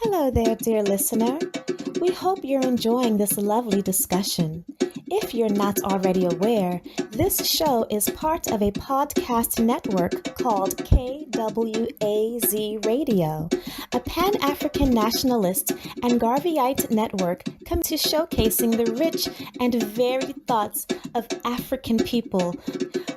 Hello there, dear listener. We hope you're enjoying this lovely discussion. If you're not already aware, this show is part of a podcast network called KWAZ Radio, a Pan-African Nationalist and Garveyite network committed to showcasing the rich and varied thoughts of African people.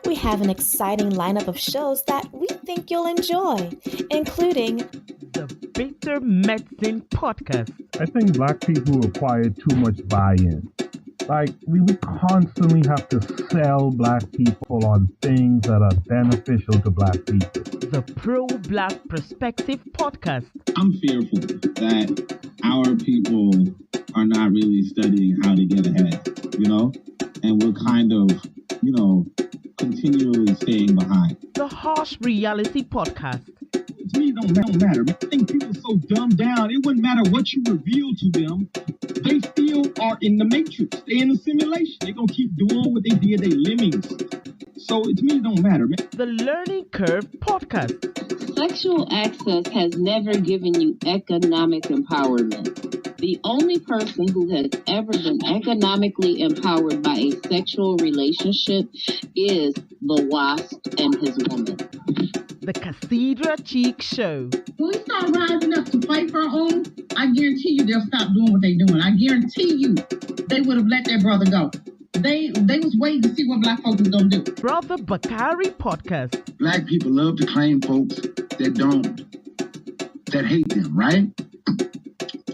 We have an exciting lineup of shows that we think you'll enjoy, including the Bitter Medicine Podcast. I think black people acquire too much buy-in. Like, we constantly have to sell black people on things that are beneficial to black people. The Pro-Black Perspective Podcast. I'm fearful that our people are not really studying how to get ahead, and we're kind of, continually staying behind. The Harsh Reality Podcast. To me, it don't matter. I think people are so dumbed down, it wouldn't matter what you reveal to them. They still are in the matrix. They're in the simulation. They're going to keep doing what they did. They lemmings. So to me, it don't matter. The Learning Curve Podcast. Sexual access has never given you economic empowerment. The only person who has ever been economically empowered by a sexual relationship is the wasp and his woman. The Cathedral Cheek Show. When we start rising up to fight for our own, I guarantee you they'll stop doing what they're doing. I guarantee you they would have let their brother go. They was waiting to see what black folks was going to do. Brother Bakari Podcast. Black people love to claim folks that hate them, right?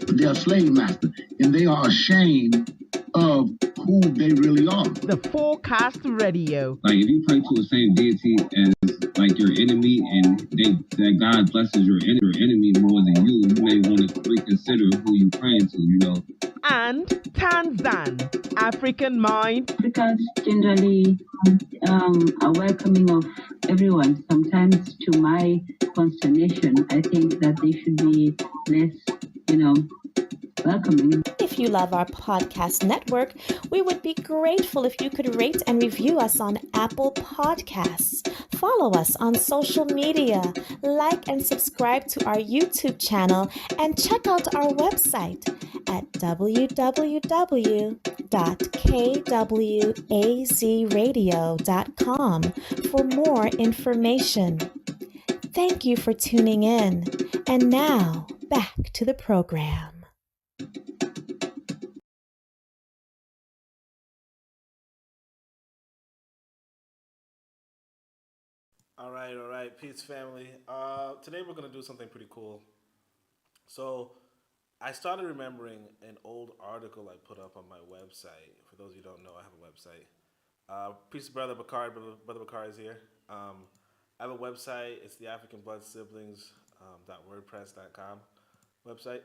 They're a slave master, and they are ashamed of who they really are. The Forecast Radio. Like, if you pray to the same deity as like your enemy, and that God blesses your enemy more than you may want to reconsider who you praying to, And Tanzan, African Mind. Africans generally are welcoming of everyone. Sometimes, to my consternation, I think that they should be less, welcoming. If you love our podcast network, we would be grateful if you could rate and review us on Apple Podcasts. Follow us on social media, like and subscribe to our YouTube channel, and check out our website at www.kwazradio.com for more information. Thank you for tuning in. And now, back to the program. All right. Peace, family. Today we're going to do something pretty cool. So I started remembering an old article I put up on my website. For those of you who don't know, I have a website. Peace, Brother Bakari. Brother Bakari is here. I have a website. It's the African Blood Siblings .wordpress.com website.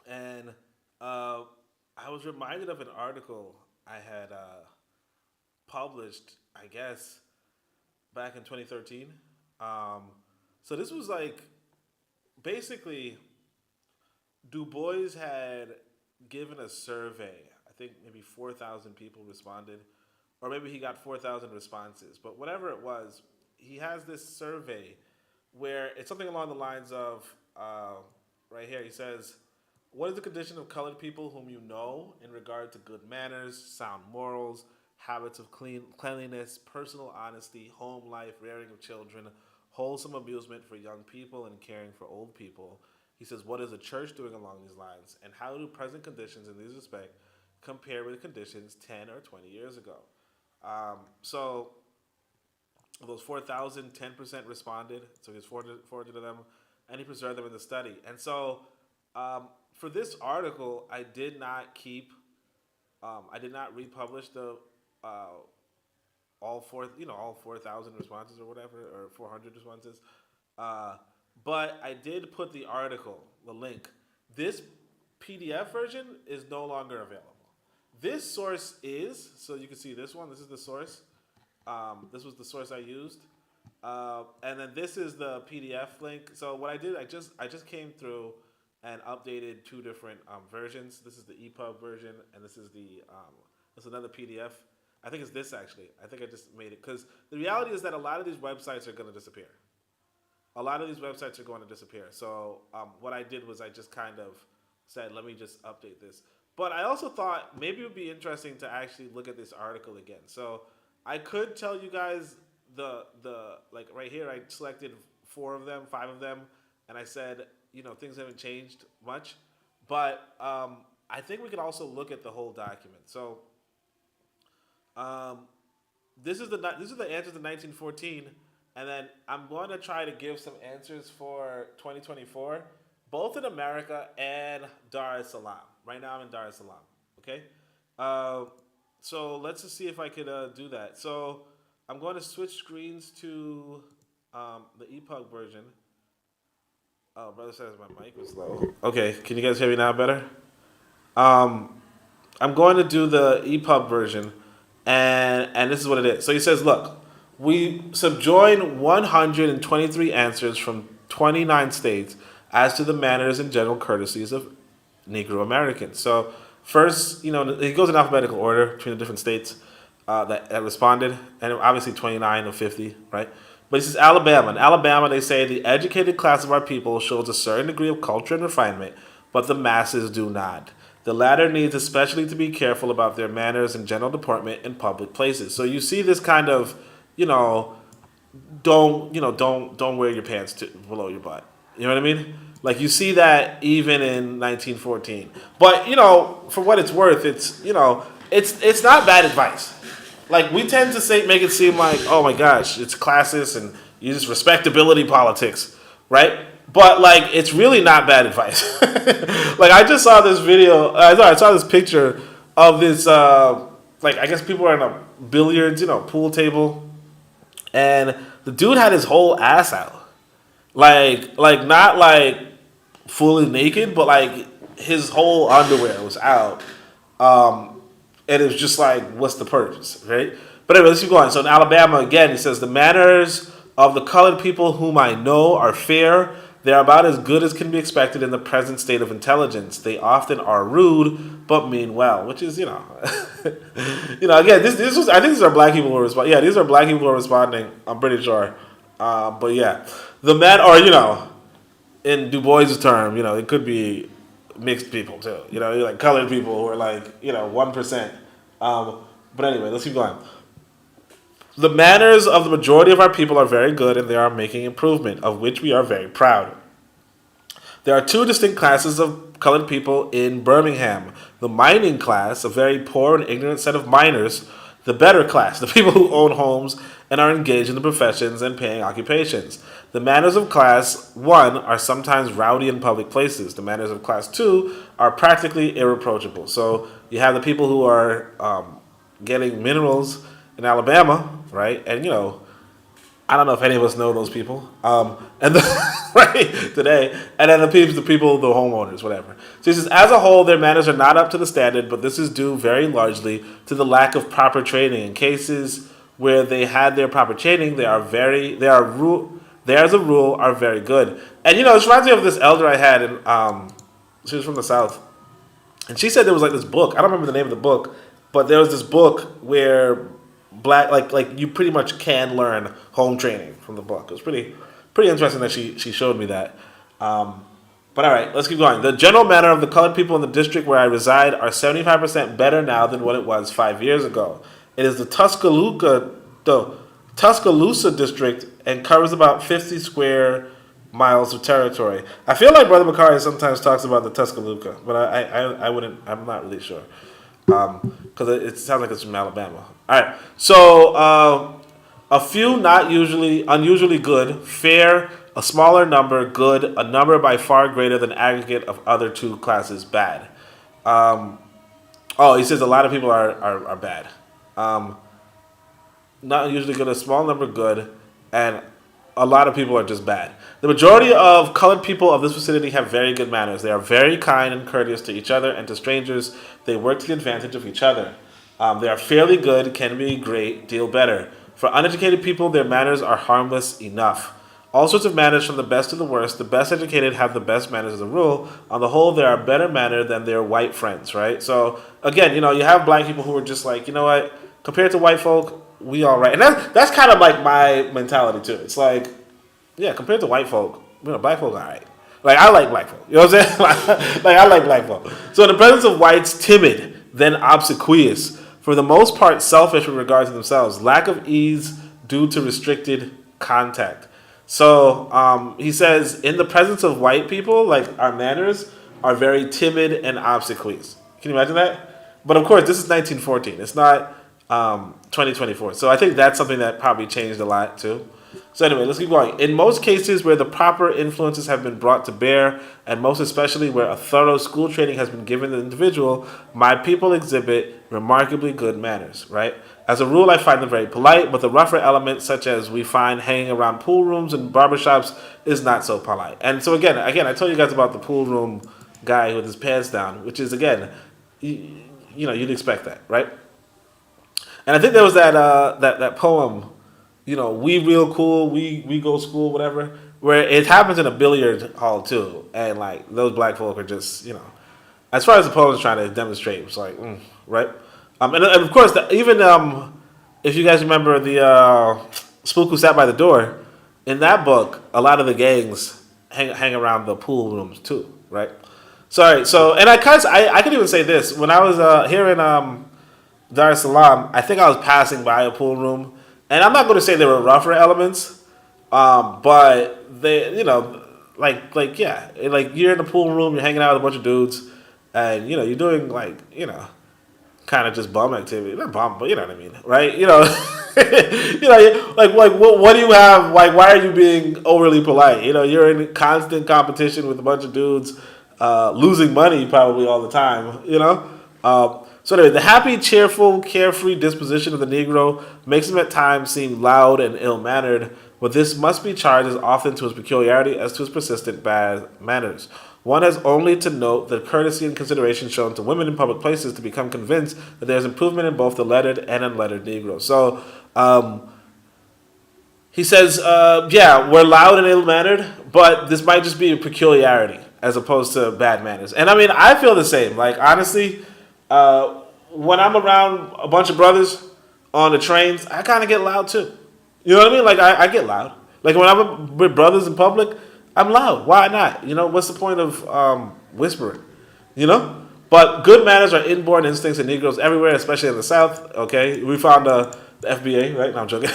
And I was reminded of an article I had published, I guess, back in 2013. So this was like, basically, Du Bois had given a survey. I think maybe 4,000 people responded, or maybe he got 4,000 responses. But whatever it was, he has this survey where it's something along the lines of, right here, he says, what is the condition of colored people whom you know in regard to good manners, sound morals, habits of cleanliness, personal honesty, home life, rearing of children, wholesome amusement for young people, and caring for old people? He says, what is the church doing along these lines, and how do present conditions in this respect compare with conditions 10 or 20 years ago? So of those 4,000, 10% responded, so he has 400 of them, and he preserved them in the study. And so for this article, I did not republish the all 4,000 responses or whatever, or 400 responses. But I did put the article, the link. This PDF version is no longer available. This source is, so you can see this one. This is the source. This was the source I used. And then this is the PDF link. So what I did, I just came through and updated two different versions. This is the EPUB version, and this is another PDF. I think it's this, actually. I think I just made it, because the reality is that a lot of these websites are going to disappear. a lot of these websites are going to disappear. So what I did was I just kind of said, let me just update this. But I also thought maybe it would be interesting to actually look at this article again. So I could tell you guys the like right here, I selected 5 of them, and I said, things haven't changed much. But I think we could also look at the whole document. So this is the answers to 1914, and then I'm going to try to give some answers for 2024, both in America and Dar es Salaam. Right now I'm in Dar es Salaam. Okay, so let's just see if I could do that. So I'm going to switch screens to the EPUB version. Oh, brother says my mic was low. Okay, can you guys hear me now better? I'm going to do the EPUB version, and this is what it is. So he says, look, we subjoin 123 answers from 29 states as to the manners and general courtesies of Negro Americans. So first, he goes in alphabetical order between the different states that responded, and obviously 29 of 50, right? But he says Alabama. In Alabama, they say the educated class of our people shows a certain degree of culture and refinement, but the masses do not. The latter needs especially to be careful about their manners and general deportment in public places. So you see this kind of, don't wear your pants below your butt. You know what I mean? Like you see that even in 1914. But for what it's worth, it's it's not bad advice. Like we tend to make it seem like, oh my gosh, it's classist and you just respectability politics, right? But like it's really not bad advice. Like I just saw this video. I saw this picture of this. I guess people are in a billiards, pool table, and the dude had his whole ass out, like not like fully naked, but like his whole underwear was out. And it was just like, what's the purpose, right? But anyway, let's keep going. So in Alabama, again, he says, the manners of the colored people whom I know are fair. They're about as good as can be expected in the present state of intelligence. They often are rude, but mean well, which is, again, this was, I think these are black people who are responding. Yeah, these are black people who are responding, I'm pretty sure. But yeah, the men are, in Du Bois' term, it could be mixed people too, like colored people who are like, 1%. But anyway, let's keep going. The manners of the majority of our people are very good, and they are making improvement, of which we are very proud. There are 2 distinct classes of colored people in Birmingham. The mining class, a very poor and ignorant set of miners. The better class, the people who own homes and are engaged in the professions and paying occupations. The manners of class 1 are sometimes rowdy in public places. The manners of class 2 are practically irreproachable. So you have the people who are getting minerals in Alabama, right? And I don't know if any of us know those people, right today. And then the people, the homeowners, whatever. So he says, as a whole, their manners are not up to the standard, but this is due very largely to the lack of proper training. In cases where they had their proper training, they as a rule, are very good. And this reminds me of this elder I had, and she was from the South, and she said there was like this book. I don't remember the name of the book, but there was this book where black, like you pretty much can learn home training from the book. It was pretty interesting that she showed me that. But all right, let's keep going. The general manner of the colored people in the district where I reside are 75% better now than what it was 5 years ago. It is the Tuscaloosa district and covers about 50 square miles of territory. I feel like Brother Makari sometimes talks about the Tuscaloosa, but I'm not really sure. Because it sounds like it's from Alabama. All right, so a few not unusually good, fair, a smaller number good, a number by far greater than aggregate of other 2 classes bad. He says a lot of people are bad. Not usually good, a small number good, and a lot of people are just bad. The majority of colored people of this vicinity have very good manners. They are very kind and courteous to each other and to strangers. They work to the advantage of each other. They are fairly good, can be a great deal better. For uneducated people, their manners are harmless enough. All sorts of manners from the best to the worst. The best educated have the best manners as a rule. On the whole, they are better mannered than their white friends, right? So, again, you have black people who are just like, what? Compared to white folk, we all right. And that's kind of like my mentality, too. It's like, Yeah, compared to white folk, black folk are alright. Like I like black folk. You know what I'm saying? Like I like black folk. So in the presence of whites, timid, then obsequious, for the most part selfish with regard to themselves, lack of ease due to restricted contact. So he says, in the presence of white people, like our manners are very timid and obsequious. Can you imagine that? But of course, this is 1914. It's not 2024. So I think that's something that probably changed a lot too. So anyway, let's keep going. In most cases where the proper influences have been brought to bear, and most especially where a thorough school training has been given the individual, my people exhibit remarkably good manners, right? As a rule, I find them very polite, but the rougher elements, such as we find hanging around pool rooms and barbershops, is not so polite. And so again, I told you guys about the pool room guy with his pants down, which is, again, you'd expect that, right? And I think there was that poem, we real cool, we go school, whatever, where it happens in a billiard hall too, and like those black folk are just, as far as the poem is trying to demonstrate, it's like, right? And of course, even if you guys remember the Spook Who Sat by the Door, in that book, a lot of the gangs hang around the pool rooms too, right? Sorry, so, and I could even say this, when I was here in Dar es Salaam, I think I was passing by a pool room, and I'm not going to say there were rougher elements, but they, like you're in the pool room, you're hanging out with a bunch of dudes, and you're doing kind of just bum activity, not bum, but you know what I mean, right? Like what do you have? Like, why are you being overly polite? You're in constant competition with a bunch of dudes, losing money probably all the time. So anyway, the happy, cheerful, carefree disposition of the Negro makes him at times seem loud and ill-mannered, but this must be charged as often to his peculiarity as to his persistent bad manners. One has only to note the courtesy and consideration shown to women in public places to become convinced that there is improvement in both the lettered and unlettered Negro. So he says, we're loud and ill-mannered, but this might just be a peculiarity as opposed to bad manners. And I mean, I feel the same. Like, honestly, when I'm around a bunch of brothers on the trains, I kind of get loud too. You know what I mean? Like, I get loud. Like, when I'm with brothers in public, I'm loud. Why not? What's the point of whispering? But good manners are inborn instincts in Negroes everywhere, especially in the South. Okay, we found the FBA, right? No, I'm joking.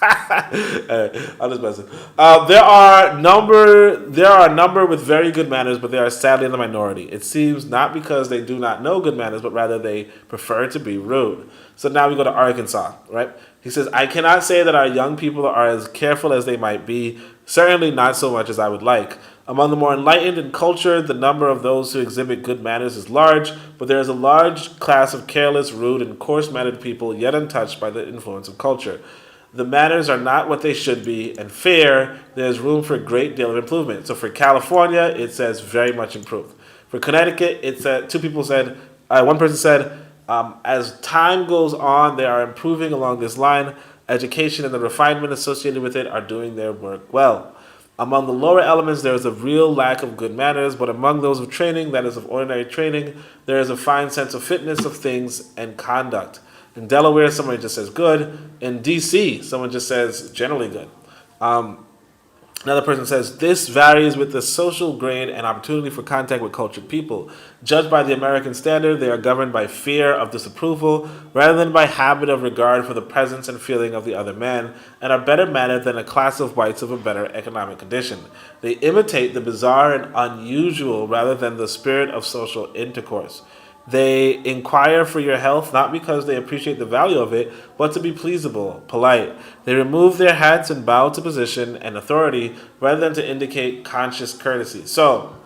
I'm just messing. There are a number with very good manners, but they are sadly in the minority. It seems not because they do not know good manners, but rather they prefer to be rude. So now we go to Arkansas, right? He says, I cannot say that our young people are as careful as they might be, certainly not so much as I would like. Among the more enlightened and cultured, the number of those who exhibit good manners is large, but there is a large class of careless, rude, and coarse-mannered people yet untouched by the influence of culture. The manners are not what they should be, and fair, there's room for a great deal of improvement. So for California, it says very much improved. For Connecticut, one person said, as time goes on, they are improving along this line. Education and the refinement associated with it are doing their work well. Among the lower elements, there is a real lack of good manners, but among those of training, that is of ordinary training, there is a fine sense of fitness of things and conduct. In Delaware, someone just says good. In D.C., someone just says generally good. Another person says, this varies with the social grade and opportunity for contact with cultured people. Judged by the American standard, they are governed by fear of disapproval rather than by habit of regard for the presence and feeling of the other man, and are better mannered than a class of whites of a better economic condition. They imitate the bizarre and unusual rather than the spirit of social intercourse. They inquire for your health not because they appreciate the value of it, but to be pleasable, polite. They remove their hats and bow to position and authority rather than to indicate conscious courtesy. So,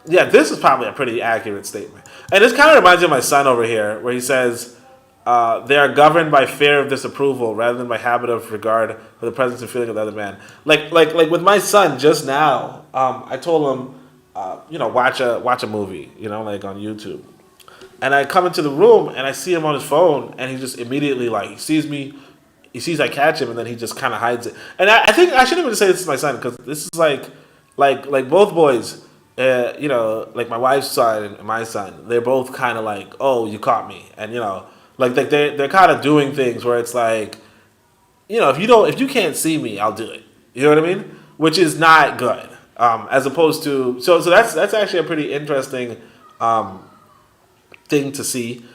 this is probably a pretty accurate statement. And this kind of reminds me of my son over here, where he says, they are governed by fear of disapproval rather than by habit of regard for the presence and feeling of the other man. Like with my son just now, I told him, watch a movie, like on YouTube. And I come into the room and I see him on his phone, and he just immediately, he sees me, he sees I catch him, and then he just kind of hides it. And I think I shouldn't even say this is my son, because this is like both boys, like my wife's son and my son, they're both kind of like, oh, you caught me. And, they're kind of doing things where it's like, if you can't see me, I'll do it. You know what I mean? Which is not good. As opposed to so that's actually a pretty interesting thing to see.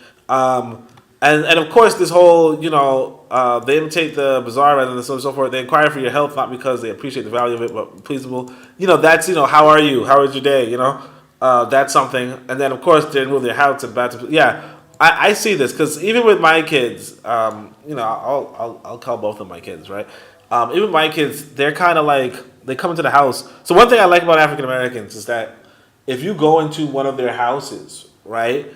And of course, this whole, they imitate the bizarre rather than so on and so forth. They inquire for your health, not because they appreciate the value of it, but pleasable. That's, how are you? How was your day? That's something. And then, of course, they remove their house and bad. Yeah, I see this because even with my kids, I'll call both of my kids, right? Even my kids, they're kind of like, they come into the house. So one thing I like about African Americans is that if you go into one of their houses, right?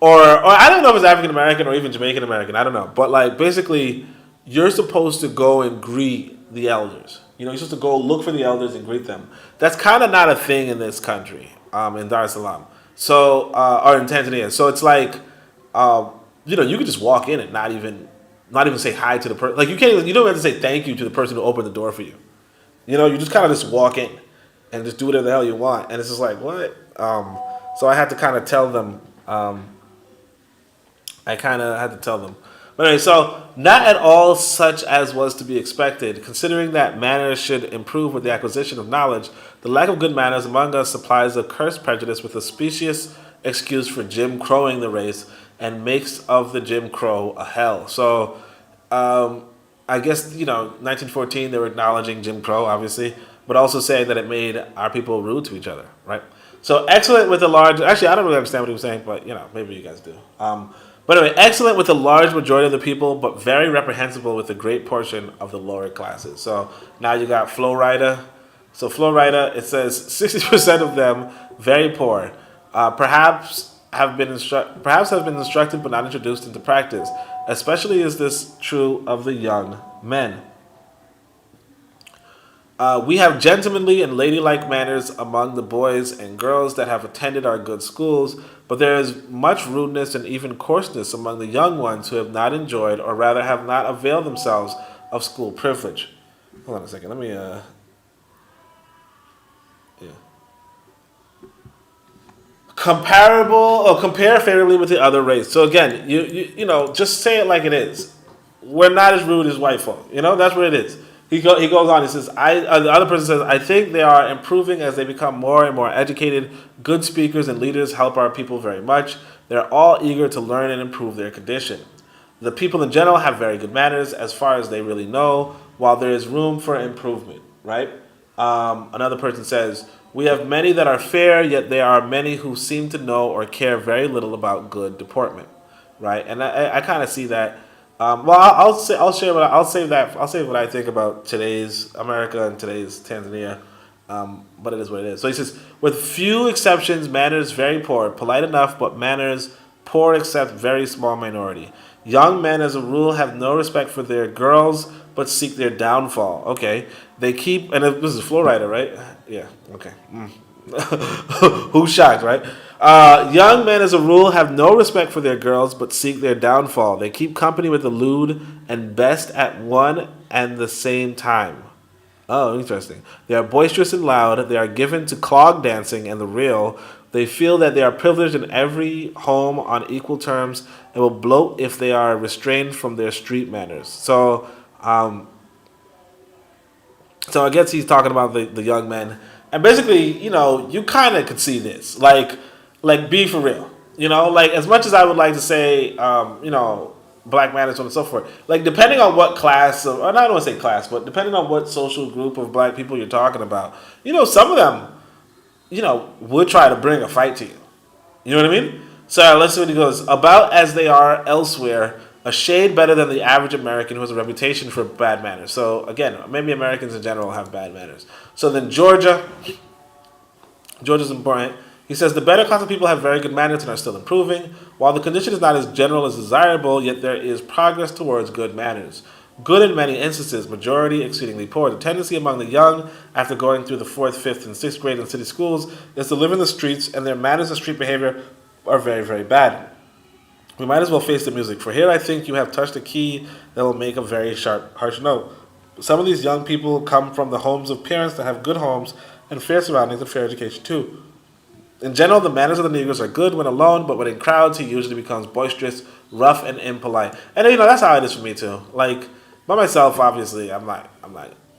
Or I don't know if it's African American or even Jamaican American. I don't know. But like basically, you're supposed to go and greet the elders. You're supposed to go look for the elders and greet them. That's kind of not a thing in this country, in Dar es Salaam. So, or in Tanzania. So it's like, you can just walk in and not even say hi to the person. Like you don't have to say thank you to the person who opened the door for you. You just kind of just walk in and just do whatever the hell you want. And it's just like, what? So I had to kind of tell them. But anyway, so not at all such as was to be expected, considering that manners should improve with the acquisition of knowledge. The lack of good manners among us supplies a cursed prejudice with a specious excuse for Jim Crowing the race and makes of the Jim Crow a hell. So, I guess, 1914, they were acknowledging Jim Crow, obviously, but also saying that it made our people rude to each other, right? So excellent with a large... Actually, I don't really understand what he was saying, but, maybe you guys do. But anyway, excellent with a large majority of the people, but very reprehensible with a great portion of the lower classes. So now you got Flo Rida. So Flo Rida, it says 60% of them very poor. Perhaps have been instructed but not introduced into practice. Especially is this true of the young men. We have gentlemanly and ladylike manners among the boys and girls that have attended our good schools, but there is much rudeness and even coarseness among the young ones who have not enjoyed, or rather have not availed themselves of school privilege. Hold on a second. Let me, compare favorably with the other race. So again, you just say it like it is. We're not as rude as white folk. That's what it is. He goes on. He says, the other person says, I think they are improving as they become more and more educated. Good speakers and leaders help our people very much. They're all eager to learn and improve their condition. The people in general have very good manners as far as they really know, while there is room for improvement, right? Another person says, we have many that are fair, yet there are many who seem to know or care very little about good deportment, right? And I kind of see that. I'll say what I think about today's America and today's Tanzania. But it is what it is. So he says, with few exceptions, manners very poor, polite enough, but manners poor except very small minority. Young men, as a rule, have no respect for their girls, but seek their downfall. Okay, they keep, and this is Flo Rida, right? Yeah. Okay. Who's shocked, right? Young men, as a rule, have no respect for their girls, but seek their downfall. They keep company with the lewd and best at one and the same time. Oh, interesting. They are boisterous and loud. They are given to clog dancing and the reel. They feel that they are privileged in every home on equal terms and will bloat if they are restrained from their street manners. So I guess he's talking about the young men. And basically, you kind of could see this. Like, be for real. Like, as much as I would like to say, black manners, so on and so forth. Like, depending on what class, or I don't want to say class, but depending on what social group of black people you're talking about, some of them, would try to bring a fight to you. You know what I mean? So let's see what he goes. About as they are elsewhere, a shade better than the average American who has a reputation for bad manners. So again, maybe Americans in general have bad manners. So then Georgia's important. He says the better class of people have very good manners and are still improving. While the condition is not as general as desirable, yet there is progress towards good manners. Good in many instances, majority exceedingly poor. The tendency among the young, after going through the 4th, 5th, and 6th grade in city schools, is to live in the streets, and their manners and street behavior are very, very bad. We might as well face the music, for here I think you have touched a key that will make a very sharp, harsh note. Some of these young people come from the homes of parents that have good homes and fair surroundings and fair education too. In general, the manners of the Negroes are good when alone, but when in crowds, he usually becomes boisterous, rough, and impolite. And that's how it is for me too. Like, by myself, obviously, I'm not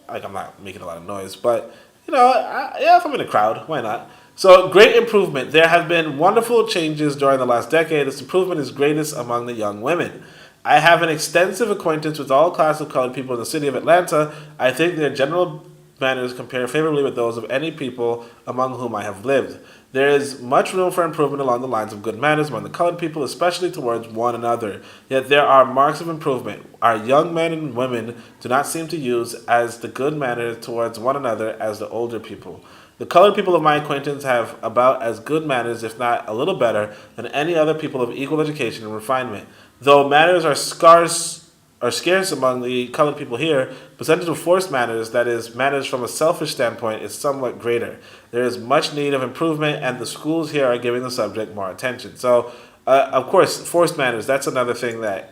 like I'm not making a lot of noise, but yeah, if I'm in a crowd, why not? So great improvement. There have been wonderful changes during the last decade. This improvement is greatest among the young women. I have an extensive acquaintance with all classes of colored people in the city of Atlanta. I think their general manners compare favorably with those of any people among whom I have lived. There is much room for improvement along the lines of good manners among the colored people, especially towards one another. Yet there are marks of improvement. Our young men and women do not seem to use as the good manners towards one another as the older people. The colored people of my acquaintance have about as good manners, if not a little better, than any other people of equal education and refinement. Though manners are scarce among the colored people here, percentage of forced manners, that is, manners from a selfish standpoint, is somewhat greater. There is much need of improvement, and the schools here are giving the subject more attention. So, of course, forced manners, that's another thing that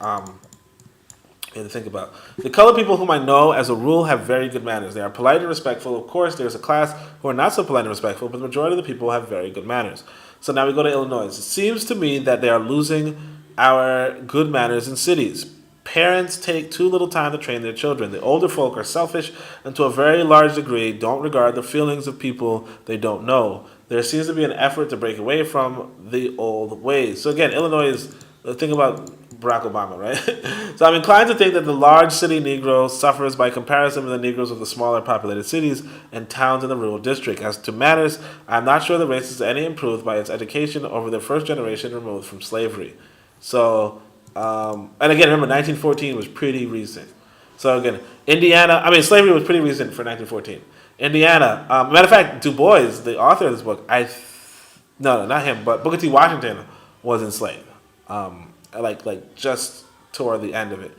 you have to think about. The colored people whom I know, as a rule, have very good manners. They are polite and respectful. Of course, there's a class who are not so polite and respectful, but the majority of the people have very good manners. So now we go to Illinois. It seems to me that they are losing our good manners in cities. Parents take too little time to train their children. The older folk are selfish and to a very large degree don't regard the feelings of people they don't know. There seems to be an effort to break away from the old ways. So again, Illinois is the thing about Barack Obama, right? So I'm inclined to think that the large city Negro suffers by comparison with the Negroes of the smaller populated cities and towns in the rural district. As to manners, I'm not sure the race is any improved by its education over the first generation removed from slavery. So, and again, remember, 1914 was pretty recent. So again, slavery was pretty recent for 1914. Indiana, matter of fact, Du Bois, the author of this book, no, not him, but Booker T. Washington was enslaved. Like just toward the end of it.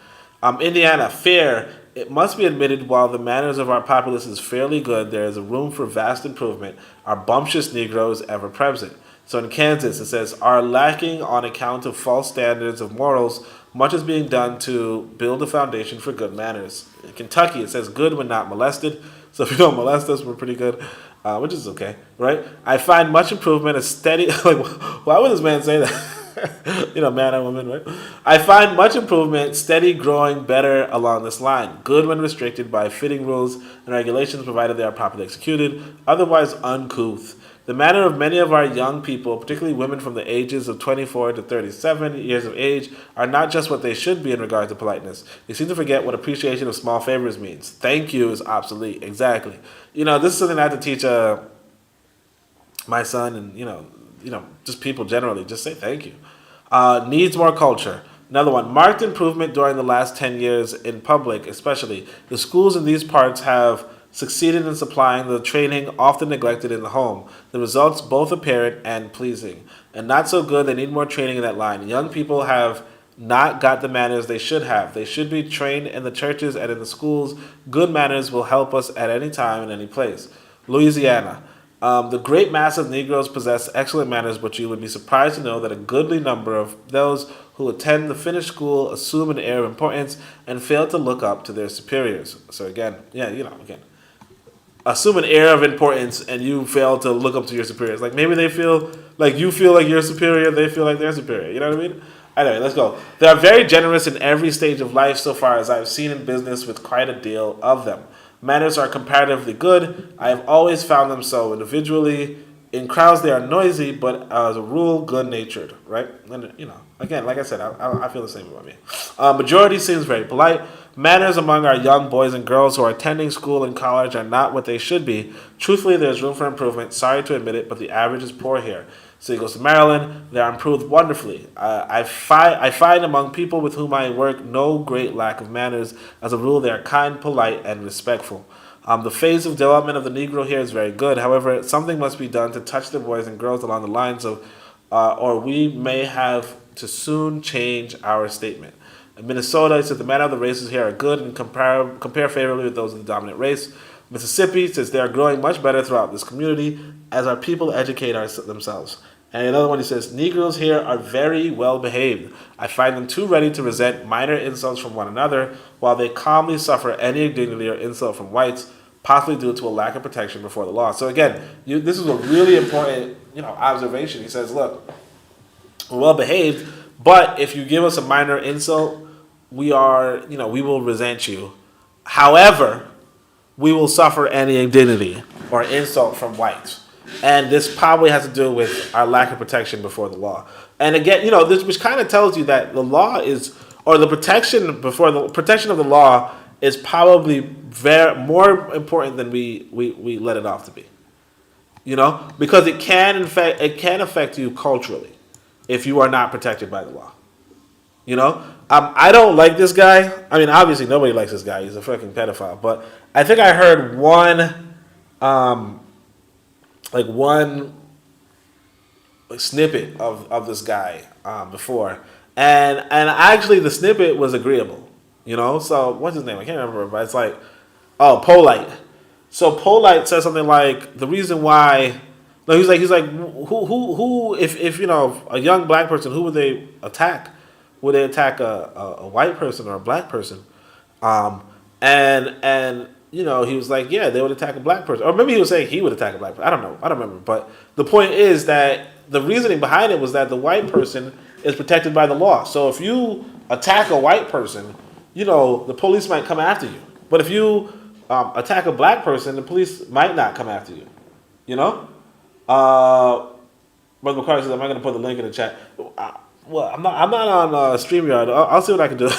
Indiana, fair. It must be admitted, while the manners of our populace is fairly good, there is a room for vast improvement. Our bumptious Negroes ever present. So in Kansas, it says, are lacking on account of false standards of morals. Much is being done to build a foundation for good manners. In Kentucky, it says, good when not molested. So if you don't molest us, we're pretty good, which is okay, right? I find much improvement, a steady... like, why would this man say that? Man and woman, right? I find much improvement, steady growing better along this line. Good when restricted by fitting rules and regulations, provided they are properly executed. Otherwise, uncouth. The manner of many of our young people, particularly women from the ages of 24 to 37 years of age, are not just what they should be in regards to politeness. They seem to forget what appreciation of small favors means. Thank you is obsolete. Exactly. This is something I have to teach my son and, just people generally. Just say thank you. Needs more culture. Another one, marked improvement during the last 10 years in public, especially. The schools in these parts have succeeded in supplying the training often neglected in the home. The results both apparent and pleasing. And not so good, they need more training in that line. Young people have not got the manners they should have. They should be trained in the churches and in the schools. Good manners will help us at any time and any place. Louisiana. The great mass of Negroes possess excellent manners, but you would be surprised to know that a goodly number of those who attend the finished school assume an air of importance and fail to look up to their superiors. So again, assume an air of importance and you fail to look up to your superiors. Like maybe they feel like you feel like you're superior, they feel like they're superior. You know what I mean? Anyway, let's go. They are very generous in every stage of life so far as I've seen in business, with quite a deal of them. Manners are comparatively good. I have always found them so. Individually, in crowds they are noisy, but as a rule, good-natured, right? And, again, like I said, I feel the same about me. Majority seems very polite. Manners among our young boys and girls who are attending school and college are not what they should be. Truthfully, there's room for improvement. Sorry to admit it, but the average is poor here. So he goes to Maryland. They are improved wonderfully. I find among people with whom I work no great lack of manners. As a rule, they are kind, polite, and respectful. The phase of development of the Negro here is very good. However, something must be done to touch the boys and girls along the lines of, or we may have to soon change our statement. In Minnesota, it says the manner of the races here are good and compare favorably with those of the dominant race. Mississippi says they are growing much better throughout this community as our people educate themselves. And another one, he says, Negroes here are very well behaved. I find them too ready to resent minor insults from one another, while they calmly suffer any indignity or insult from whites, possibly due to a lack of protection before the law. So again, this is a really important observation. He says, look, we're well behaved, but if you give us a minor insult, we will resent you. However, we will suffer any indignity or insult from whites. And this probably has to do with our lack of protection before the law. And again, this which kind of tells you that the law is, or the protection of the law is probably more important than we let it off to be. Because it can affect you culturally if you are not protected by the law. I don't like this guy. I mean, obviously nobody likes this guy. He's a fucking pedophile. But I think I heard one snippet of this guy before, and actually the snippet was agreeable. So what's his name? I can't remember, but it's like, Polite. So Polite says something like the reason why. No, he's like who if a young black person, who would they attack? Would they attack a white person or a black person? And he was like, yeah, they would attack a black person. Or maybe he was saying he would attack a black person. I don't know. I don't remember. But the point is that the reasoning behind it was that the white person is protected by the law. So if you attack a white person, the police might come after you. But if you attack a black person, the police might not come after you. Brother McCarty says, am I going to put the link in the chat? Well, I'm not on StreamYard. I'll see what I can do.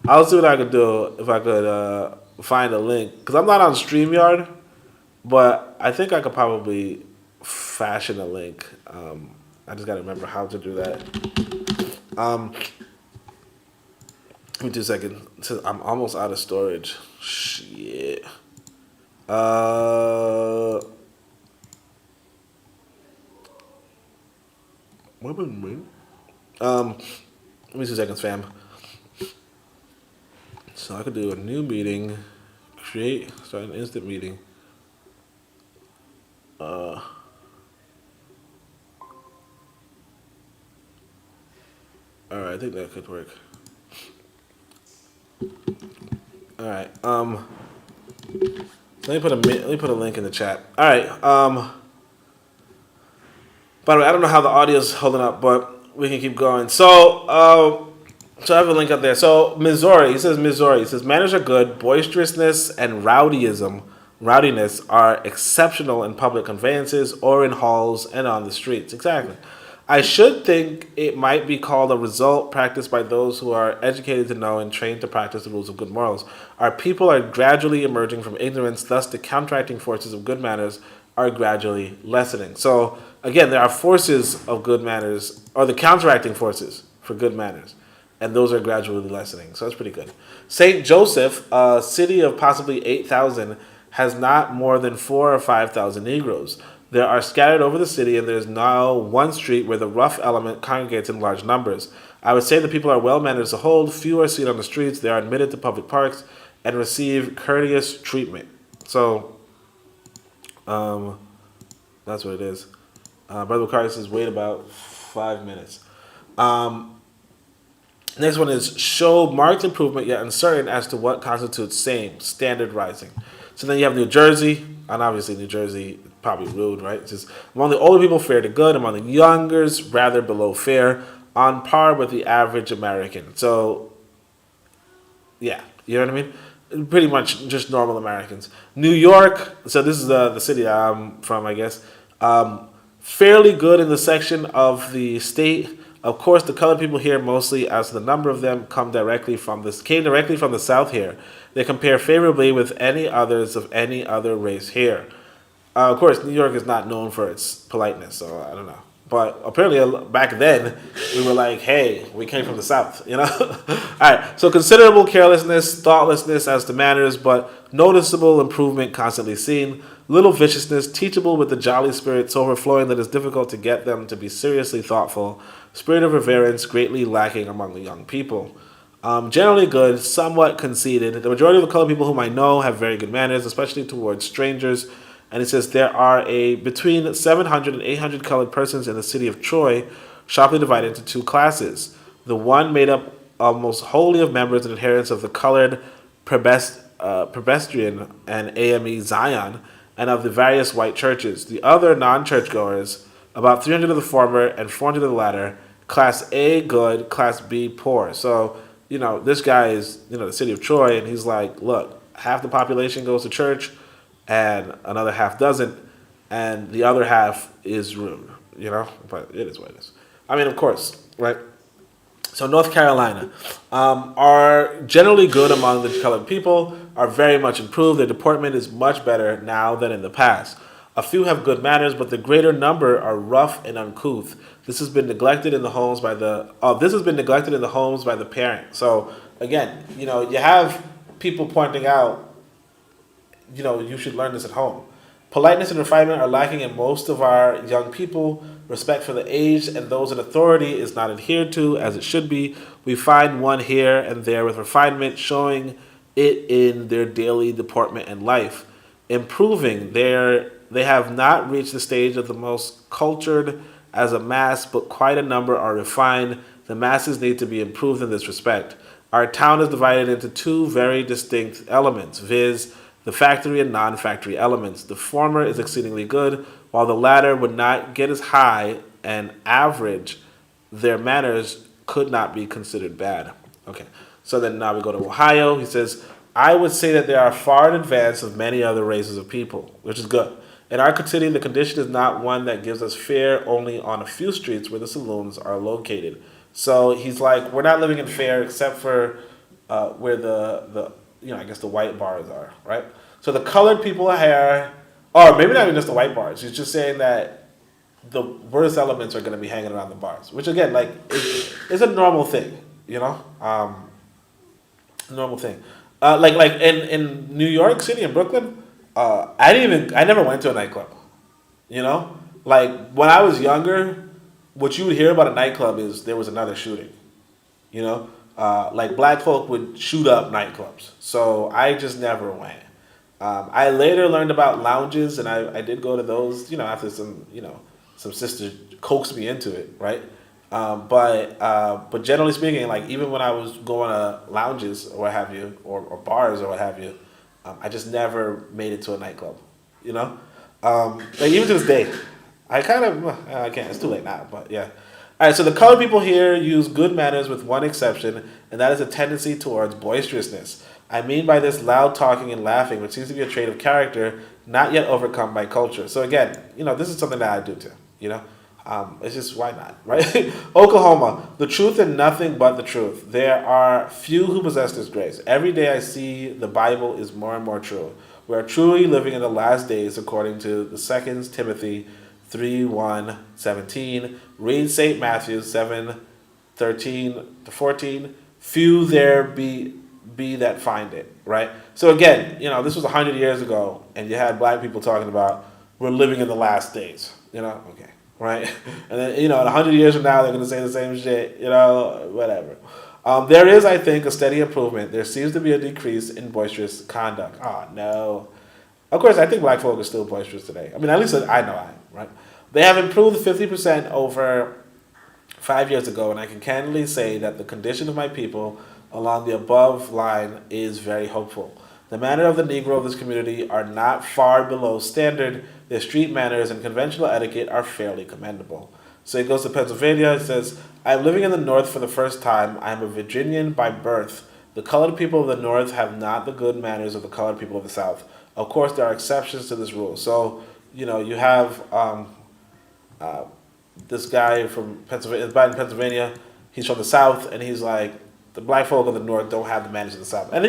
I'll see what I can do if I could find a link. Because I'm not on StreamYard, but I think I could probably fashion a link. I just got to remember how to do that. Give me 2 seconds. I'm almost out of storage. Shit. Give me 2 seconds, fam. So I could do a new meeting, start an instant meeting. All right, I think that could work. All right. Let me put a link in the chat. All right. By the way, I don't know how the audio's holding up, but we can keep going. So I have a link up there. So Missouri, he says, manners are good. Boisterousness and rowdiness are exceptional in public conveyances or in halls and on the streets. Exactly. I should think it might be called a result practiced by those who are educated to know and trained to practice the rules of good morals. Our people are gradually emerging from ignorance, thus the counteracting forces of good manners are gradually lessening. So again, there are forces of good manners, or the counteracting forces for good manners, and those are gradually lessening. So that's pretty good. St. Joseph, a city of possibly 8,000, has not more than 4,000 or 5,000 Negroes. There are scattered over the city, and there is now one street where the rough element congregates in large numbers. I would say the people are well-mannered as a whole. Few are seen on the streets. They are admitted to public parks and receive courteous treatment. So, that's what it is. Brother Carter says, wait about 5 minutes. Next one is show marked improvement, yet uncertain as to what constitutes same, standard rising. So then you have New Jersey, and obviously New Jersey, probably rude, right? It's just, among the older people, fair to good. Among the youngers, rather below fair, on par with the average American. So, yeah, you know what I mean? Pretty much just normal Americans. New York, so this is the city I'm from, I guess. Fairly good in the section of the state. Of course, the colored people here, mostly as the number of them came directly from the South here. They compare favorably with any others of any other race here. Of course, New York is not known for its politeness, so I don't know. But apparently back then, we were like, hey, we came from the South, you know? All right, so considerable carelessness, thoughtlessness as to manners, but noticeable improvement constantly seen. Little viciousness, teachable with the jolly spirit so overflowing that it's difficult to get them to be seriously thoughtful. Spirit of reverence greatly lacking among the young people. Generally good, somewhat conceited. The majority of the colored people whom I know have very good manners, especially towards strangers. And it says there are between 700 and 800 colored persons in the city of Troy, sharply divided into two classes. The one made up almost wholly of members and adherents of the colored Presbyterian and AME Zion, and of the various white churches. The other non-churchgoers, about 300 of the former and 400 of the latter, class A good, class B poor. So, this guy is, the city of Troy, and he's like, look, half the population goes to church and another half doesn't, and the other half is rude, but it is what it is. I mean, of course, right? So North Carolina are generally good among the colored people, are very much improved. Their deportment is much better now than in the past. A few have good manners, but the greater number are rough and uncouth. This has been neglected in the homes by the parent. So again, you have people pointing out, you should learn this at home. Politeness and refinement are lacking in most of our young people. Respect for the aged and those in authority is not adhered to as it should be. We find one here and there with refinement, showing it in their daily deportment and life. Improving, they have not reached the stage of the most cultured as a mass, but quite a number are refined. The masses need to be improved in this respect. Our town is divided into two very distinct elements, viz., the factory and non-factory elements. The former is exceedingly good, while the latter would not get as high an average. Their manners could not be considered bad. Okay, so then now we go to Ohio. He says, I would say that they are far in advance of many other races of people, which is good. In our city, the condition is not one that gives us fear only on a few streets where the saloons are located. So he's like, we're not living in fear except for where the I guess the white bars are, right? So the colored people are here, or maybe not even just the white bars. He's just saying that the worst elements are going to be hanging around the bars, which again, like, is a normal thing, normal thing. Like in New York City and Brooklyn, I never went to a nightclub, Like when I was younger, what you would hear about a nightclub is there was another shooting, like black folk would shoot up nightclubs. So I just never went. I later learned about lounges, and I did go to those, after some sisters coaxed me into it, right? But generally speaking, like even when I was going to lounges or what have you, or bars or what have you, I just never made it to a nightclub, Like even to this day, I can't, it's too late now, but yeah. All right, so the colored people here use good manners with one exception, and that is a tendency towards boisterousness. I mean by this loud talking and laughing, which seems to be a trait of character not yet overcome by culture. So again, this is something that I do too, It's just, why not, right? Oklahoma, the truth and nothing but the truth. There are few who possess this grace. Every day I see the Bible is more and more true. We are truly living in the last days according to the 2 Timothy 3:1-17. Read St. Matthew 7:13-14. Few there be that find it, right? So again, this was 100 years ago, and you had black people talking about we're living in the last days, okay, right? And then, in 100 years from now, they're going to say the same shit, whatever. There is, I think, a steady improvement. There seems to be a decrease in boisterous conduct. Oh, no. Of course, I think black folk are still boisterous today. I mean, at least I know I am, right? They have improved 50% over 5 years ago, and I can candidly say that the condition of my people along the above line is very hopeful. The manner of the Negro of this community are not far below standard. Their street manners and conventional etiquette are fairly commendable. So he goes to Pennsylvania. It says, I'm living in the North for the first time. I am a Virginian by birth. The colored people of the North have not the good manners of the colored people of the South. Of course, there are exceptions to this rule. So, you have this guy from Pennsylvania. He's from the South, and he's like, the black folk of the North don't have the manners of the South. And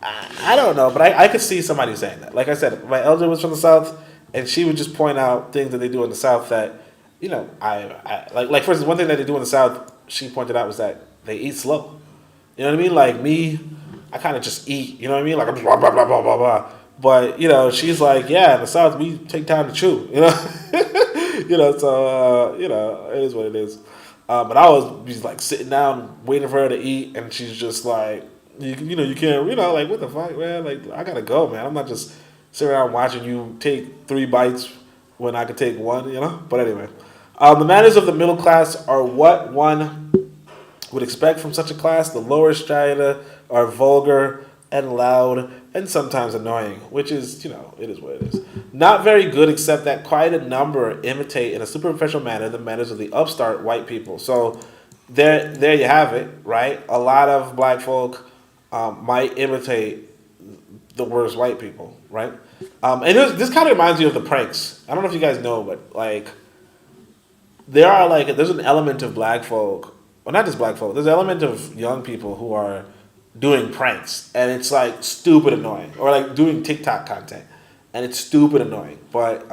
I don't know, but I could see somebody saying that. Like I said, my elder was from the South, and she would just point out things that they do in the South that, I like for instance, one thing that they do in the South, she pointed out, was that they eat slow. You know what I mean? Like me, I kind of just eat, you know what I mean? Like, blah, blah, blah, blah, blah, blah. But, she's like, yeah, in the South, we take time to chew, so, it is what it is. But I was just like sitting down waiting for her to eat, and she's just like, you can't, like, what the fuck, man? Like, I gotta go, man. I'm not just sitting around watching you take 3 bites when I could take 1, But anyway, the manners of the middle class are what one would expect from such a class. The lower strata are vulgar and loud and sometimes annoying, which is, it is what it is. Not very good, except that quite a number imitate in a superficial manner the manners of the upstart white people. So there you have it, right? A lot of black folk might imitate the worst white people, right? And this kind of reminds you of the pranks. I don't know if you guys know, but like there's an element of black folk, well, not just black folk. There's an element of young people who are doing pranks, and it's like stupid annoying, or like doing TikTok content, and it's stupid annoying. But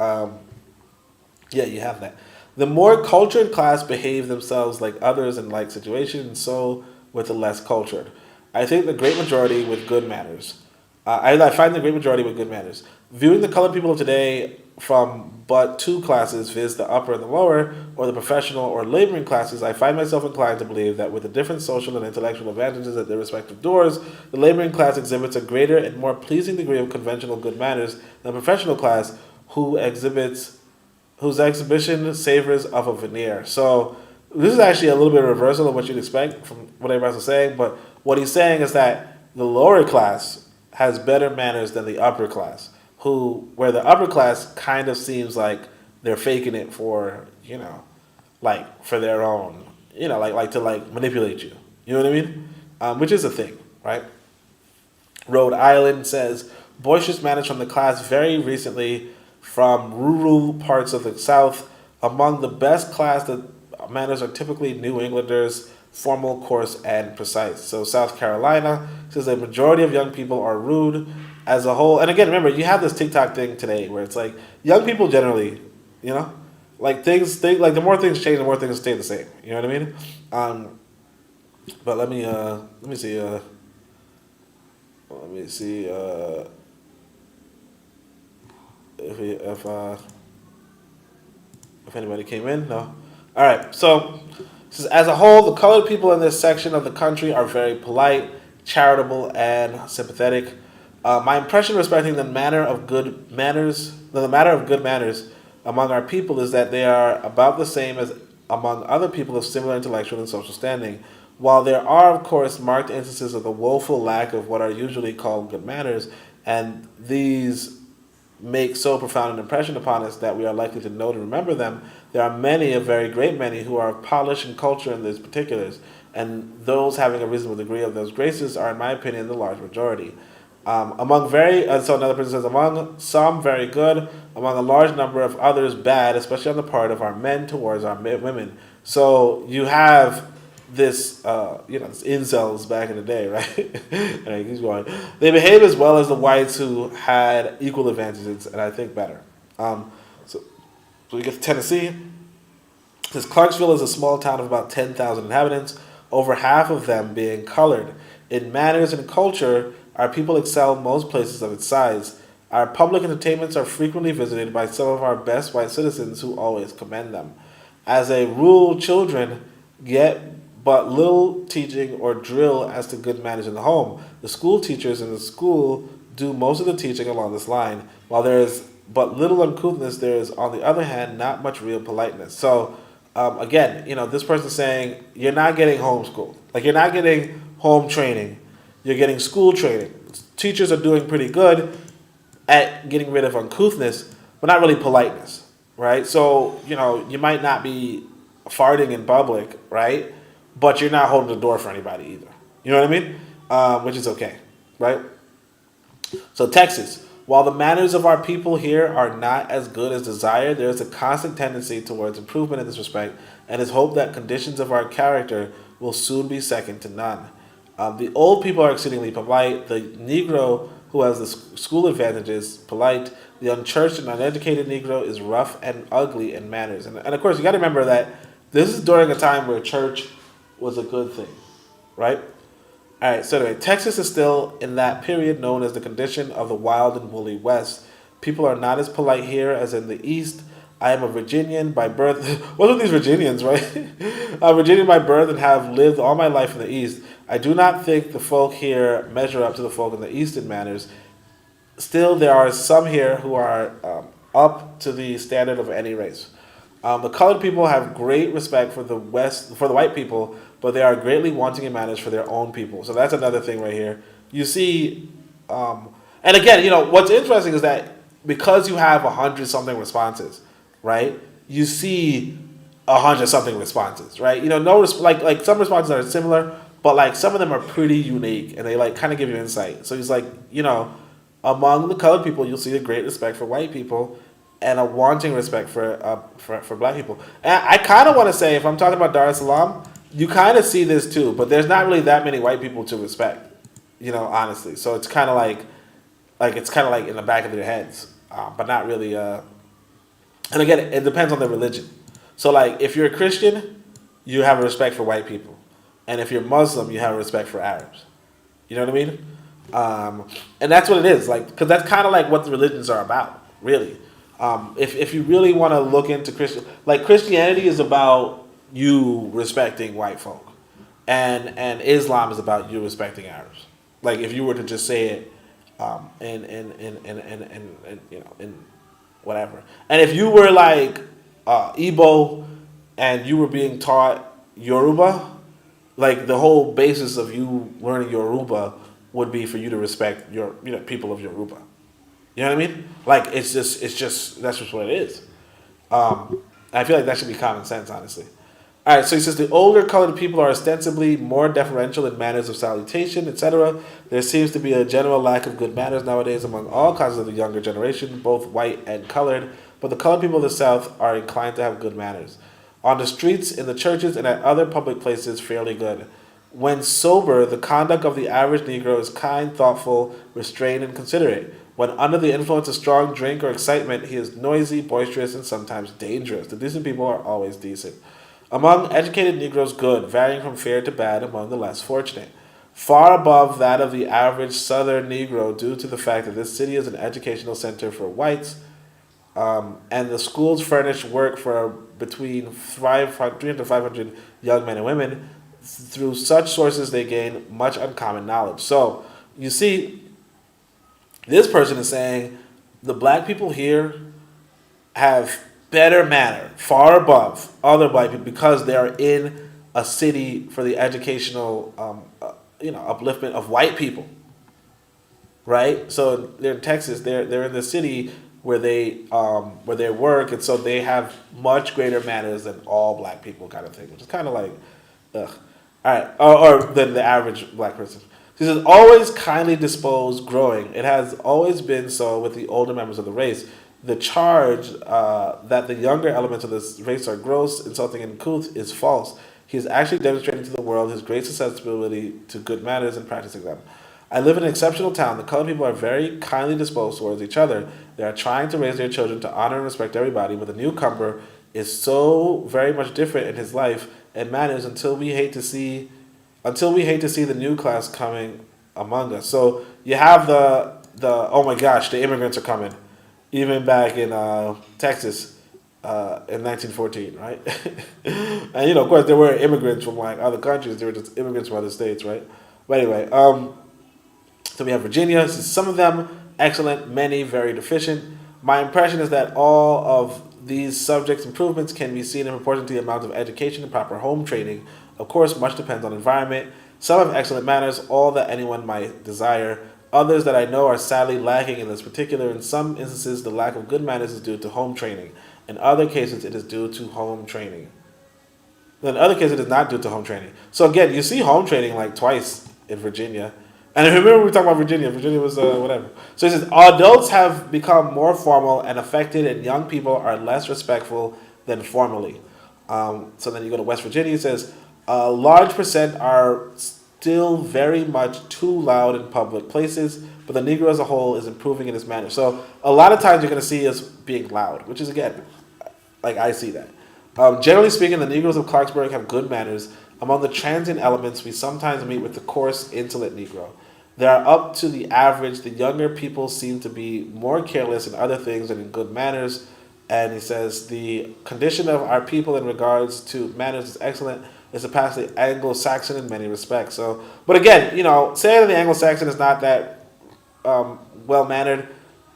yeah, you have that. The more cultured class behave themselves like others in like situations, so with the less cultured. I think the great majority with good manners. I find the great majority with good manners. Viewing the colored people of today from but two classes, viz. The upper and the lower, or the professional or laboring classes, I find myself inclined to believe that with the different social and intellectual advantages at their respective doors, the laboring class exhibits a greater and more pleasing degree of conventional good manners than the professional class, whose exhibition savors of a veneer. So this is actually a little bit of reversal of what you'd expect from what everybody else is saying, but what he's saying is that the lower class has better manners than the upper class, where the upper class kind of seems like they're faking it for, like for their own, like to like manipulate you. You know what I mean? Which is a thing, right? Rhode Island says, boisterous manners from the class very recently from rural parts of the South. Among the best class, the manners are typically New Englanders, formal, coarse, and precise. So South Carolina says the majority of young people are rude as a whole. And again, remember, you have this TikTok thing today where it's like young people generally, like like the more things change, the more things stay the same. You know what I mean? But let me see. If anybody came in, no. All right, so as a whole, the colored people in this section of the country are very polite, charitable, and sympathetic. My impression respecting the matter of good manners among our people is that they are about the same as among other people of similar intellectual and social standing. While there are, of course, marked instances of the woeful lack of what are usually called good manners, and these make so profound an impression upon us that we are likely to know and remember them, there are many, a very great many, who are of polish and culture in these particulars, and those having a reasonable degree of those graces are, in my opinion, the large majority. So another person says, among some very good, among a large number of others bad, especially on the part of our men towards our women. So you have this, this incels back in the day, right? Right, he's going. They behave as well as the whites who had equal advantages, and I think better. So we get to Tennessee. It says Clarksville is a small town of about 10,000 inhabitants, over half of them being colored. In manners and culture, our people excel most places of its size. Our public entertainments are frequently visited by some of our best white citizens who always commend them. As a rule, children get but little teaching or drill as to good manners in the home. The school teachers in the school do most of the teaching along this line. While there is but little uncouthness, there is, on the other hand, not much real politeness. So, again, this person's saying you're not getting homeschool. Like, you're not getting home training. You're getting school training. Teachers are doing pretty good at getting rid of uncouthness, but not really politeness, right? So, you might not be farting in public, right? But you're not holding the door for anybody either. You know what I mean? Which is okay, right? So Texas. While the manners of our people here are not as good as desired, there is a constant tendency towards improvement in this respect, and is hoped that conditions of our character will soon be second to none. The old people are exceedingly polite. The Negro, who has the school advantages, polite. The unchurched and uneducated Negro is rough and ugly in manners. And of course, you got to remember that this is during a time where church was a good thing, right? All right, so anyway, Texas is still in that period known as the condition of the wild and woolly West. People are not as polite here as in the East. I am a Virginian by birth. What are these Virginians, right? I'm a Virginian by birth and have lived all my life in the East. I do not think the folk here measure up to the folk in the East in manners. Still, there are some here who are up to the standard of any race. The colored people have great respect for the white people, but they are greatly wanting in manners for their own people. So that's another thing right here. You see, and again, what's interesting is that because you have 100-something responses, right? You see 100-something responses, right? Like some responses are similar, but like some of them are pretty unique, and they like kind of give you insight. So he's like, among the colored people, you'll see a great respect for white people and a wanting respect for black people. And I kind of want to say, if I'm talking about Dar es Salaam, you kind of see this too, but there's not really that many white people to respect, honestly. So it's kind of like it's kind of like in the back of their heads, but not really. And again, it depends on the religion. So like, if you're a Christian, you have a respect for white people, and if you're Muslim, you have a respect for Arabs. You know what I mean? And that's what it is, like, because that's kind of like what the religions are about, really. If you really want to look into Christianity is about you respecting white folk, and Islam is about you respecting Arabs. Like, if you were to just say it, in whatever. And if you were like Igbo and you were being taught Yoruba, like the whole basis of you learning Yoruba would be for you to respect your people of Yoruba. You know what I mean? Like, it's just that's just what it is. I feel like that should be common sense, honestly. All right, so he says the older colored people are ostensibly more deferential in manners of salutation, etc. There seems to be a general lack of good manners nowadays among all classes of the younger generation, both white and colored. But the colored people of the South are inclined to have good manners. On the streets, in the churches, and at other public places, fairly good. When sober, the conduct of the average Negro is kind, thoughtful, restrained, and considerate. When under the influence of strong drink or excitement, he is noisy, boisterous, and sometimes dangerous. The decent people are always decent. Among educated Negroes, good, varying from fair to bad among the less fortunate. Far above that of the average Southern Negro due to the fact that this city is an educational center for whites, and the schools furnish work for between 300 to 500 young men and women. Through such sources, they gain much uncommon knowledge. So, you see, this person is saying the black people here have better manner, far above other black people, because they are in a city for the educational, upliftment of white people, right? So they're in Texas. They're in the city where they work, and so they have much greater manners than all black people, kind of thing, which is kind of like, ugh. All right, or than the average black person. He says, always kindly disposed, growing. It has always been so with the older members of the race. The charge that the younger elements of this race are gross, insulting, and uncouth is false. He is actually demonstrating to the world his great susceptibility to good manners and practicing them. I live in an exceptional town. The colored people are very kindly disposed towards each other. They are trying to raise their children to honor and respect everybody, but the newcomer is so very much different in his life and manners until we hate to see the new class coming among us. So you have the oh my gosh, the immigrants are coming. Even back in Texas in 1914, right? And of course, there were immigrants from like other countries. There were just immigrants from other states, right? But anyway, so we have Virginia. Some of them excellent, many very deficient. My impression is that all of these subjects' improvements can be seen in proportion to the amount of education and proper home training. Of course, much depends on environment. Some have excellent manners, all that anyone might desire. Others that I know are sadly lacking in this particular. In some instances, the lack of good manners is due to home training. In other cases, it is due to home training. In other cases, it is not due to home training. So again, you see home training like twice in Virginia. And remember we talked about Virginia. Virginia was whatever. So he says, adults have become more formal and affected, and young people are less respectful than formerly. So then you go to West Virginia. He says, a large percent are still very much too loud in public places, but the Negro as a whole is improving in his manner. So a lot of times you're going to see us being loud, which is, again, like I see that. Generally speaking, the Negroes of Clarksburg have good manners. Among the transient elements, we sometimes meet with the coarse, insolent Negro. They are up to the average. The younger people seem to be more careless in other things than in good manners. And he says, the condition of our people in regards to manners is excellent. It's surpassed the Anglo-Saxon in many respects. So, but again, saying that the Anglo-Saxon is not that well-mannered,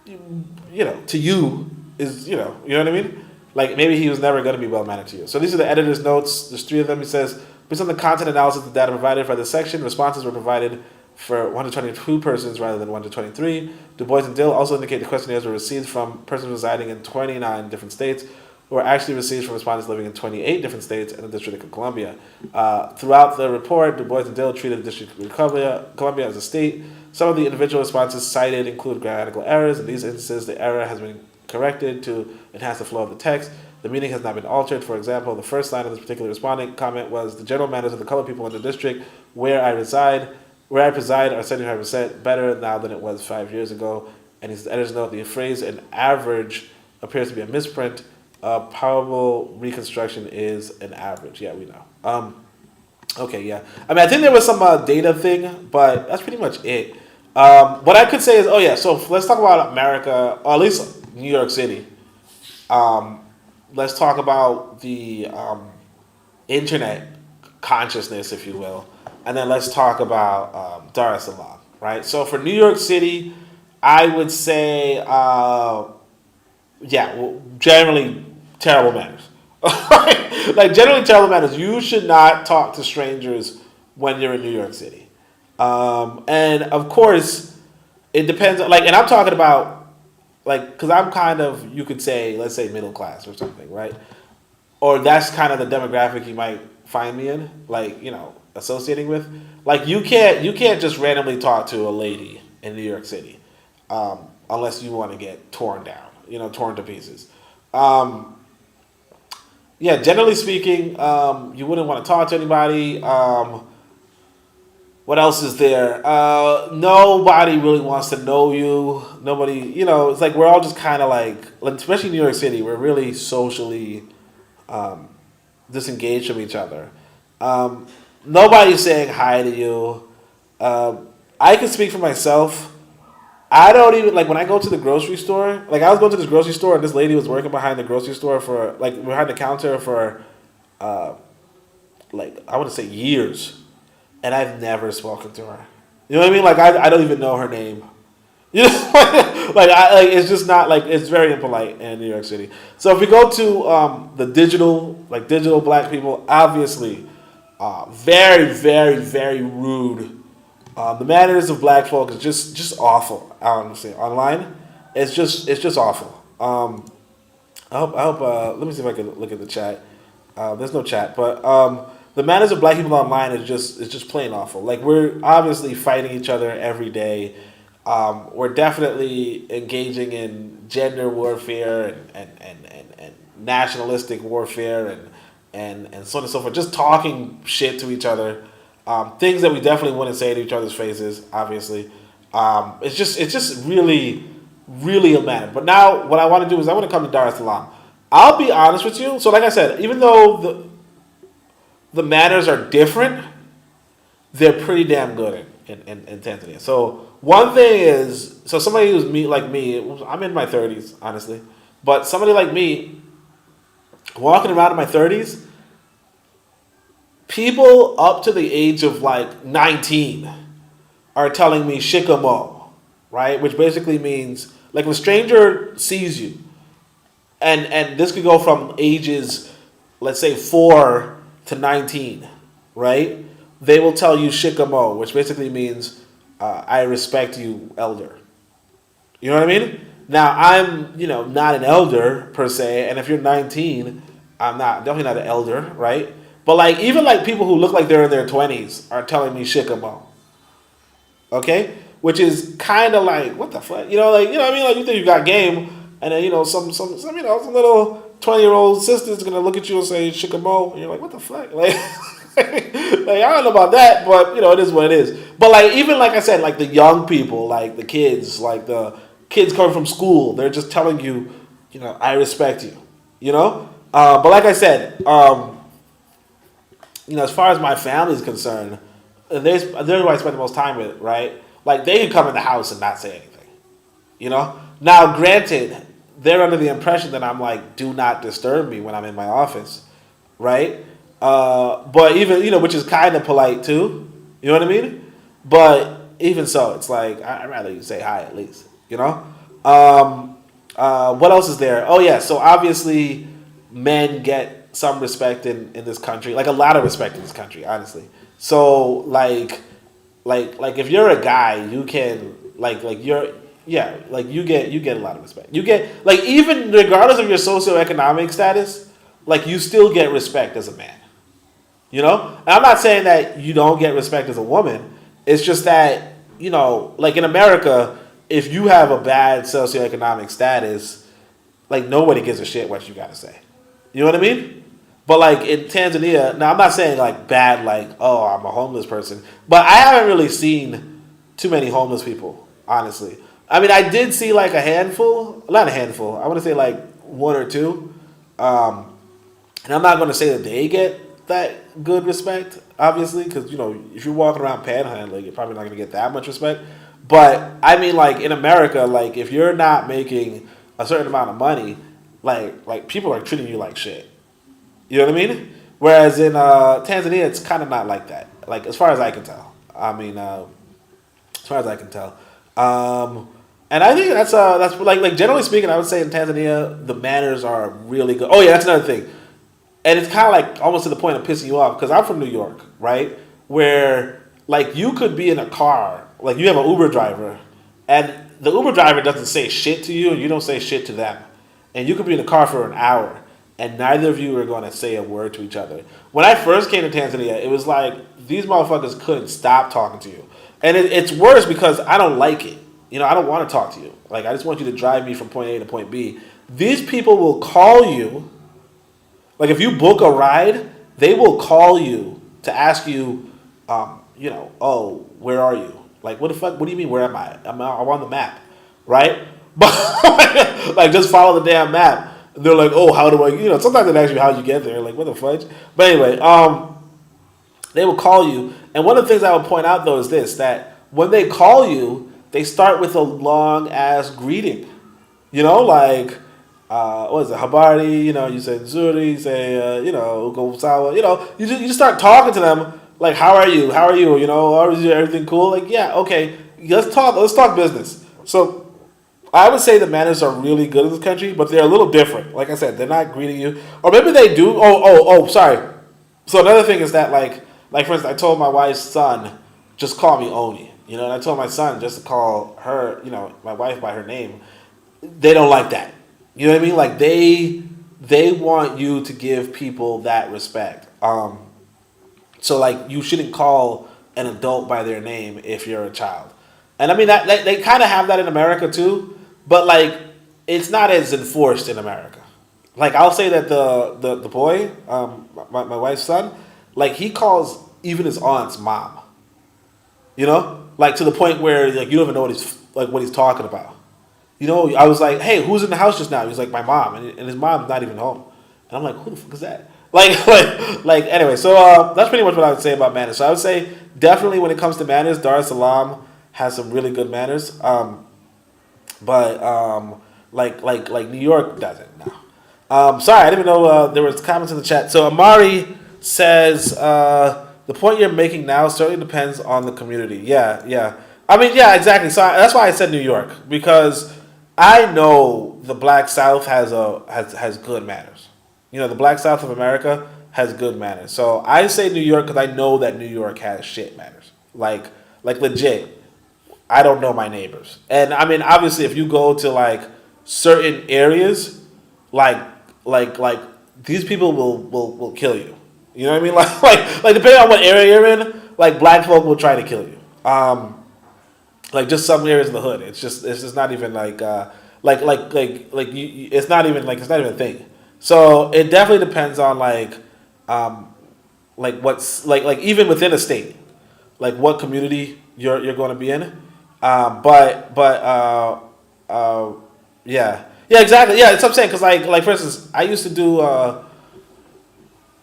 to you is, you know what I mean? Like, maybe he was never going to be well-mannered to you. So these are the editor's notes. There's 3 of them. He says, based on the content analysis of the data provided for this section, responses were provided for 1 to 22 persons rather than 1 to 23. Du Bois and Dill also indicate the questionnaires were received from persons residing in 29 different states. were actually received from respondents living in 28 different states and the District of Columbia. Throughout the report, Du Bois and Dill treated the District of Columbia as a state. Some of the individual responses cited include grammatical errors. In these instances, the error has been corrected to enhance the flow of the text. The meaning has not been altered. For example, the first line of this particular respondent comment was, "The general manners of the colored people in the district where I preside are 75% better now than it was 5 years ago." And his editors note the phrase "an average" appears to be a misprint. Probable reconstruction is an average. Yeah, we know. Okay, yeah. I mean, I think there was some data thing, but that's pretty much it. What I could say is, so let's talk about America, or at least New York City. Let's talk about the internet consciousness, if you will, and then let's talk about Dar es Salaam, right? So for New York City, I would say, generally terrible manners. Like, generally terrible manners. You should not talk to strangers when you're in New York City. And of course, it depends. And I'm talking about, because I'm kind of, you could say, let's say middle class or something, right? Or that's kind of the demographic you might find me in, associating with. You can't just randomly talk to a lady in New York City, unless you want to get torn down, torn to pieces. Generally speaking, you wouldn't want to talk to anybody. What else is there? Nobody really wants to know you. Nobody, it's like we're all just kind of especially in New York City, we're really socially disengaged from each other. Nobody's saying hi to you. I can speak for myself. I don't even, when I go to the grocery store, I was going to this grocery store and this lady was working behind the grocery store for, behind the counter for, I want to say years. And I've never spoken to her. You know what I mean? I don't even know her name. It's just not, it's very impolite in New York City. So if we go to the digital black people, obviously, very, very, very rude. The manners of black folk is just awful. Honestly, online, it's just awful. I hope. Let me see if I can look at the chat. There's no chat, but the manners of black people online is just plain awful. We're obviously fighting each other every day. We're definitely engaging in gender warfare and nationalistic warfare and so on and so forth. Just talking shit to each other. Things that we definitely wouldn't say to each other's faces, obviously. It's just really, really a matter. But now what I want to do is I want to come to Dar es Salaam. I'll be honest with you. So like I said, even though the manners are different, they're pretty damn good in Tanzania. So one thing is, somebody who's like me, I'm in my 30s, honestly. But somebody like me, walking around in my 30s, people up to the age of 19 are telling me shikamo, right? Which basically means when a stranger sees you, and this could go from ages, let's say 4 to 19, right? They will tell you shikamo, which basically means I respect you, elder. You know what I mean? Now I'm, not an elder per se, and if you're 19, I'm definitely not an elder, right? But even people who look like they're in their 20s are telling me shikamo. Okay? Which is kind of what the fuck? You know what I mean? You think you got game, and then, some little 20-year-old sister's going to look at you and say shikamo, and you're like, what the fuck? I don't know about that, but, it is what it is. But, even I said, the young people, the kids, the kids coming from school, they're just telling you, I respect you, But like I said, as far as my family's concerned, they're who I spend the most time with, right? They can come in the house and not say anything, Now, granted, they're under the impression that I'm do not disturb me when I'm in my office, right? But even, which is kind of polite too, you know what I mean? But even so, it's I'd rather you say hi at least, What else is there? Oh yeah, so obviously men get some respect in this country, a lot of respect in this country, honestly. So if you're a guy, you can yeah, like you get a lot of respect. You get like even regardless of your socioeconomic status, like you still get respect as a man. You know, and I'm not saying that you don't get respect as a woman. It's just that like in America, if you have a bad socioeconomic status, like nobody gives a shit what you gotta say. You know what I mean? But like in Tanzania, now I'm not saying like bad, like oh I'm a homeless person, but I haven't really seen too many homeless people, honestly. I mean, I did see like a handful, not a handful. I want to say like one or two, and I'm not going to say that they get that good respect, obviously, because if you're walking around panhandling, you're probably not going to get that much respect. But I mean, like in America, like if you're not making a certain amount of money, like people are treating you like shit. You know what I mean? Whereas in Tanzania, it's kind of not like that. Like as far as I can tell. I mean, as far as I can tell. And I think that's like generally speaking, I would say in Tanzania the manners are really good. Oh yeah, that's another thing. And it's kind of like almost to the point of pissing you off because I'm from New York, right? Where like you could be in a car, like you have an Uber driver, and the Uber driver doesn't say shit to you, and you don't say shit to them, and you could be in the car for an hour, and neither of you are going to say a word to each other. When I first came to Tanzania, it was like these motherfuckers couldn't stop talking to you, and it's worse because I don't like it. I don't want to talk to you. Like I just want you to drive me from point A to point B. These people will call you. Like if you book a ride, they will call you to ask you, oh, where are you? Like what the fuck? What do you mean? Where am I? I'm on the map, right? But like just follow the damn map. And they're like, oh, how do I? Sometimes they ask you how you get there. Like what the fudge? But anyway, they will call you. And one of the things I would point out though is this: that when they call you, they start with a long ass greeting. Like. What is it? Habari, you say Zuri, you say, Ugo Sawa, you just start talking to them, like, how are you? How are you? Is everything cool? Like, yeah, okay, let's talk business. So, I would say the manners are really good in this country, but they're a little different. Like I said, they're not greeting you, or maybe they do. Sorry. So another thing is that, like for instance, I told my wife's son, just call me Oni, and I told my son just to call her, my wife by her name. They don't like that. You know what I mean? Like they want you to give people that respect. So like you shouldn't call an adult by their name if you're a child. And I mean that they kind of have that in America too, but like it's not as enforced in America. Like I'll say that the boy, my wife's son, like he calls even his aunt's mom. Like to the point where like you don't even know what he's talking about. I was like, hey, who's in the house just now? He was like, my mom. And his mom's not even home. And I'm like, who the fuck is that? Like anyway, so that's pretty much what I would say about manners. So I would say definitely when it comes to manners, Dar es Salaam has some really good manners. But like New York doesn't now. Sorry, I didn't even know there was comments in the chat. So Amari says, the point you're making now certainly depends on the community. Yeah. I mean, yeah, exactly. So that's why I said New York, because I know the Black South has good manners. The Black South of America has good manners. So I say New York because I know that New York has shit manners. Like legit. I don't know my neighbors. And I mean, obviously, if you go to like certain areas, like these people will kill you. You know what I mean? Like depending on what area you're in, like black folk will try to kill you. Like just some areas in the hood, it's just not even it's not even a thing. So it definitely depends on what's like even within a state, like what community you're going to be in. Yeah, exactly. Yeah, that's what I'm saying. Because like for instance, I used to do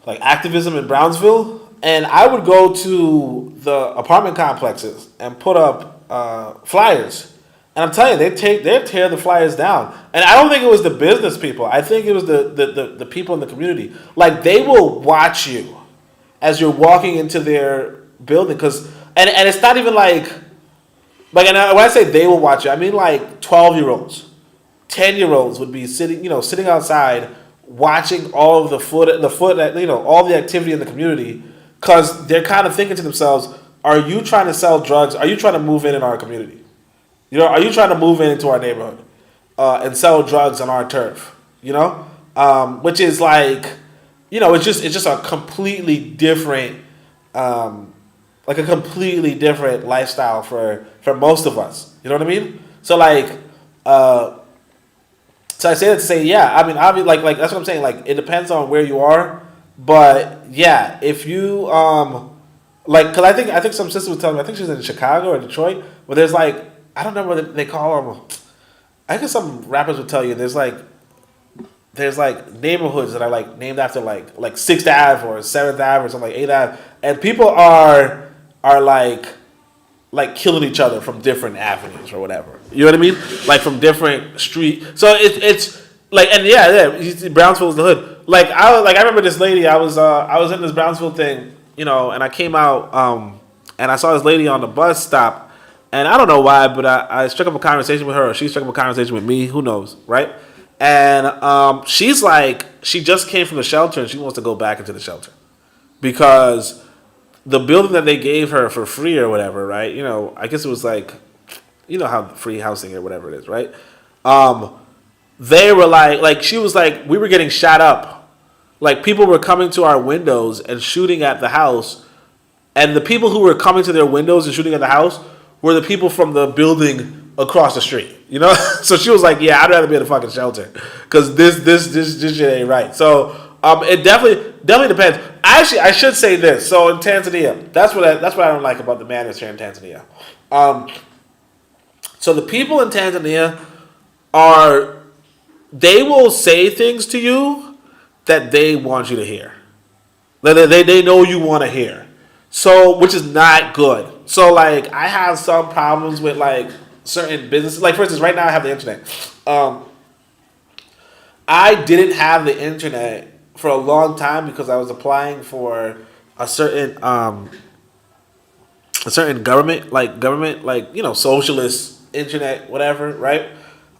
like activism in Brownsville, and I would go to the apartment complexes and put up flyers, and I'm telling you, they tear the flyers down. And I don't think it was the business people. I think it was the people in the community. Like they will watch you as you're walking into their building, and it's not even like and when I say they will watch you, I mean like 12-year-olds, 10-year-olds would be sitting outside watching all of the foot all the activity in the community, because they're kind of thinking to themselves, are you trying to sell drugs? Are you trying to move in our community? You Are you trying to move into our neighborhood and sell drugs on our turf? Which is like, it's just a completely different, like a completely different lifestyle for most of us. You know what I mean? So like, so I say that to say, yeah. I mean, obviously, like that's what I'm saying. Like, it depends on where you are, but yeah, if you because I think some sister was telling me, I think she's in Chicago or Detroit, where there's like, I don't know what they call them. I guess some rappers would tell you there's like neighborhoods that are like named after like 6th Ave or 7th Ave or something, like 8th Ave, and people are like killing each other from different avenues or whatever. You know what I mean? Like from different street. So it's like, and yeah, Brownsville is the hood. Like I remember this lady. I was in this Brownsville thing, and I came out and I saw this lady on the bus stop, and I don't know why, but I struck up a conversation with her, or she struck up a conversation with me. Who knows, right? And she's like, she just came from the shelter and she wants to go back into the shelter because the building that they gave her for free or whatever, right? I guess it was like, how free housing or whatever it is, right? They were like she was like, we were getting shot up. Like people were coming to our windows and shooting at the house. And the people who were coming to their windows and shooting at the house were the people from the building across the street, So she was like, yeah, I'd rather be in a fucking shelter because this shit ain't right. So it definitely depends. Actually, I should say this. So in Tanzania, that's what I don't like about the madness here in Tanzania. So the people in Tanzania they will say things to you that they want you to hear. They know you want to hear. So, which is not good. So like, I have some problems with like certain businesses. Like for instance, right now I have the internet. I didn't have the internet for a long time because I was applying for a certain government, socialist internet, whatever, right?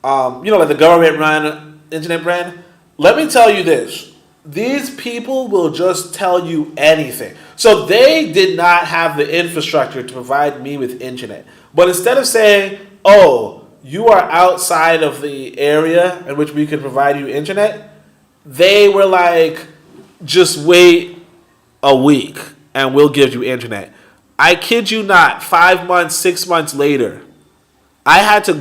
Like the government run internet brand. Let me tell you this. These people will just tell you anything. So they did not have the infrastructure to provide me with internet. But instead of saying, oh, you are outside of the area in which we could provide you internet, they were like, just wait a week and we'll give you internet. I kid you not, 5 months, 6 months later, I had to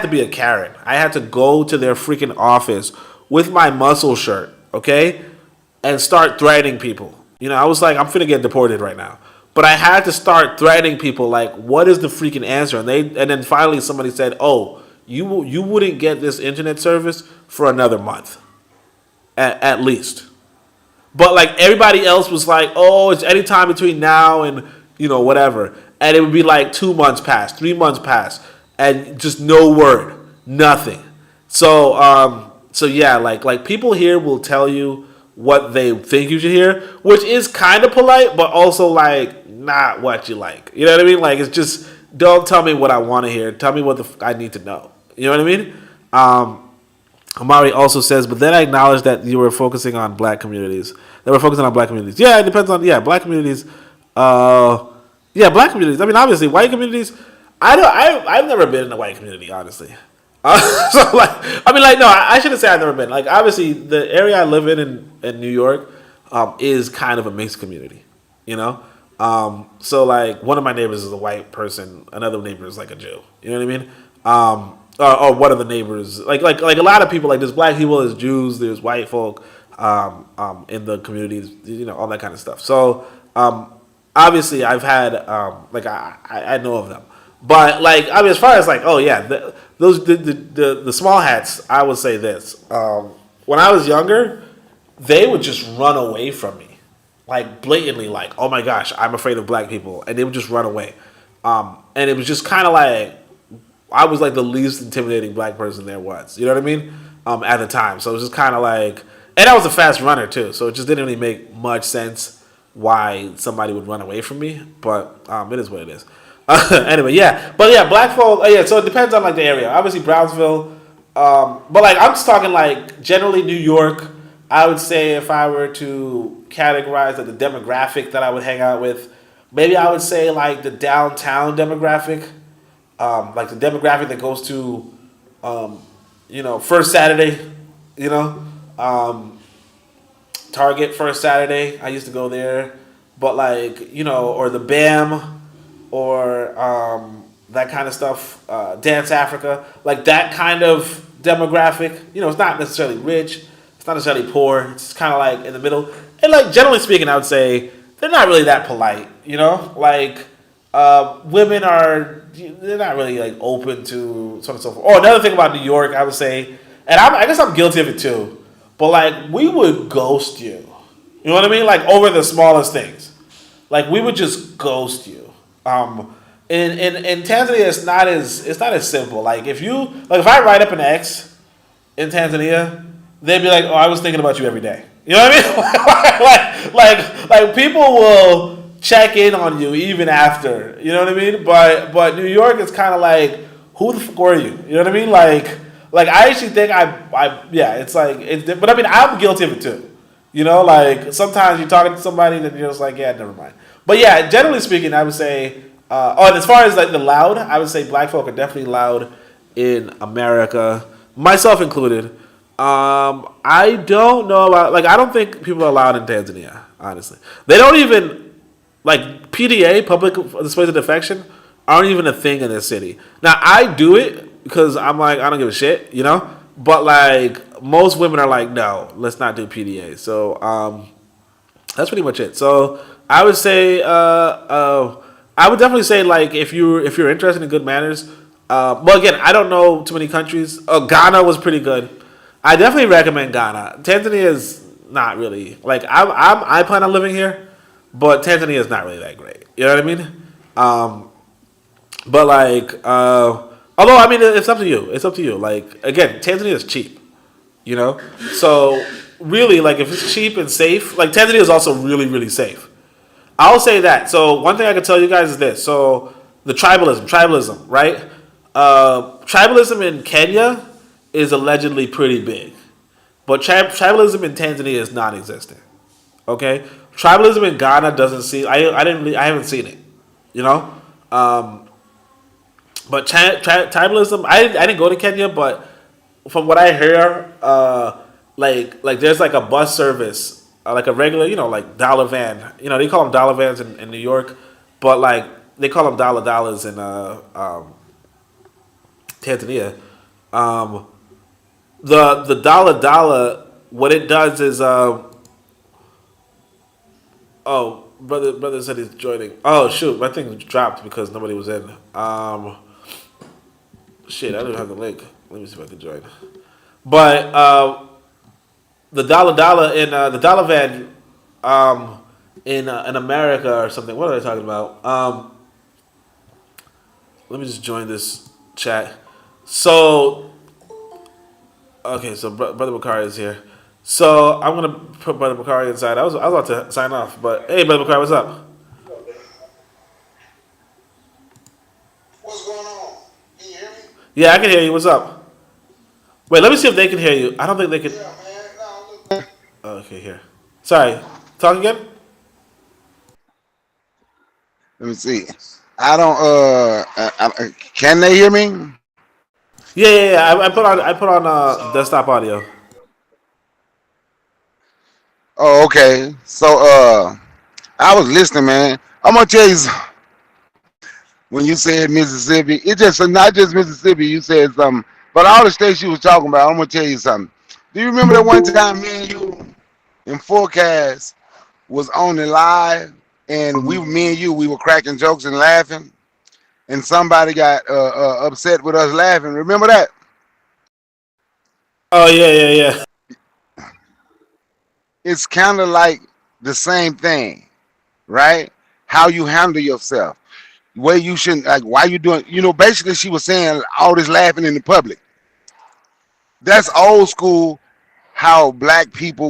be a Karen. I had to go to their freaking office with my muscle shirt, okay? And start threatening people. I was like, I'm finna get deported right now. But I had to start threatening people like, what is the freaking answer? And then finally somebody said, oh, you wouldn't get this internet service for another month. At least. But like everybody else was like, oh, it's any time between now and, whatever. And it would be like 2 months past, 3 months past, and just no word, nothing. So yeah, like people here will tell you what they think you should hear, which is kind of polite, but also like not what you like. You know what I mean? Like it's just, don't tell me what I want to hear. Tell me what I need to know. You know what I mean? Amari also says, but then I acknowledge that you were focusing on black communities. They were focusing on black communities. Yeah, it depends on black communities. Black communities. I mean, obviously, white communities. I've never been in a white community, honestly. I shouldn't say I've never been. Like, obviously, the area I live in New York, is kind of a mixed community. So like one of my neighbors is a white person, another neighbor is like a Jew. You know what I mean? Or one of the neighbors, like a lot of people, like there's black people, there's Jews, there's white folk, in the communities, all that kind of stuff. So, obviously I've had, I know of them, but like, I mean, as far as like, oh yeah, the small hats, I would say this, when I was younger, they would just run away from me, like blatantly, like, oh my gosh, I'm afraid of black people, and they would just run away, and it was just kind of like, I was like the least intimidating black person there was. You know what I mean? At the time. So it was just kind of like, and I was a fast runner too. So it just didn't really make much sense why somebody would run away from me. But it is what it is. Anyway, yeah. But yeah, black folk, yeah, so it depends on like the area. Obviously Brownsville. But like, I'm just talking like generally New York. I would say if I were to categorize like the demographic that I would hang out with, maybe I would say like the downtown demographic. like the demographic that goes to, First Saturday, you know, Target First Saturday. I used to go there, but or the BAM, or that kind of stuff. Dance Africa, like that kind of demographic. It's not necessarily rich, it's not necessarily poor. It's kind of like in the middle. And generally speaking, I would say they're not really that polite. Women they're not really open to so on and so forth. Oh, another thing about New York, I would say, and I guess I'm guilty of it too. But we would ghost you. You know what I mean? Over the smallest things. We would just ghost you. In Tanzania, it's not as simple. If I write up an X in Tanzania, they'd be like, "Oh, I was thinking about you every day." You know what I mean? People will check in on you even after. You know what I mean? But New York is kind of who the fuck were you? You know what I mean? I actually think but I mean, I'm guilty of it too. Sometimes you're talking to somebody and you're just yeah, never mind. But yeah, generally speaking, I would say, and as far as the loud, I would say black folk are definitely loud in America, myself included. I don't know about, I don't think people are loud in Tanzania, honestly. They don't even, PDA, public displays of affection, aren't even a thing in this city. Now, I do it because I'm I don't give a shit, But most women are no, let's not do PDA. So that's pretty much it. So I would say, I would definitely say if you're interested in good manners. Well, again, I don't know too many countries. Ghana was pretty good. I definitely recommend Ghana. Tanzania is not really I plan on living here, but Tanzania is not really that great. You know what I mean? Although I mean, it's up to you. It's up to you. Again, Tanzania is cheap. So really, if it's cheap and safe, Tanzania is also really, really safe. I'll say that. So one thing I can tell you guys is this. So the tribalism, right? Tribalism in Kenya is allegedly pretty big, but tribalism in Tanzania is non-existent. Okay, tribalism in Ghana doesn't seem. I haven't seen it. But tribalism, I didn't go to Kenya, but from what I hear, there's a bus service, a regular, dollar van. They call them dollar vans in New York, but they call them dollars in Tanzania. The dollar, what it does is brother said he's joining. Oh shoot, my thing dropped because nobody was in. Shit, I don't have the link. Let me see if I can join. But the dollar in the dollar van in America or something. What are they talking about? Let me just join this chat. So, okay, so Brother Bakari is here. So I'm gonna put Brother Bakari inside. I was about to sign off, but hey, Brother Bakari, what's up? What's going on? Can you hear me? Yeah, I can hear you. What's up? Wait, let me see if they can hear you. I don't think they can. Yeah, man. No, Okay, here. Sorry. Talk again. let me see. I don't. Can they hear me? Yeah. I put on desktop audio. Oh, okay. So, I was listening, man. I'm gonna tell you when you said Mississippi, it just not just Mississippi. You said something, but all the states you was talking about. I'm gonna tell you something. Do you remember that one time me and you in Forecast was on the live, and me and you, we were cracking jokes and laughing, and somebody got upset with us laughing. Remember that? Oh yeah. It's kind of like the same thing, right? How you handle yourself, where you shouldn't, why you doing, basically she was saying all this laughing in the public. That's old school, how black people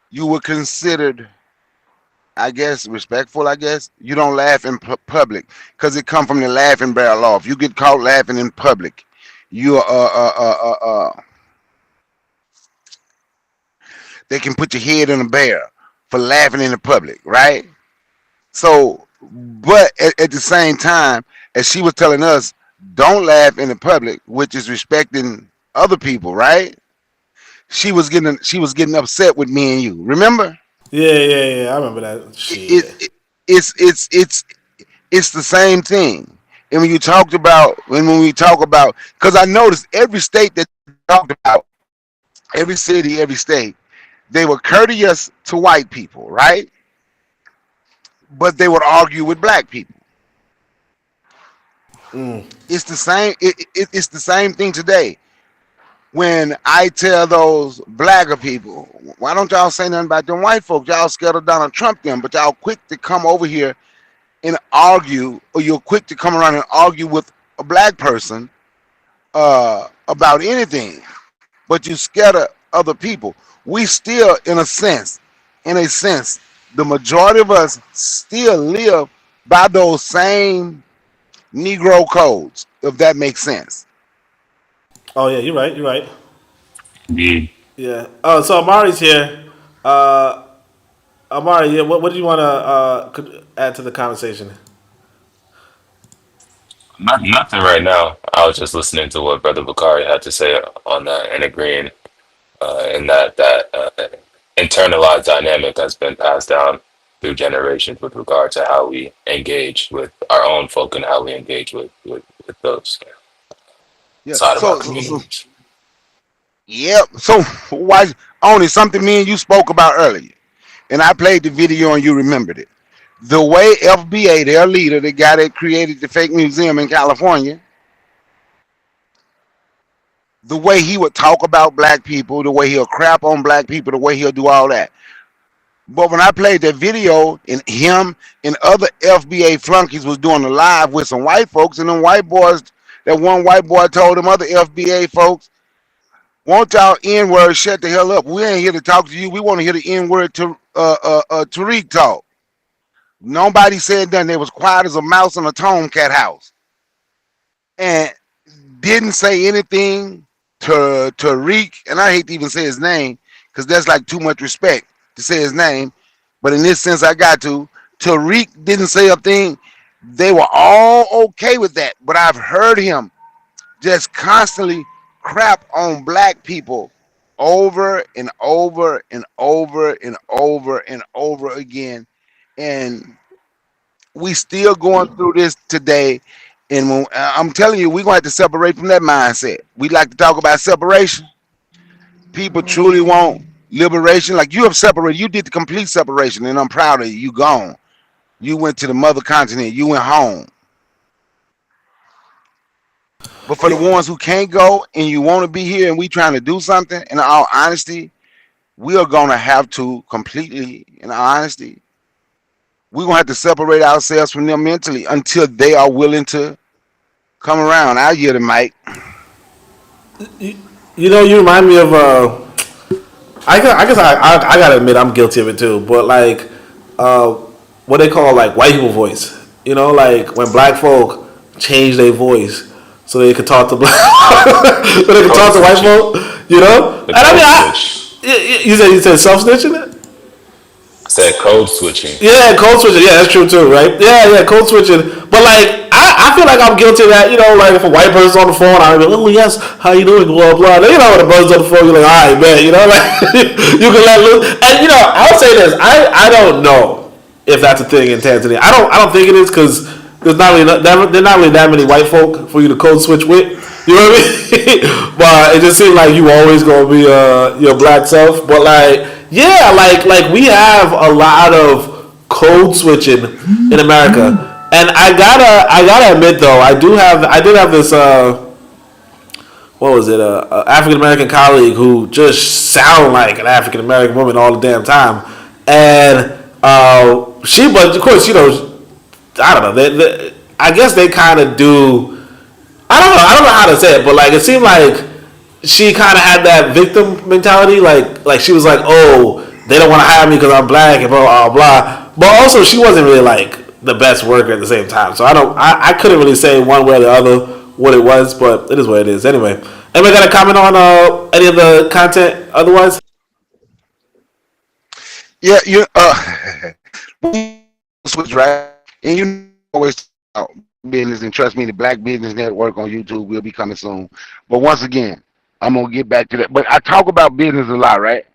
you were considered, I guess, respectful, I guess. You don't laugh in public because it come from the laughing barrel law. If you get caught laughing in public, you they can put your head in a bear for laughing in the public, right? So, but at the same time, as she was telling us, don't laugh in the public, which is respecting other people, right? She was getting upset with me and you. Remember? Yeah. I remember that It, shit. it it's the same thing. And when we talk about, because I noticed every state that you talked about, every city, every state, they were courteous to white people, right? But they would argue with black people. It's the same. It's the same thing today. When I tell those blacker people, why don't y'all say nothing about them white folks? Y'all scared of Donald Trump, them, but y'all quick to come over here and argue, or you're quick to come around and argue with a black person about anything, but you scared of other people. We still, in a sense, the majority of us still live by those same Negro codes, if that makes sense. Oh yeah, you're right. You're right. Indeed. Yeah. Oh, so Amari's here. Uh, Amari, yeah, what do you want to add to the conversation? Nothing right now. I was just listening to what Brother Bakari had to say on that and agreeing in that internalized dynamic that's been passed down through generations with regard to how we engage with our own folk and how we engage with those Yeah. side of our So communities. yep. So why only something me and you spoke about earlier, and I played the video and you remembered it. The way FBA, their leader, the guy that created the fake museum in California, the way he would talk about black people, the way he'll crap on black people, the way he'll do all that. But when I played that video, and him and other FBA flunkies was doing a live with some white folks, and them white boys, that one white boy told them other FBA folks, "Won't y'all N word shut the hell up? We ain't here to talk to you. We want to hear the N word to Tariq talk." Nobody said nothing. They was quiet as a mouse in a tomcat house, and didn't say anything to Tariq. And I hate to even say his name because that's like too much respect to say his name. But in this sense, I got to. Tariq didn't say a thing. They were all okay with that. But I've heard him just constantly crap on black people over and over and over and over and over again. And we still going through this today. And I'm telling you, we're going to have to separate from that mindset. We like to talk about separation. People truly want liberation. Like you have separated. You did the complete separation, and I'm proud of you. You gone. You went to the mother continent. You went home. But for the ones who can't go and you want to be here and we trying to do something, in all honesty, we are going to have to completely, in all honesty, we're going to have to separate ourselves from them mentally until they are willing to come around. I'll hear the mic. You know, you remind me of. I guess I gotta admit I'm guilty of it too. But like, uh, what they call like white people voice. You know, like when black folk change their voice so they could talk to black, so they could Code talk to white switching. folk. You know, The and I code mean, switch. you said self snitching. I said code switching. Yeah, code switching. Yeah, that's true too, right? Yeah, code switching. But like, I feel like I'm guilty of that. You know, like if a white person's on the phone, I'll be like, "Oh yes, how you doing?" Blah blah. You know, when the person's on the phone, you're like, "All right, man." You know, like you can let loose. And you know, I'll say this: I don't know if that's a thing in Tanzania. I don't think it is because there's not really there's not really that many white folk for you to code switch with. You know what I mean? But it just seems like you always gonna be your black self. But like, yeah, like we have a lot of code switching in America. And I gotta admit though, I did have this what was it, African American colleague who just sound like an African American woman all the damn time. And but of course, you know, I don't know, I guess they kind of do. I don't know how to say it, but like it seemed like she kind of had that victim mentality. Like she was like, oh, they don't want to hire me because I'm black and blah blah blah. But also, she wasn't really like the best worker at the same time. So I couldn't really say one way or the other what it was, but it is what it is. Anyway, anybody got a comment on any of the content otherwise? Yeah, you switch right, and you always business, and trust me, the Black Business Network on YouTube will be coming soon. But once again, I'm gonna get back to that. But I talk about business a lot, right?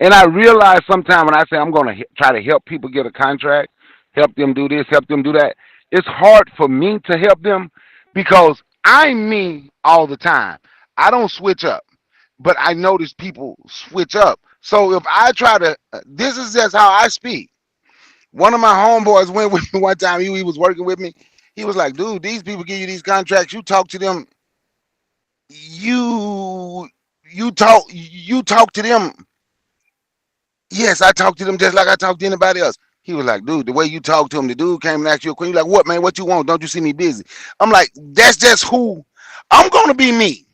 And I realize sometimes when I say I'm gonna try to help people get a contract, help them do this, help them do that, it's hard for me to help them because I'm me all the time. I don't switch up, but I notice people switch up. So if I try to, this is just how I speak. One of my homeboys went with me one time. He was working with me. He was like, "Dude, these people give you these contracts. You talk to them. You you talk to them. Yes, I talk to them just like I talk to anybody else." He was like, "Dude, the way you talk to him, the dude came and asked you a question. You're like, what, man? What you want? Don't you see me busy?" I'm like, that's just who I'm gonna be, me.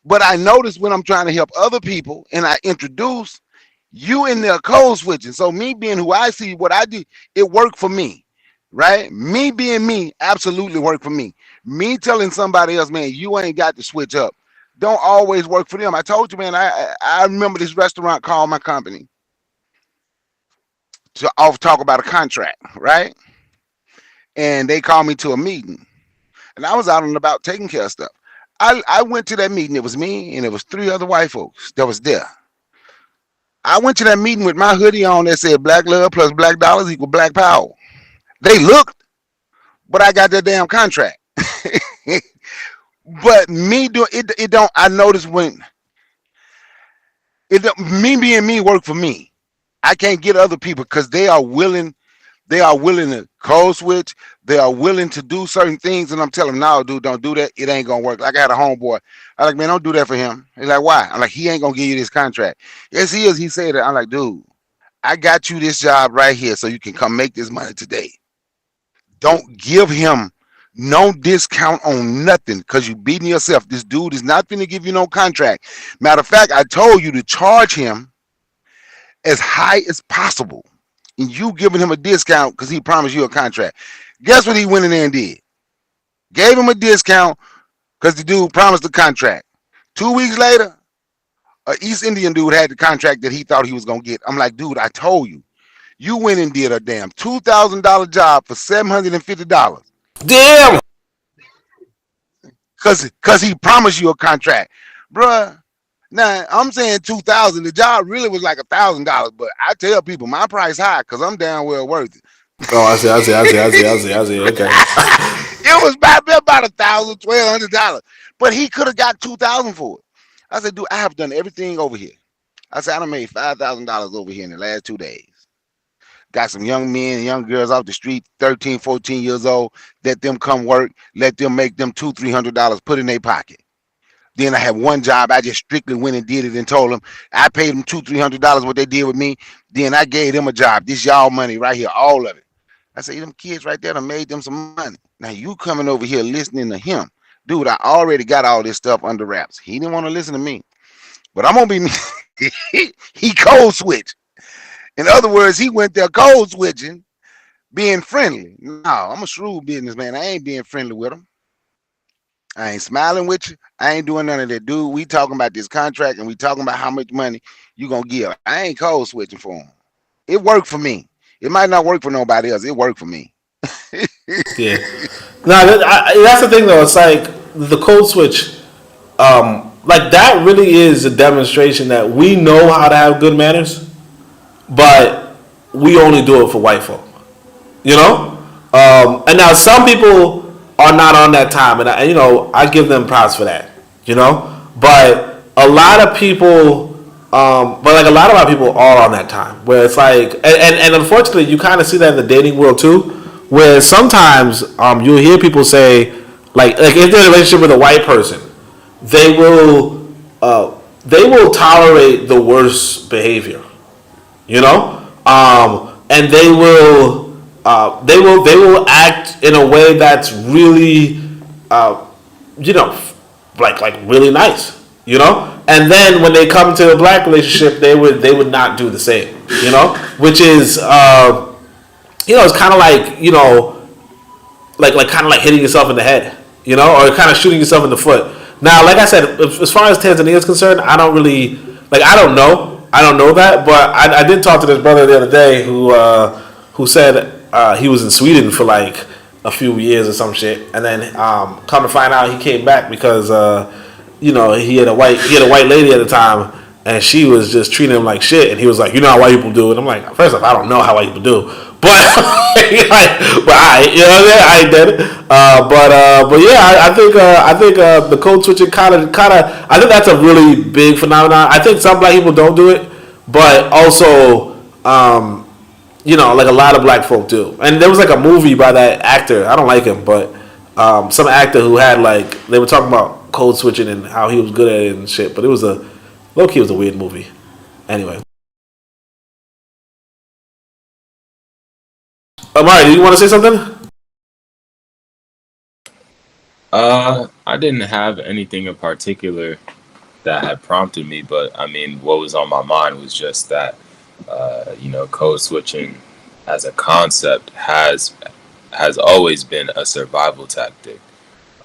But I notice when I'm trying to help other people and I introduce you in there code switching. So me being who I see, what I do, it worked for me, right? Me being me absolutely worked for me. Me telling somebody else, man, you ain't got to switch up, don't always work for them. I told you, man, I remember this restaurant called my company to talk about a contract, right? And they called me to a meeting. And I was out and about taking care of stuff. I went to that meeting. It was me and it was three other white folks that was there. I went to that meeting with my hoodie on that said black love plus black dollars equal black power. They looked, but I got that damn contract. But me doing it don't, I noticed when me being me work for me. I can't get other people because they are willing to code switch. They are willing to do certain things. And I'm telling them, no, dude, don't do that. It ain't going to work. Like I had a homeboy. I'm like, man, don't do that for him. He's like, why? I'm like, he ain't going to give you this contract. Yes, he is. He said that. I'm like, dude, I got you this job right here so you can come make this money today. Don't give him no discount on nothing because you beating yourself. This dude is not going to give you no contract. Matter of fact, I told you to charge him as high as possible. And you giving him a discount because he promised you a contract. Guess what he went in there and did? Gave him a discount because the dude promised the contract. 2 weeks later, an East Indian dude had the contract that he thought he was going to get. I'm like, dude, I told you. You went and did a damn $2,000 job for $750. Damn! Because he promised you a contract. Bruh, now I'm saying 2,000. The job really was like $1,000, but I tell people my price high because I'm damn well worth it. Oh, I see. Okay. It was about $1,000, $1,200, but he could have got 2,000 for it. I said, dude, I have done everything over here. I said, I done made $5,000 over here in the last 2 days. Got some young men and young girls off the street, 13, 14 years old. Let them come work. Let them make them $200, $300 put in their pocket. Then I had one job. I just strictly went and did it and told them I paid them $200, $300 what they did with me. Then I gave them a job. This y'all money right here, all of it. I said, them kids right there done made them some money. Now you coming over here listening to him. Dude, I already got all this stuff under wraps. He didn't want to listen to me. But I'm going to be me. He code switched. In other words, he went there code switching, being friendly. No, I'm a shrewd businessman. I ain't being friendly with him. I ain't smiling with you. I ain't doing none of that. Dude, we talking about this contract and we talking about how much money you going to give. I ain't code switching for him. It worked for me. It might not work for nobody else. It worked for me. Yeah. No, that's the thing though. It's like the code switch. Like that really is a demonstration that we know how to have good manners, but we only do it for white folk. You know. And now some people are not on that time, and I give them props for that. But a lot of people. But a lot of our people are on that time where it's like, and unfortunately, you kind of see that in the dating world too, where sometimes you'll hear people say, like if they're in a relationship with a white person, they will tolerate the worst behavior, and they will act in a way that's really, like really nice, And then when they come to a black relationship, they would not do the same, which is it's kind of like kind of like hitting yourself in the head, or kind of shooting yourself in the foot. Now, like I said, as far as Tanzania is concerned, I don't really I don't know that, but I did talk to this brother the other day who said he was in Sweden for like a few years or some shit, and then come to find out he came back because he had a white lady at the time, and she was just treating him like shit, and he was like, you know how white people do, and I'm like, first off, I don't know how white people do, but I did it. But yeah, I think the code switching kind of I think that's a really big phenomenon. I think some black people don't do it, but also like a lot of black folk do. And there was like a movie by that actor. I don't like him, but some actor who had like they were talking about code switching and how he was good at it and shit. But it was a low key was a weird movie. Anyway, Amari, do you want to say something? I didn't have anything in particular that had prompted me, but I mean, what was on my mind was just that, code switching as a concept has always been a survival tactic.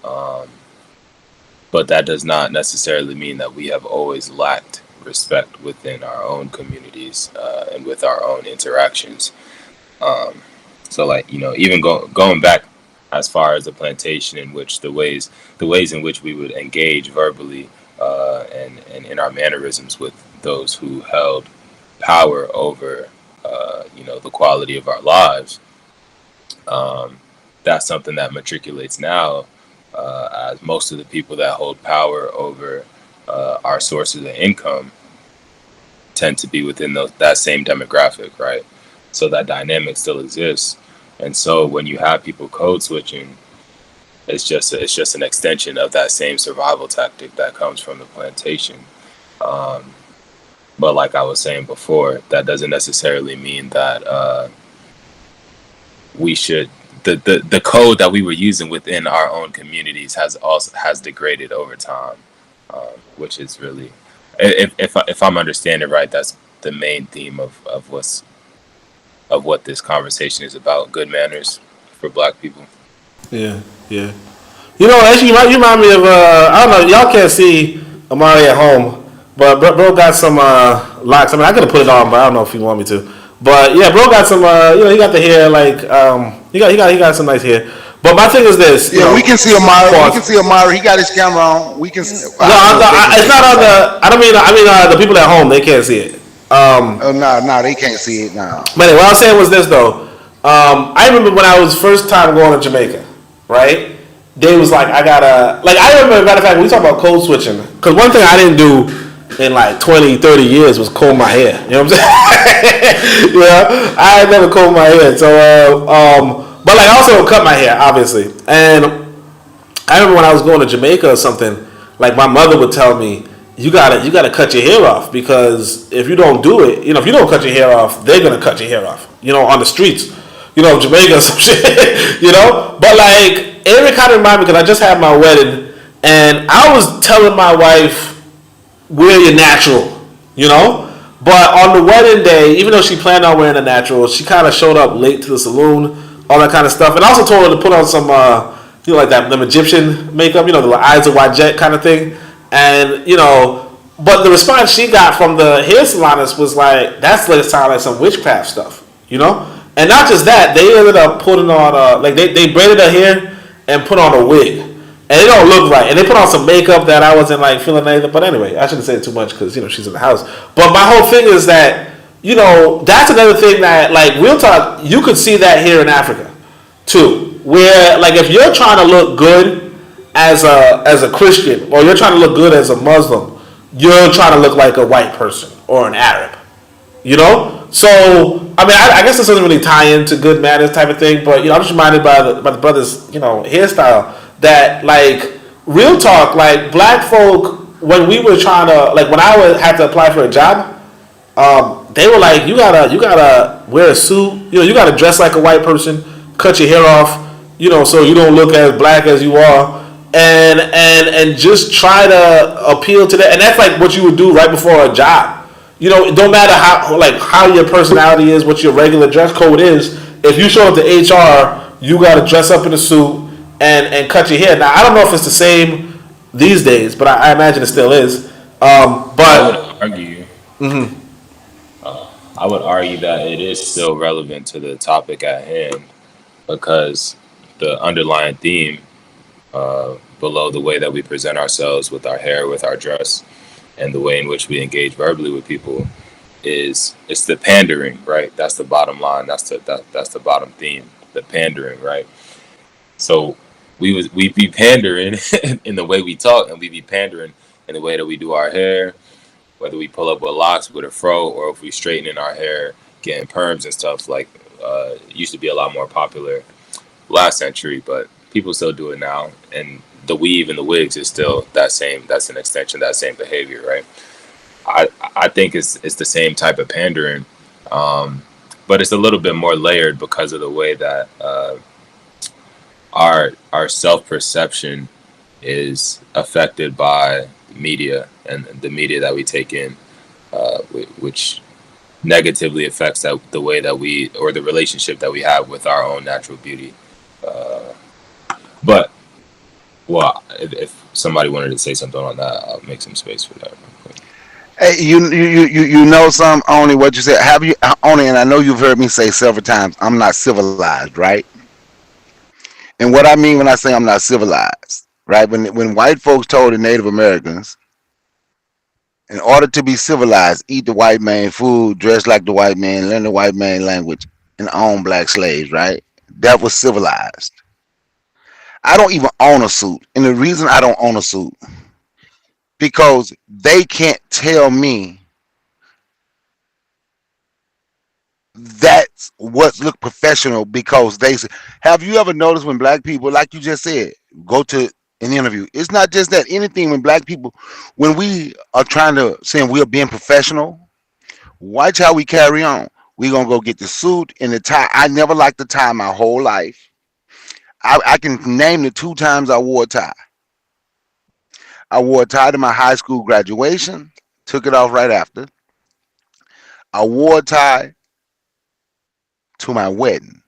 But that does not necessarily mean that we have always lacked respect within our own communities and with our own interactions. So, like, even going back as far as the plantation, in which the ways in which we would engage verbally and in our mannerisms with those who held power over, the quality of our lives. That's something that matriculates now, as most of the people that hold power over our sources of income tend to be within that same demographic, right? So that dynamic still exists. And so when you have people code switching, it's just an extension of that same survival tactic that comes from the plantation. But like I was saying before, that doesn't necessarily mean that we should the code that we were using within our own communities has degraded over time, which is really, if I'm understanding right, that's the main theme of what this conversation is about: good manners for Black people. Yeah. Actually, you remind me of I don't know. Y'all can't see Amari at home, but bro got some locks. I mean, I could have put it on, but I don't know if you want me to. But yeah, bro got some. He got the hair like he got some nice hair. But my thing is this. Yeah, we can see Amari. We can see Amari. He got his camera on. We can. It's not on the. I mean the people at home, they can't see it. No, they can't see it now. But anyway, what I was saying was this though. I remember when I was first time going to Jamaica, right? They was like, I remember, matter of fact, when we talk about code switching, because one thing I didn't do in like 20, 30 years was comb my hair. You know what I'm saying? I had never combed my hair. So, but like I also cut my hair, obviously. And I remember when I was going to Jamaica or something, like my mother would tell me, you gotta cut your hair off, because if you don't do it, if you don't cut your hair off, they're gonna cut your hair off, on the streets, Jamaica or some shit, But like, it kind of reminded me, because I just had my wedding, and I was telling my wife, wear your natural, But on the wedding day, even though she planned on wearing a natural, she kind of showed up late to the saloon, all that kind of stuff, and I also told her to put on some, like that, them Egyptian makeup, the eyes of Wajet kind of thing. And, but the response she got from the hair salonist was like, that's like sound like some witchcraft stuff, And not just that, they ended up putting on, they braided her hair and put on a wig. And it don't look right. And they put on some makeup that I wasn't like feeling anything. But anyway, I shouldn't say it too much because, she's in the house. But my whole thing is that, that's another thing that, like, real talk, you could see that here in Africa, too. Where, like, if you're trying to look good as a Christian, or you're trying to look good as a Muslim, you're trying to look like a white person or an Arab, So I mean, I guess this doesn't really tie into good manners type of thing, but I'm just reminded by the brother's hairstyle that, like, real talk, like, Black folk, when we were trying to, like, when I had to apply for a job, they were like, you gotta wear a suit, you gotta dress like a white person, cut your hair off, so you don't look as black as you are. And just try to appeal to that, and that's like what you would do right before a job. It don't matter how your personality is, what your regular dress code is. If you show up to HR, you got to dress up in a suit and cut your hair. Now I don't know if it's the same these days, but I imagine it still is. But I would argue. I would argue that it is still relevant to the topic at hand, because the underlying theme below the way that we present ourselves with our hair, with our dress, and the way in which we engage verbally with people it's the pandering, right? That's the bottom line. That's the bottom theme, the pandering, right? So we be pandering in the way we talk, and we be pandering in the way that we do our hair, whether we pull up with locks with a fro, or if we straighten in our hair, getting perms and stuff. Like it used to be a lot more popular last century, but people still do it now. And the weave and the wigs is still that same. That's an extension of that same behavior, right? I think it's the same type of pandering, but it's a little bit more layered because of the way that our self perception is affected by media and the media that we take in, which negatively affects the way that we, or the relationship that we have with our own natural beauty. But well, if somebody wanted to say something on that, I'll make some space for that real quick. Hey, you know some only what you said. Have you only? And I know you've heard me say several times. I'm not civilized, right? And what I mean when I say I'm not civilized, right? When white folks told the Native Americans, in order to be civilized, eat the white man food, dress like the white man, learn the white man language, and own black slaves, right? That was civilized. I don't even own a suit, and the reason I don't own a suit because they can't tell me that's what look professional because they say, have you ever noticed when black people, like you just said, go to an interview, it's not just that anything when black people, when we are trying to say we're being professional, watch how we carry on. We're gonna go get the suit and the tie. I never liked the tie my whole life. I can name the 2 times I wore a tie. I wore a tie to my high school graduation, took it off right after. I wore a tie to my wedding,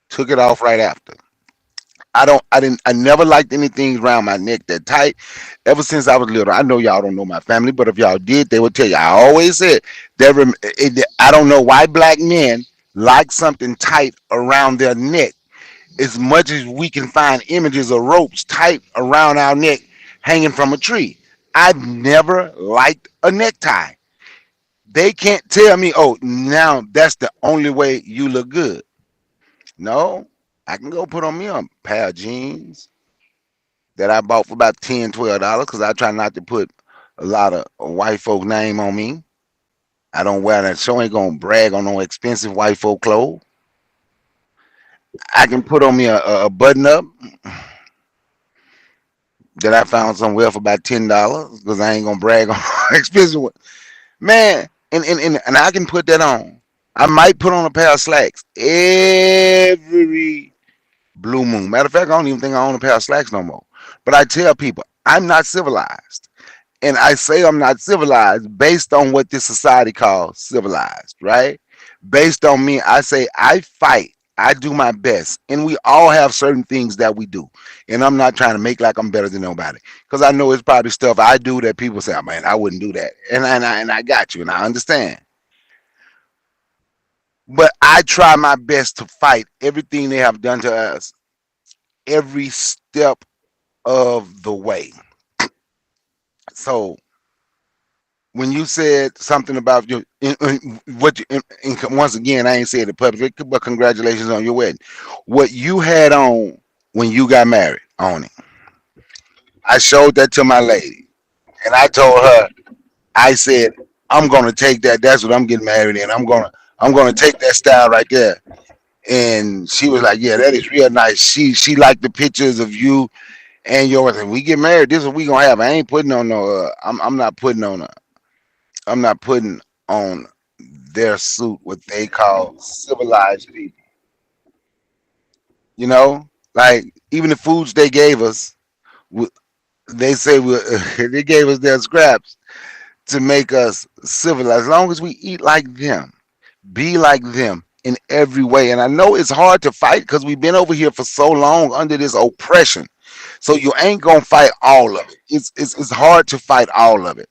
took it off right after. I never liked anything around my neck that tight ever since I was little. I know y'all don't know my family, but if y'all did, they would tell you. I always said I don't know why black men like something tight around their neck as much as we can find images of ropes tight around our neck hanging from a tree. I never liked a necktie. They can't tell me, oh, now that's the only way you look good. No, I can go put on me a pair of jeans that I bought for about $10, $12 because I try not to put a lot of white folk name on me. I don't wear that, so I ain't gonna brag on no expensive white folk clothes. I can put on me a button up that I found somewhere for about $10 because I ain't gonna brag on expensive one. Man, and I can put that on. I might put on a pair of slacks every blue moon. Matter of fact, I don't even think I own a pair of slacks no more. But I tell people, I'm not civilized. And I say I'm not civilized based on what this society calls civilized, right? Based on me, I say I fight. I do my best. And we all have certain things that we do. And I'm not trying to make like I'm better than nobody. Because I know it's probably stuff I do that people say, oh, man, I wouldn't do that. And I got you and I understand. But I try my best to fight everything they have done to us every step of the way. So when you said something about your once again, I ain't said it publicly, but congratulations on your wedding. What you had on when you got married on it, I showed that to my lady, and I told her, I said, I'm gonna take that. That's what I'm getting married in. I'm gonna take that style right there. And she was like, yeah, that is real nice. She liked the pictures of you and yours. And we get married, this is what we gonna have. I ain't putting on no. I'm not putting on a. I'm not putting on their suit what they call civilized people. You know, like even the foods they gave us, they say they gave us their scraps to make us civilized. As long as we eat like them, be like them in every way. And I know it's hard to fight because we've been over here for so long under this oppression. So you ain't gonna fight all of it. It's hard to fight all of it.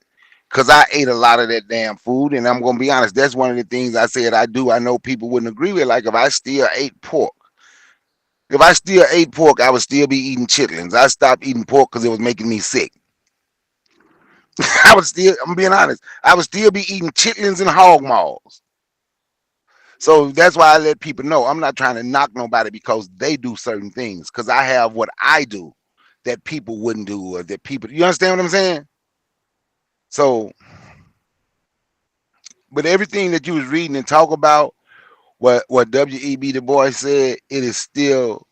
Cause I ate a lot of that damn food, and I'm gonna be honest. That's one of the things I said I do. I know people wouldn't agree with. Like if I still ate pork, If I still ate pork, I would still be eating chitlins. I stopped eating pork because it was making me sick. I'm being honest, I would still be eating chitlins and hog maws. So that's why I let people know I'm not trying to knock nobody because they do certain things. Because I have what I do that people wouldn't do, or that people. You understand what I'm saying? So, but everything that you was reading and talk about, what W.E.B. Du Bois said, it is still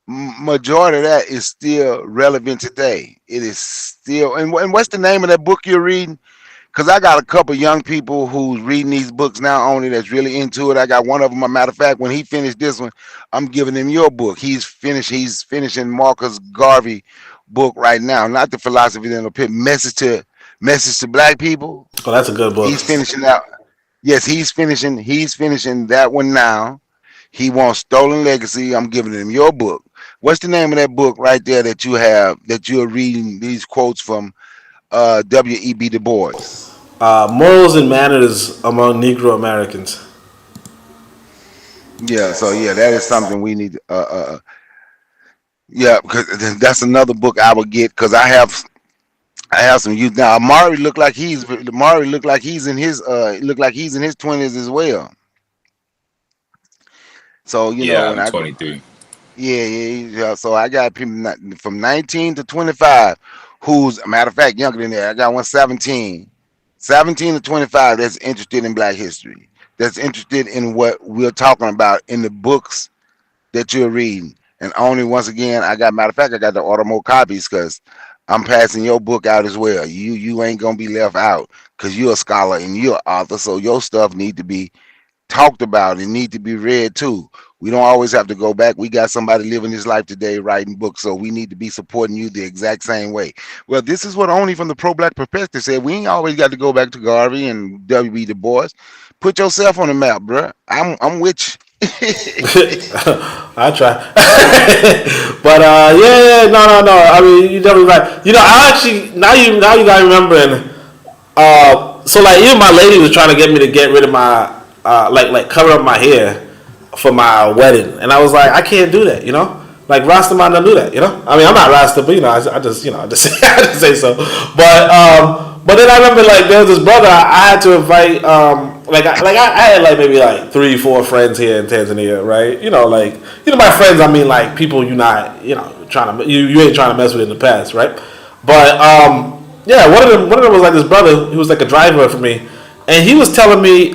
majority of that is still relevant today. It is still, and what's the name of that book you're reading? Because I got a couple young people who's reading these books now only that's really into it. I got one of them, a matter of fact, when he finished this one, I'm giving him your book. He's finishing Marcus Garvey book right now. Not the philosophy in the pit, message to black people. Oh, that's a good book. He's finishing out. Yes, he's finishing that one now. He wants Stolen Legacy. I'm giving him your book. What's the name of that book right there that you have, that you're reading these quotes from W.E.B. Du Bois? Morals and Manners Among Negro Americans. Yeah, so yeah, that is something we need. Yeah, because that's another book I would get, because I have some youth now. Amari look like he's in his 20s as well. So Yeah, when I'm I go, 23. yeah. So I got people from 19 to 25, who's, a matter of fact, younger than that. I got one 17 to 25 that's interested in Black history, that's interested in what we're talking about in the books that you're reading. And only, once again, matter of fact, I got the order more copies because I'm passing your book out as well. You ain't gonna be left out because you're a scholar and you're an author, so your stuff need to be talked about and need to be read too. We don't always have to go back. We got somebody living his life today writing books, so we need to be supporting you the exact same way. Well, this is what Only from the pro-black perspective said. We ain't always got to go back to Garvey and W.B. Du Bois. Put yourself on the map, bruh. I'm with you. I try. But yeah, no. I mean, you definitely right. I actually now you got remembering. So like, even my lady was trying to get me to get rid of my like cover up my hair for my wedding, and I was like, I can't do that. Like Rasta man don't do that. I mean, I'm not Rasta, but I just I just say so. But then I remember, like, there was this brother I had to invite. I had like maybe like 3-4 friends here in Tanzania, right? My friends. I mean, like, people you're not trying to you ain't trying to mess with in the past, right? But yeah, one of them was like this brother. He was like a driver for me, and he was telling me,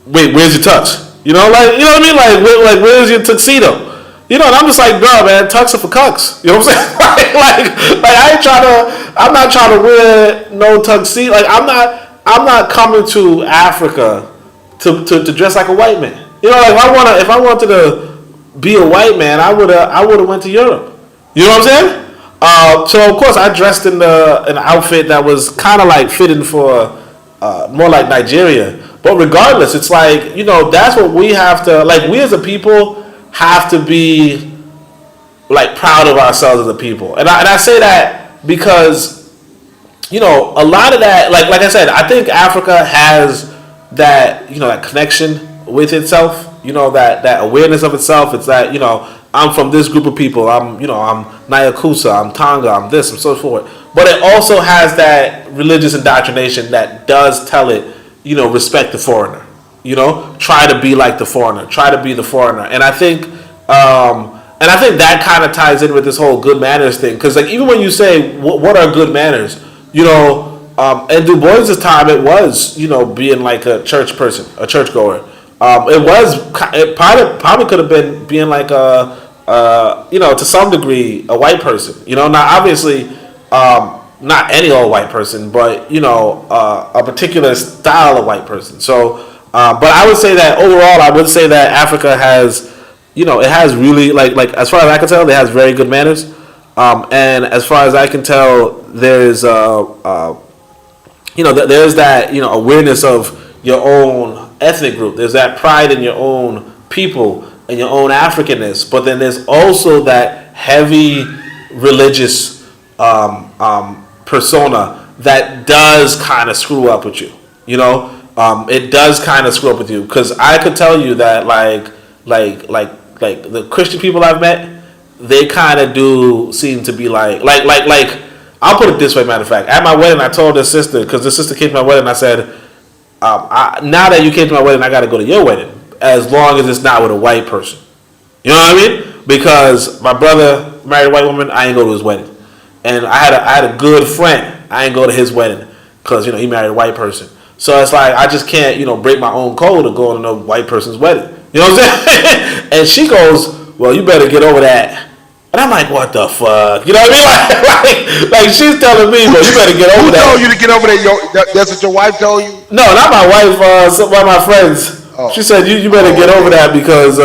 wait, where's your tux? You know what I mean? Like where's your tuxedo? And I'm just like, bro, man, tux are for cucks. You know what I'm saying? I'm not trying to wear no tuxedo. Like, I'm not coming to Africa to dress like a white man. Like, if I wanted to be a white man, I would have went to Europe. You know what I'm saying? So of course I dressed in an outfit that was kind of like fitting for more like Nigeria. But regardless, it's like, that's what we have to, like, we as a people have to be like proud of ourselves as a people. And I say that because, a lot of that, like I said, I think Africa has that, that connection with itself, that awareness of itself. It's that, I'm from this group of people. I'm Nyakusa, I'm Tonga, I'm this, and so forth. But it also has that religious indoctrination that does tell it, respect the foreigner. Try to be like the foreigner. Try to be the foreigner. And I think that kind of ties in with this whole good manners thing. Because, like, even when you say what are good manners, in Du Bois' time, it was, being like a church person, a churchgoer. It probably could have been being like to some degree, a white person. Now obviously, not any old white person, but a particular style of white person. So, but I would say that overall, I would say that Africa has, it has really, like as far as I can tell, it has very good manners. And as far as I can tell, there's there's that awareness of your own ethnic group. There's that pride in your own people and your own Africanness. But then there's also that heavy religious persona that does kind of screw up with you. It does kind of screw up with you, because I could tell you that like like the Christian people I've met, they kind of do seem to be like. I'll put it this way. Matter of fact, at my wedding, I told this sister because the sister came to my wedding. I said, now that you came to my wedding, I got to go to your wedding as long as it's not with a white person. You know what I mean? Because my brother married a white woman, I ain't go to his wedding, and I had a good friend. I ain't go to his wedding because he married a white person. So it's like I just can't break my own code of going to no white person's wedding. You know what I'm saying? And she goes, "Well, you better get over that." And I'm like, "What the fuck?" You know what I mean? Like she's telling me, "Well, you better get over that." Who told you to get over there? That's what your wife told you? No, not my wife. One of my friends. Oh. She said, "You better get over that because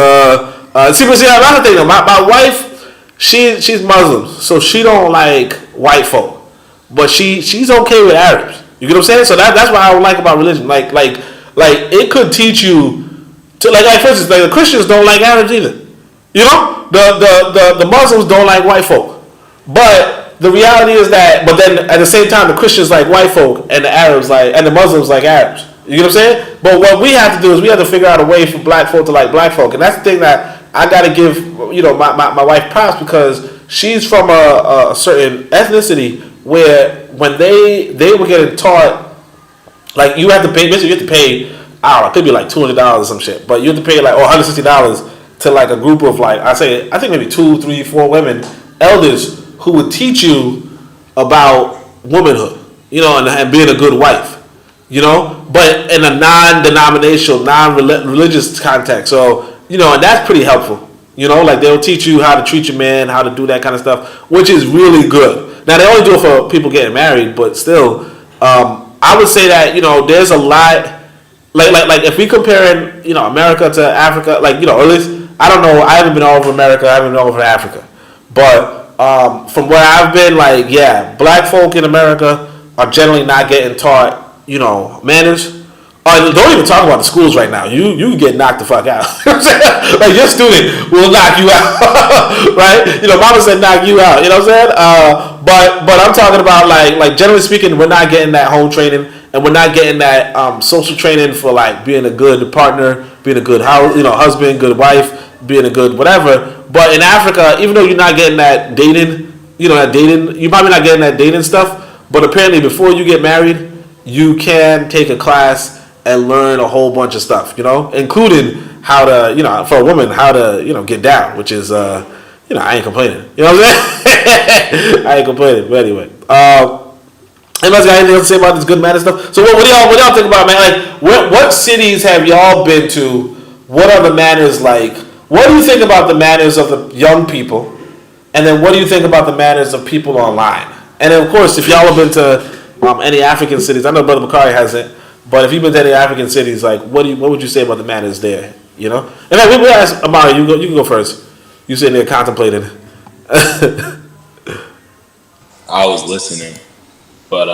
see, another thing though. My wife, she's Muslim, so she don't like white folk, but she's okay with Arabs. You get what I'm saying? So that's what I like about religion. Like it could teach you to like for instance, like the Christians don't like Arabs either. You know, the Muslims don't like white folk, but the reality is that. But then at the same time, the Christians like white folk, and the Arabs and the Muslims like Arabs. You know what I'm saying? But what we have to do is we have to figure out a way for black folk to like black folk, and that's the thing that I got to give my wife props because she's from a certain ethnicity where when they were getting taught like you have to pay basically you have to pay I don't know, it could be like $200 or some shit, but you have to pay like $160 to like a group of like I think maybe 2, 3, 4 women elders who would teach you about womanhood, and being a good wife, but in a non-denominational, non-religious context. So and that's pretty helpful. Like they'll teach you how to treat your man, how to do that kind of stuff, which is really good. Now they only do it for people getting married, but still, I would say that there's a lot. Like if we comparing America to Africa, or at least I don't know. I haven't been all over America. I haven't been all over Africa, but from where I've been, black folk in America are generally not getting taught manners. Don't even talk about the schools right now. You get knocked the fuck out. Like your student will knock you out, right? Mama said knock you out. You know what I'm saying? But I'm talking about like generally speaking, we're not getting that home training, and we're not getting that social training for like being a good partner, being a good husband, good wife, being a good whatever. But in Africa, even though you're not getting that dating, you're probably not getting that dating stuff. But apparently, before you get married, you can take a class and learn a whole bunch of stuff, including how to, for a woman, how to, get down, which is, I ain't complaining. You know what I'm saying? I ain't complaining. But anyway, anybody's got anything else to say about this good man and stuff? So what do y'all think about, man? Like, what cities have y'all been to? What are the manners like? What do you think about the manners of the young people? And then what do you think about the manners of people online? And then, of course, if y'all have been to any African cities, I know Brother Bakari hasn't, but if you've been to any African cities, like what would you say about the manners there? In fact, we'll ask Amari. You can go first. You sitting there contemplating. I was listening, but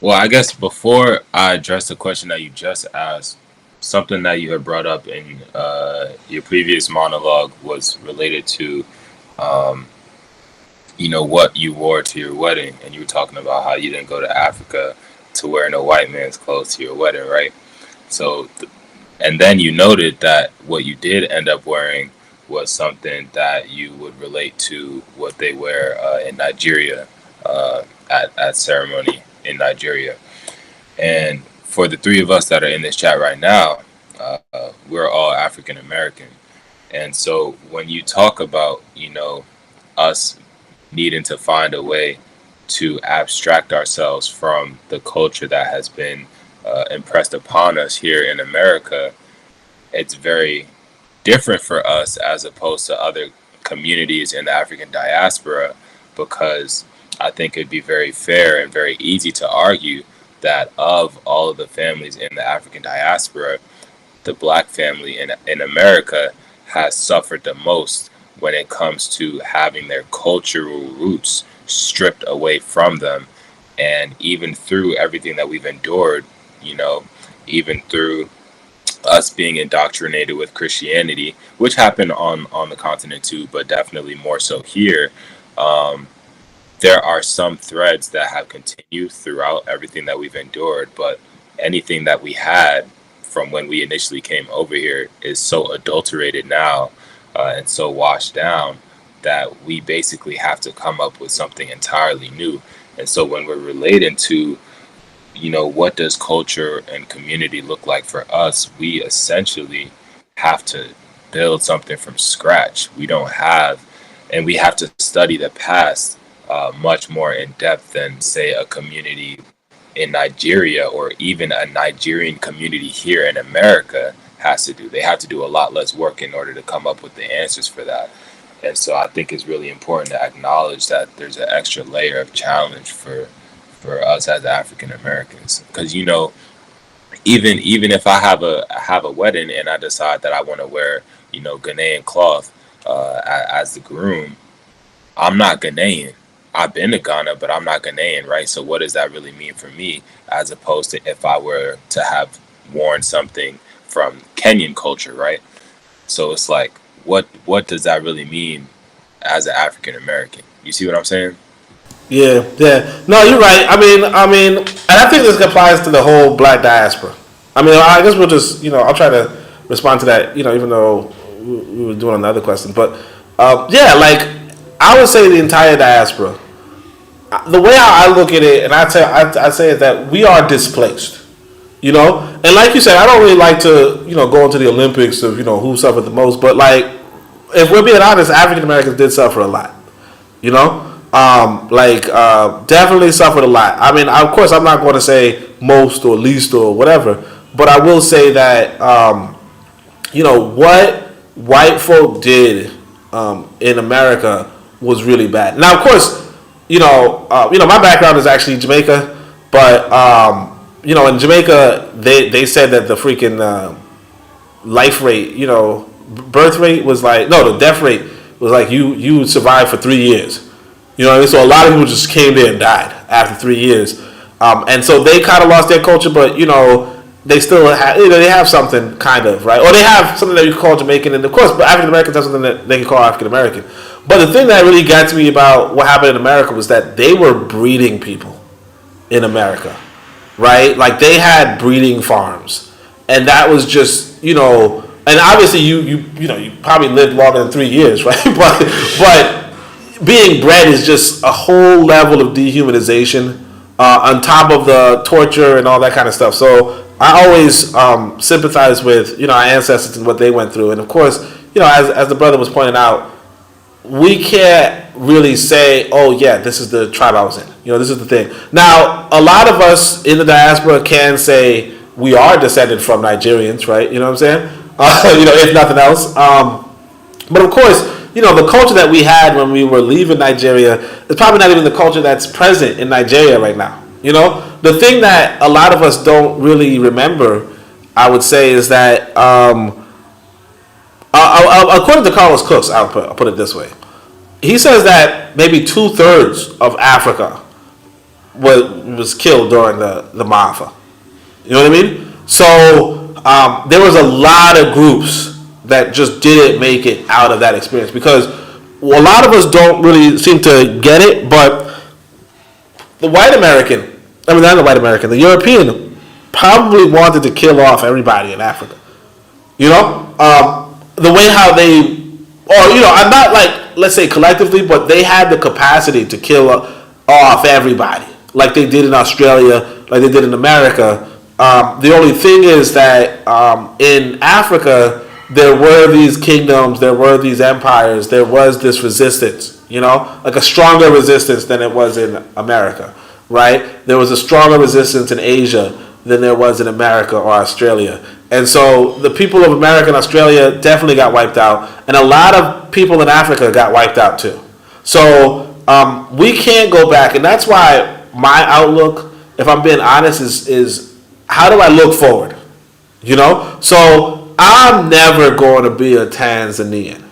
well, I guess before I address the question that you just asked, something that you had brought up in your previous monologue was related to what you wore to your wedding, and you were talking about how you didn't go to Africa to wear no white man's clothes to your wedding, right? So, and then you noted that what you did end up wearing was something that you would relate to what they wear in Nigeria at ceremony in Nigeria. And for the three of us that are in this chat right now, we're all African American. And so when you talk about, us needing to find a way to abstract ourselves from the culture that has been impressed upon us here in America, it's very different for us as opposed to other communities in the African diaspora, because I think it'd be very fair and very easy to argue that of all of the families in the African diaspora, the black family in America has suffered the most when it comes to having their cultural roots stripped away from them. And even through everything that we've endured, even through us being indoctrinated with Christianity, which happened on the continent too, but definitely more so here, there are some threads that have continued throughout everything that we've endured, but anything that we had from when we initially came over here is so adulterated now and so washed down that we basically have to come up with something entirely new. And so when we're relating to, what does culture and community look like for us, we essentially have to build something from scratch. We don't have, and we have to study the past much more in depth than, say, a community in Nigeria or even a Nigerian community here in America has to do. They have to do a lot less work in order to come up with the answers for that. And so I think it's really important to acknowledge that there's an extra layer of challenge for us as African Americans, because even if I have a wedding and I decide that I want to wear Ghanaian cloth as the groom, I'm not Ghanaian. I've been to Ghana, but I'm not Ghanaian, right? So what does that really mean for me, as opposed to if I were to have worn something from Kenyan culture, right? So it's like, what does that really mean as an African American? You see what I'm saying? Yeah. No, you're right. I mean, and I think this applies to the whole black diaspora. I mean, I guess we'll just, I'll try to respond to that, even though we were doing another question. But, yeah, like, I would say the entire diaspora. The way I look at it, and I say is that we are displaced, And like you said, I don't really like to, go into the Olympics of, who suffered the most. But, like, if we're being honest, African Americans did suffer a lot, definitely suffered a lot. I mean, of course, I'm not going to say most or least or whatever, but I will say that, what white folk did in America was really bad. Now, of course, my background is actually Jamaica, but in Jamaica, they said that the freaking life rate, birth rate was like, no, the death rate was like you would survive for 3 years. So a lot of people just came there and died after 3 years. And so they kind of lost their culture, but, they still have, they have something kind of, right? Or they have something that you call Jamaican, and of course, but African Americans have something that they can call African American. But the thing that really got to me about what happened in America was that they were breeding people in America, right? Like, they had breeding farms, and that was just, and obviously you probably lived longer than 3 years, right? But being bred is just a whole level of dehumanization on top of the torture and all that kind of stuff. So I always sympathize with our ancestors and what they went through, and of course, as the brother was pointing out, we can't really say, oh yeah, this is the tribe I was in. This is the thing. Now, a lot of us in the diaspora can say we are descended from Nigerians, right? You know what I'm saying? If nothing else. But of course, the culture that we had when we were leaving Nigeria is probably not even the culture that's present in Nigeria right now. The thing that a lot of us don't really remember, I would say, is that according to Carlos Cooks, I'll put it this way. He says that maybe 2/3 of Africa was killed during the Maafa. You know what I mean? So there was a lot of groups that just didn't make it out of that experience, because a lot of us don't really seem to get it, but the European probably wanted to kill off everybody in Africa. The way how they, I'm not like, let's say collectively, but they had the capacity to kill off everybody, like they did in Australia, like they did in America. The only thing is that in Africa, there were these kingdoms, there were these empires, there was this resistance, like a stronger resistance than it was in America, right? There was a stronger resistance in Asia than there was in America or Australia. And so the people of America and Australia definitely got wiped out, and a lot of people in Africa got wiped out too. So we can't go back, and that's why my outlook, if I'm being honest, is how do I look forward? So I'm never going to be a Tanzanian,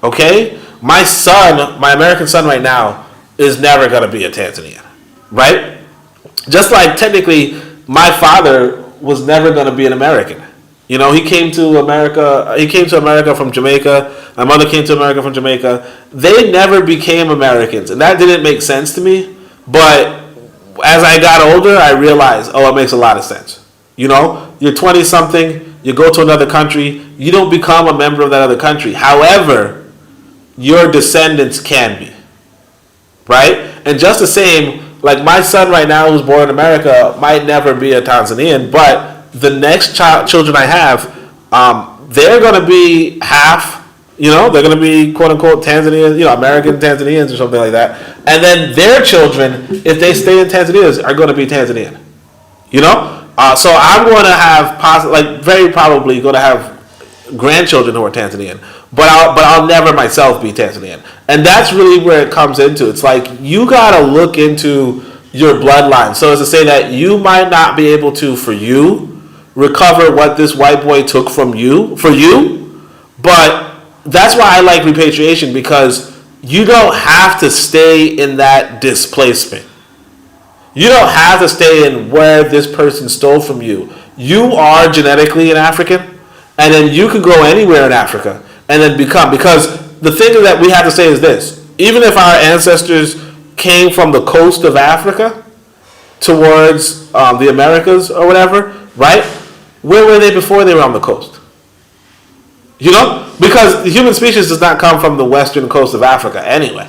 okay? My son, my American son right now, is never going to be a Tanzanian, right? Just like technically my father was never going to be an American. He came to America from Jamaica. My mother came to America from Jamaica. They never became Americans, and that didn't make sense to me. But as I got older, I realized, it makes a lot of sense. You know, you're 20 something, you go to another country, you don't become a member of that other country. However, your descendants can be, right? And just the same, like my son right now who's born in America might never be a Tanzanian, but the next children I have, they're going to be half, you know, they're going to be quote unquote Tanzanians, you know, American Tanzanians or something like that. And then their children, if they stay in Tanzania, are going to be Tanzanian. You know, so I'm going to have very probably going to have grandchildren who are Tanzanian, but I'll never myself be Tanzanian, and that's really where it comes into. It's like you got to look into your bloodline, so as to say that you might not be able to, for you, recover what this white boy took from you, for you, but that's why I like repatriation, because you don't have to stay in that displacement. You don't have to stay in where this person stole from you. You are genetically an African, and then you can go anywhere in Africa and then become. Because the thing that we have to say is this: even if our ancestors came from the coast of Africa towards the Americas or whatever, right? Where were they before they were on the coast? You know, because the human species does not come from the western coast of Africa anyway.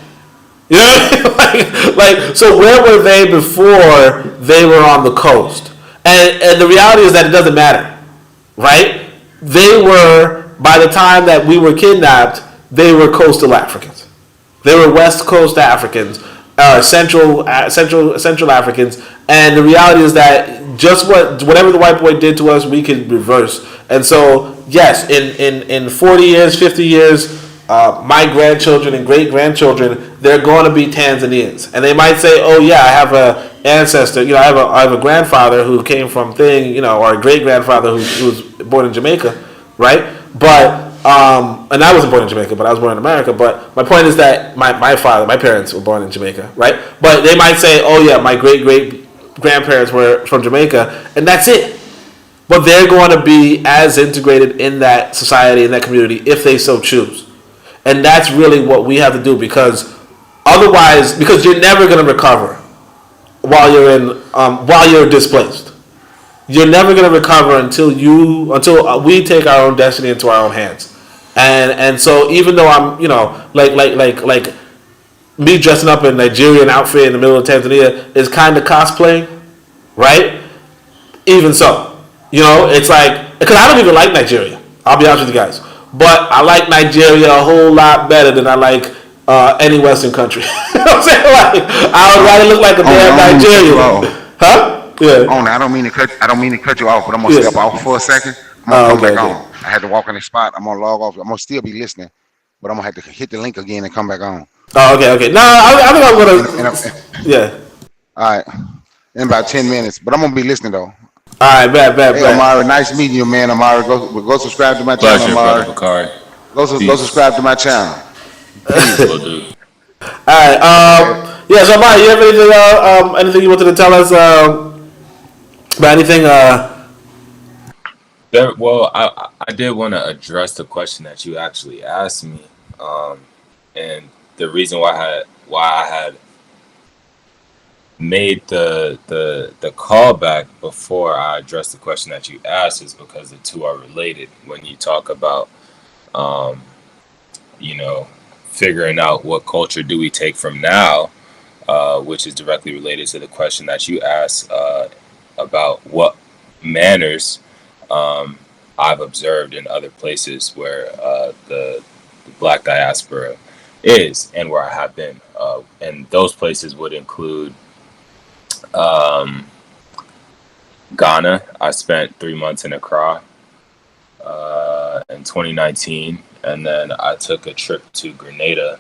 You know what I mean? like, so where were they before they were on the coast? And the reality is that it doesn't matter, right? They were, by the time that we were kidnapped, they were coastal Africans. They were West Coast Africans, Central Africans, and the reality is that just whatever the white boy did to us, we can reverse. And so, yes, in 40 years, 50 years, my grandchildren and great grandchildren, they're going to be Tanzanians, and they might say, "Oh yeah, I have a ancestor. You know, I have a grandfather who came from thing, you know, or a great grandfather who was born in Jamaica, right?" But and I wasn't born in Jamaica, but I was born in America. But my point is that my parents were born in Jamaica, right? But they might say, "Oh yeah, my great grandparents were from Jamaica," and that's it. But they're going to be as integrated in that society, in that community, if they so choose. And that's really what we have to do, because otherwise, because you're never going to recover while you're displaced. You're never going to recover until we take our own destiny into our own hands. And so even though I'm, you know, like me dressing up in a Nigerian outfit in the middle of Tanzania is kind of cosplaying, right? Even so, you know, it's like, because I don't even like Nigeria. I'll be honest with you guys. But I like Nigeria a whole lot better than I like any Western country. You know what I'm saying? Like, I would rather look like a damn Nigerian. Huh? Yeah. I don't mean to cut you off, but I'm gonna step off for a second. I'm gonna come back on. I had to walk in the spot. I'm gonna log off. I'm gonna still be listening, but I'm gonna have to hit the link again and come back on. Oh, okay. No, I think I'm gonna. Yeah. All right. In about 10 minutes, but I'm gonna be listening though. All right, bad. Hey, Amari, nice meeting you, man. Amari, go subscribe to my channel, Amari. Go subscribe to my channel. All right. Yeah. So, Amari, you have anything you wanted to tell us about anything? Well, I did want to address the question that you actually asked me, and the reason why I had made the callback before I addressed the question that you asked is because the two are related. When you talk about, you know, figuring out what culture do we take from now, which is directly related to the question that you asked about what manners I've observed in other places where the Black diaspora is and where I have been. And those places would include Ghana. I spent 3 months in Accra in 2019, and then I took a trip to Grenada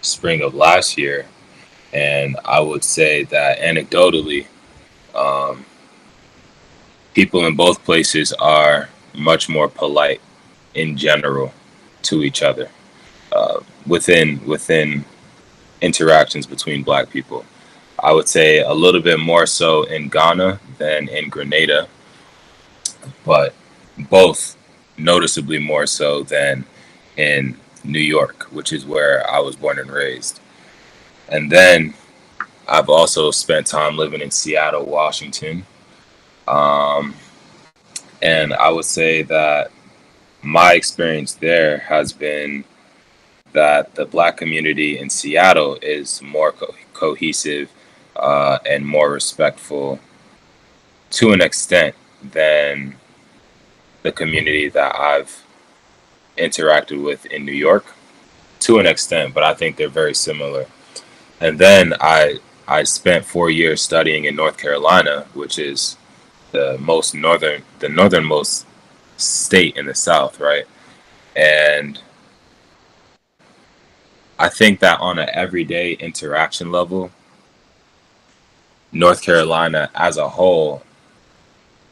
spring of last year, and I would say that anecdotally, people in both places are much more polite in general to each other within interactions between Black people. I would say a little bit more so in Ghana than in Grenada, but both noticeably more so than in New York, which is where I was born and raised. And then I've also spent time living in Seattle, Washington, And I would say that my experience there has been that the Black community in Seattle is more cohesive and more respectful to an extent than the community that I've interacted with in New York, to an extent, but I think they're very similar. And then I spent 4 years studying in North Carolina, which is the northernmost state in the South, right? And I think that on an everyday interaction level, North Carolina as a whole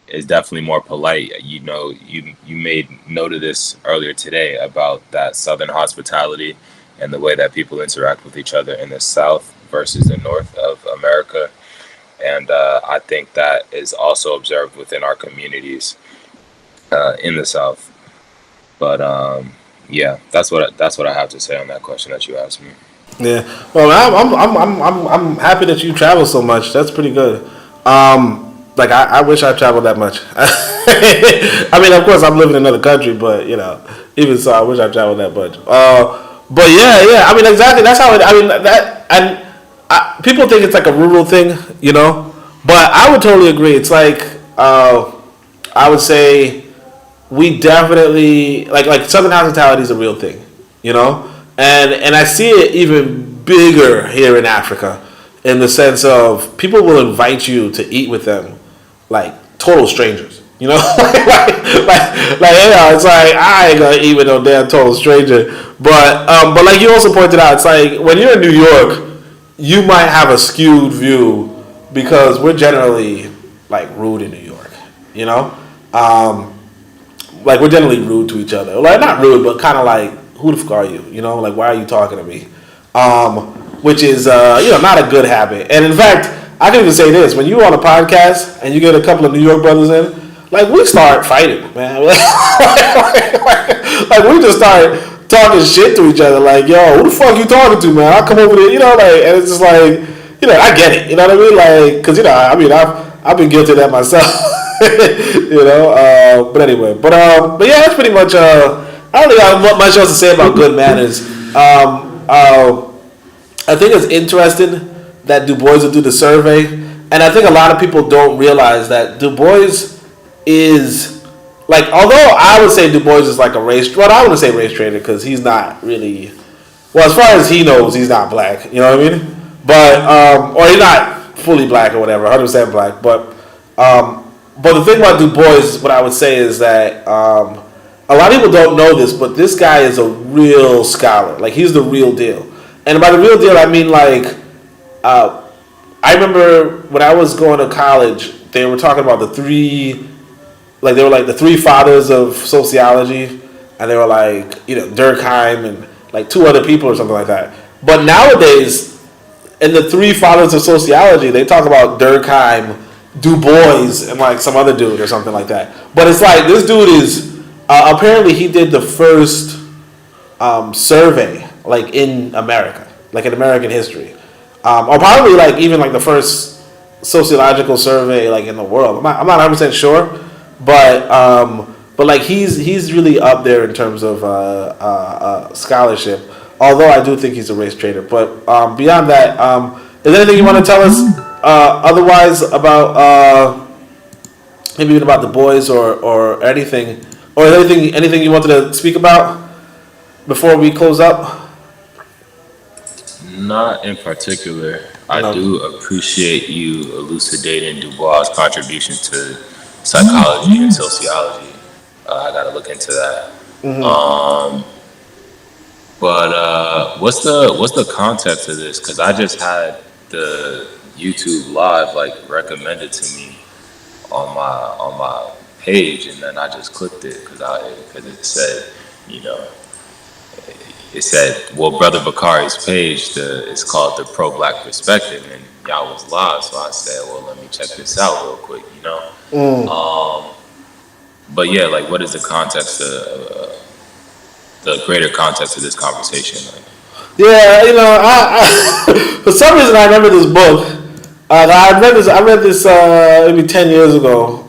is definitely more polite. You know, you made note of this earlier today about that Southern hospitality and the way that people interact with each other in the South versus the North of America. And I think that is also observed within our communities in the South. But yeah, that's what I have to say on that question that you asked me. Yeah. Well, I'm happy that you travel so much. That's pretty good. Like I wish I traveled that much. I mean, of course, I'm living in another country, but you know, even so, I wish I traveled that much. But yeah. I mean, exactly. That's how it. I mean, that and people think it's like a rural thing, you know. But I would totally agree. It's like I would say we definitely like Southern hospitality is a real thing, you know, and I see it even bigger here in Africa, in the sense of people will invite you to eat with them, like total strangers, you know, like you know, it's like I ain't gonna eat with no damn total stranger, but like you also pointed out, it's like when you're in New York, you might have a skewed view because we're generally like rude in New York, you know. Like we're generally rude to each other. Like not rude, but kind of like, who the fuck are you? You know, like why are you talking to me? Which is you know, not a good habit. And in fact, I can even say this: when you on a podcast and you get a couple of New York brothers in, like we start fighting, man. Like we just start talking shit to each other. Like, yo, who the fuck you talking to, man? I'll come over there, you know, like, and it's just like, you know, I get it, you know what I mean? Like, cause you know, I mean, I've been guilty of that myself. You know, but anyway, but yeah, that's pretty much. I don't think I have much else to say about good manners. I think it's interesting that Du Bois will do the survey, and I think a lot of people don't realize that Du Bois is like, although I would say Du Bois is like a race. Well, I wouldn't say race traitor because he's not really. Well, as far as he knows, he's not black. You know what I mean? But or he's not fully black or whatever, 100% black, but. But the thing about Du Bois, what I would say is that a lot of people don't know this, but this guy is a real scholar. Like, he's the real deal. And by the real deal, I mean, like, I remember when I was going to college, they were talking about the three fathers of sociology, and they were like, you know, Durkheim and like two other people or something like that. But nowadays, in the three fathers of sociology, they talk about Durkheim, Du Bois, and like some other dude or something like that. But it's like this dude is apparently he did the first survey like in America, like in American history, or probably like even like the first sociological survey like in the world. I'm not 100% sure, but like he's really up there in terms of scholarship. Although I do think he's a race traitor. But beyond that, is there anything you want to tell us? Otherwise, about maybe even about Du Bois or anything, or anything you wanted to speak about before we close up? Not in particular. I do appreciate you elucidating Du Bois' contribution to psychology and sociology. I got to look into that. Mm-hmm. But what's the context of this? Because I just had the YouTube live like recommended to me on my page, and then I just clicked it because it said, you know, it said, well, Brother Bakari's page, it's called the Pro Black Perspective, and y'all was live, so I said, well, let me check this out real quick, you know. But yeah, like, what is the context the greater context of this conversation? Like, yeah, you know, I for some reason I remember this book. I read this maybe 10 years ago,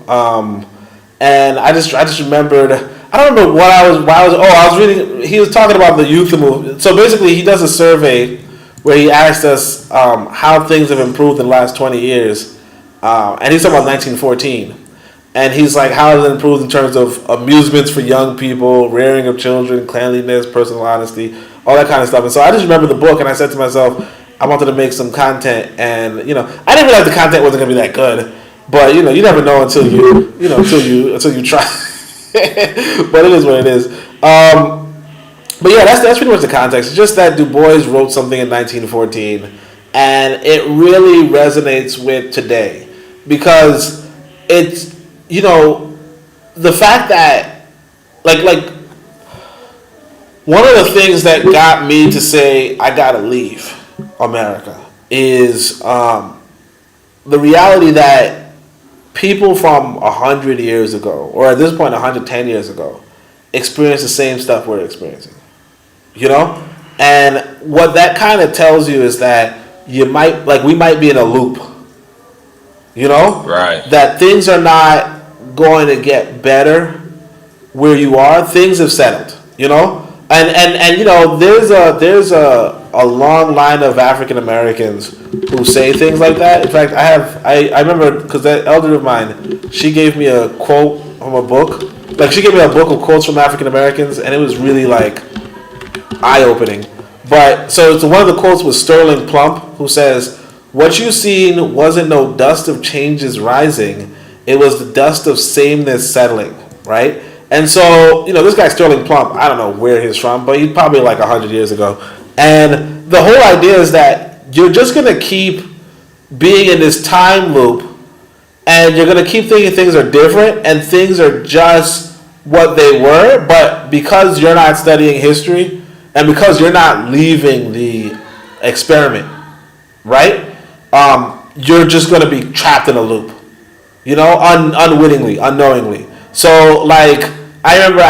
and I just remembered. I don't remember what I was. Why I was reading. He was talking about the youth movement. So basically, he does a survey where he asked us how things have improved in the last 20 years, and he's talking about 1914. And he's like, how has it improved in terms of amusements for young people, rearing of children, cleanliness, personal honesty, all that kind of stuff. And so I just remember the book, and I said to myself, I wanted to make some content, and I didn't realize the content wasn't gonna be that good, but you never know until you try. But it is what it is. But yeah, that's pretty much the context. It's just that Du Bois wrote something in 1914, and it really resonates with today because it's the fact that like one of the things that got me to say I gotta leave America is the reality that people from 100 years ago, or at this point 110 years ago, experienced the same stuff we're experiencing. And what that kind of tells you is that we might be in a loop. Right. That things are not going to get better where you are. Things have settled, and there's a long line of African Americans who say things like that. In fact, I remember because that elder of mine, she gave me a quote from a book. Like she gave me a book of quotes from African Americans, and it was really like eye opening. But so one of the quotes was Sterling Plump, who says, "What you seen wasn't no dust of changes rising. It was the dust of sameness settling," right? And so, this guy Sterling Plump, I don't know where he's from, but he's probably like 100 years ago. And the whole idea is that you're just going to keep being in this time loop, and you're going to keep thinking things are different, and things are just what they were, but because you're not studying history, and because you're not leaving the experiment, right? You're just going to be trapped in a loop. Unwittingly, unknowingly. So, I remember,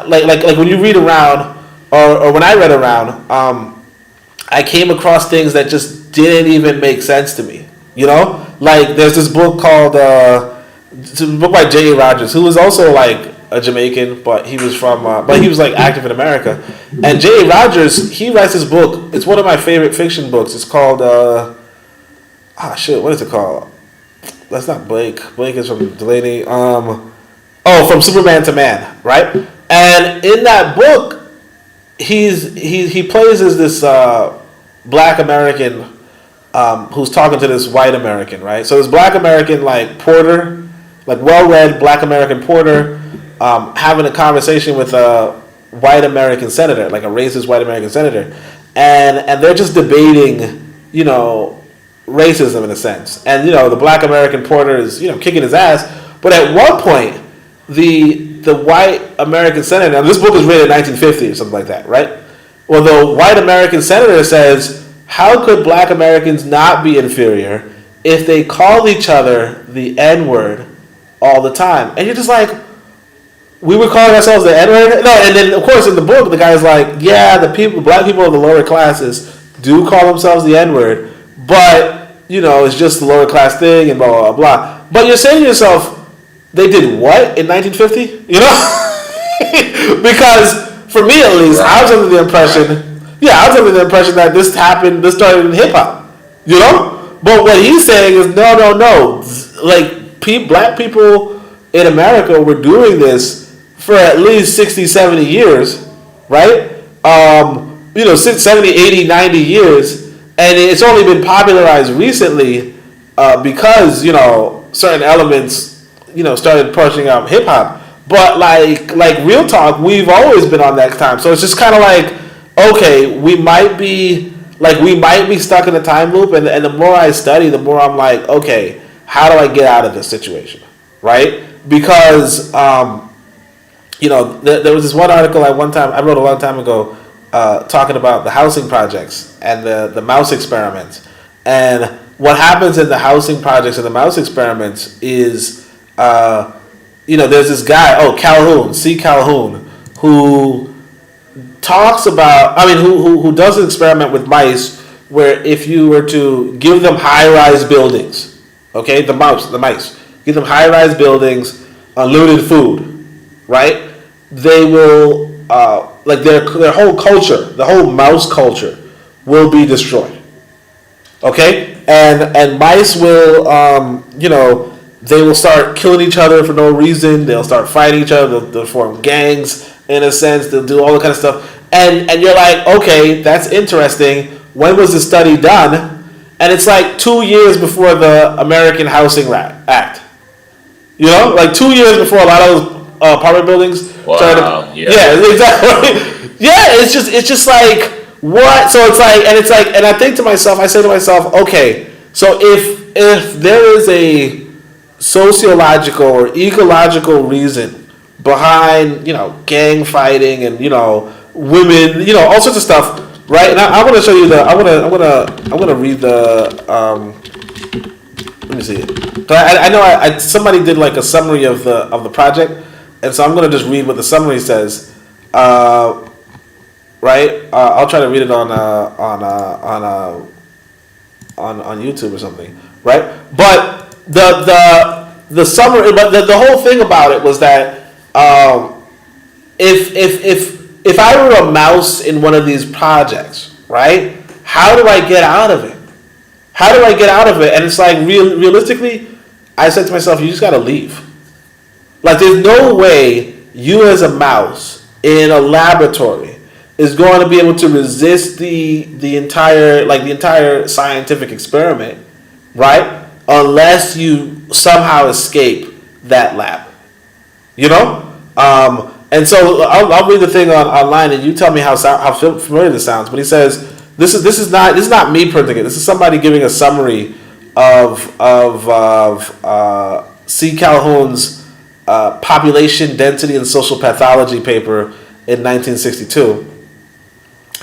like when you read around, or when I read around, I came across things that just didn't even make sense to me. There's this book called, it's a book by J.A. Rogers, who was also a Jamaican, but he was active in America. And J.A. Rogers, he writes this book. It's one of my favorite fiction books. It's called, what is it called? That's not Blake. Blake is from Delaney. From Superman to Man, right? And in that book, he plays as this black American who's talking to this white American, right? So this black American porter, well-read black American porter, having a conversation with a white American senator, a racist white American senator, and they're just debating, racism in a sense. And the black American porter is kicking his ass, but at one point the white American senator, now this book is written in 1950 or something like that, right? Well, the white American senator says, how could black Americans not be inferior if they call each other the N-word all the time? And you're just like, we were calling ourselves the N-word? No, and then of course in the book the guy's like, yeah, black people of the lower classes do call themselves the N-word, but it's just the lower class thing and blah, blah, blah. But you're saying to yourself, they did what in 1950? Because for me at least, I was under the impression that this started in hip hop, But what he's saying is no. Black people in America were doing this for at least 60, 70 years, right? 70, 80, 90 years. And it's only been popularized recently because, certain elements, started pushing out hip hop. But real talk, we've always been on that time. So it's just kind of okay, we might be stuck in a time loop. And the more I study, the more I'm like, okay, how do I get out of this situation, right? Because, there was this one article I wrote a long time ago, talking about the housing projects and the mouse experiments. And what happens in the housing projects and the mouse experiments is, there's this guy, Calhoun, C. Calhoun, who talks about, who does an experiment with mice where if you were to give them high-rise buildings, okay, the mice, give them high-rise buildings, unlimited food, right? They will like their whole culture, the whole mouse culture, will be destroyed. Okay, and mice will they will start killing each other for no reason. They'll start fighting each other. They'll form gangs in a sense. They'll do all the kind of stuff. And you're like, okay, that's interesting. When was the study done? And it's like 2 years before the American Housing Act. You know, like 2 years before a lot of those apartment buildings started. Yeah, exactly. Yeah, it's just like what? So it's like, and I think to myself, I say to myself, okay, so if there is a sociological or ecological reason behind gang fighting and women, all sorts of stuff, right? And I want to show you the. I'm gonna read the. Let me see. I know somebody did like a summary of the project, and so I'm gonna just read what the summary says. Right? I'll try to read it on YouTube or something. Right? But the summary, but the whole thing about it was that if I were a mouse in one of these projects, right? How do I get out of it? How do I get out of it? And it's like realistically, I said to myself, you just gotta leave. Like there's no way you as a mouse in a laboratory is going to be able to resist the entire scientific experiment, right? Unless you somehow escape that lab, And so I'll read the thing online, and you tell me how familiar this sounds. But he says this is not me printing it. This is somebody giving a summary of C. Calhoun's population density and social pathology paper in 1962.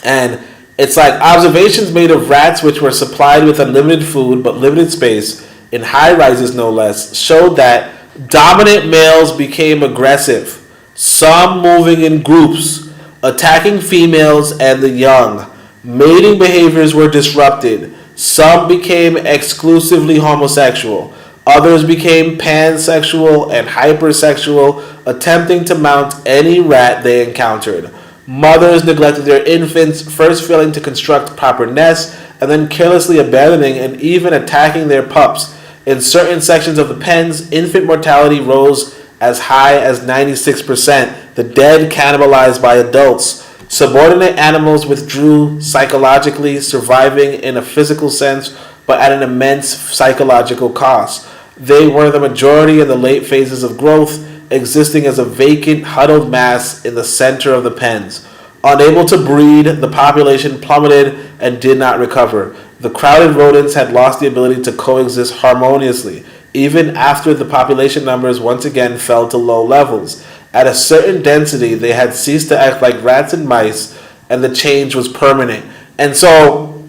And it's like observations made of rats which were supplied with unlimited food but limited space, in high rises no less, showed that dominant males became aggressive, some moving in groups, attacking females and the young. Mating behaviors were disrupted. Some became exclusively homosexual. Others became pansexual and hypersexual, attempting to mount any rat they encountered. Mothers neglected their infants, first failing to construct proper nests, and then carelessly abandoning and even attacking their pups. In certain sections of the pens, infant mortality rose as high as 96%, the dead cannibalized by adults. Subordinate animals withdrew psychologically, surviving in a physical sense, but at an immense psychological cost. They were the majority in the late phases of growth, existing as a vacant, huddled mass in the center of the pens. Unable to breed, the population plummeted and did not recover. The crowded rodents had lost the ability to coexist harmoniously, even after the population numbers once again fell to low levels. At a certain density, they had ceased to act like rats and mice, and the change was permanent. And so,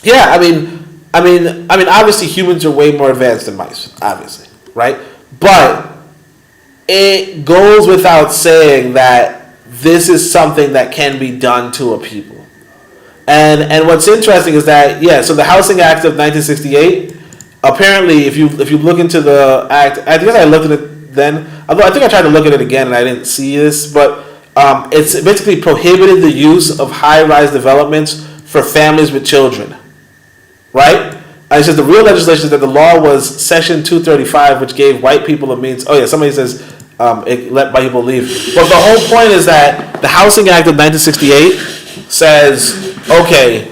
yeah, I mean, obviously humans are way more advanced than mice, obviously, right? But it goes without saying that this is something that can be done to a people. And what's interesting is that, so the Housing Act of 1968, apparently, if you look into the act, I guess I looked at it then, although I think I tried to look at it again and I didn't see this, but it's basically prohibited the use of high-rise developments for families with children, right? And it says the real legislation is that the law was Section 235, which gave white people a means. Oh yeah, somebody says it let white people leave. But the whole point is that the Housing Act of 1968 says, okay,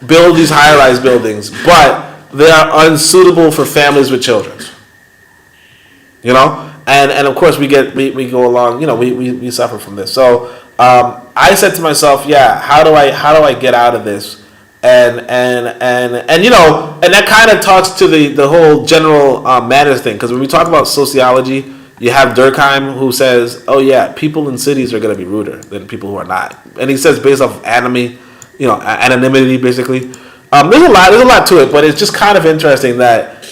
build these high-rise buildings, but they are unsuitable for families with children. And of course we go along. We suffer from this. So I said to myself, how do I get out of this? And that kind of talks to the whole general manners thing, because when we talk about sociology, you have Durkheim who says, oh yeah, people in cities are going to be ruder than people who are not, and he says based off of anonymity basically. There's a lot to it, but it's just kind of interesting that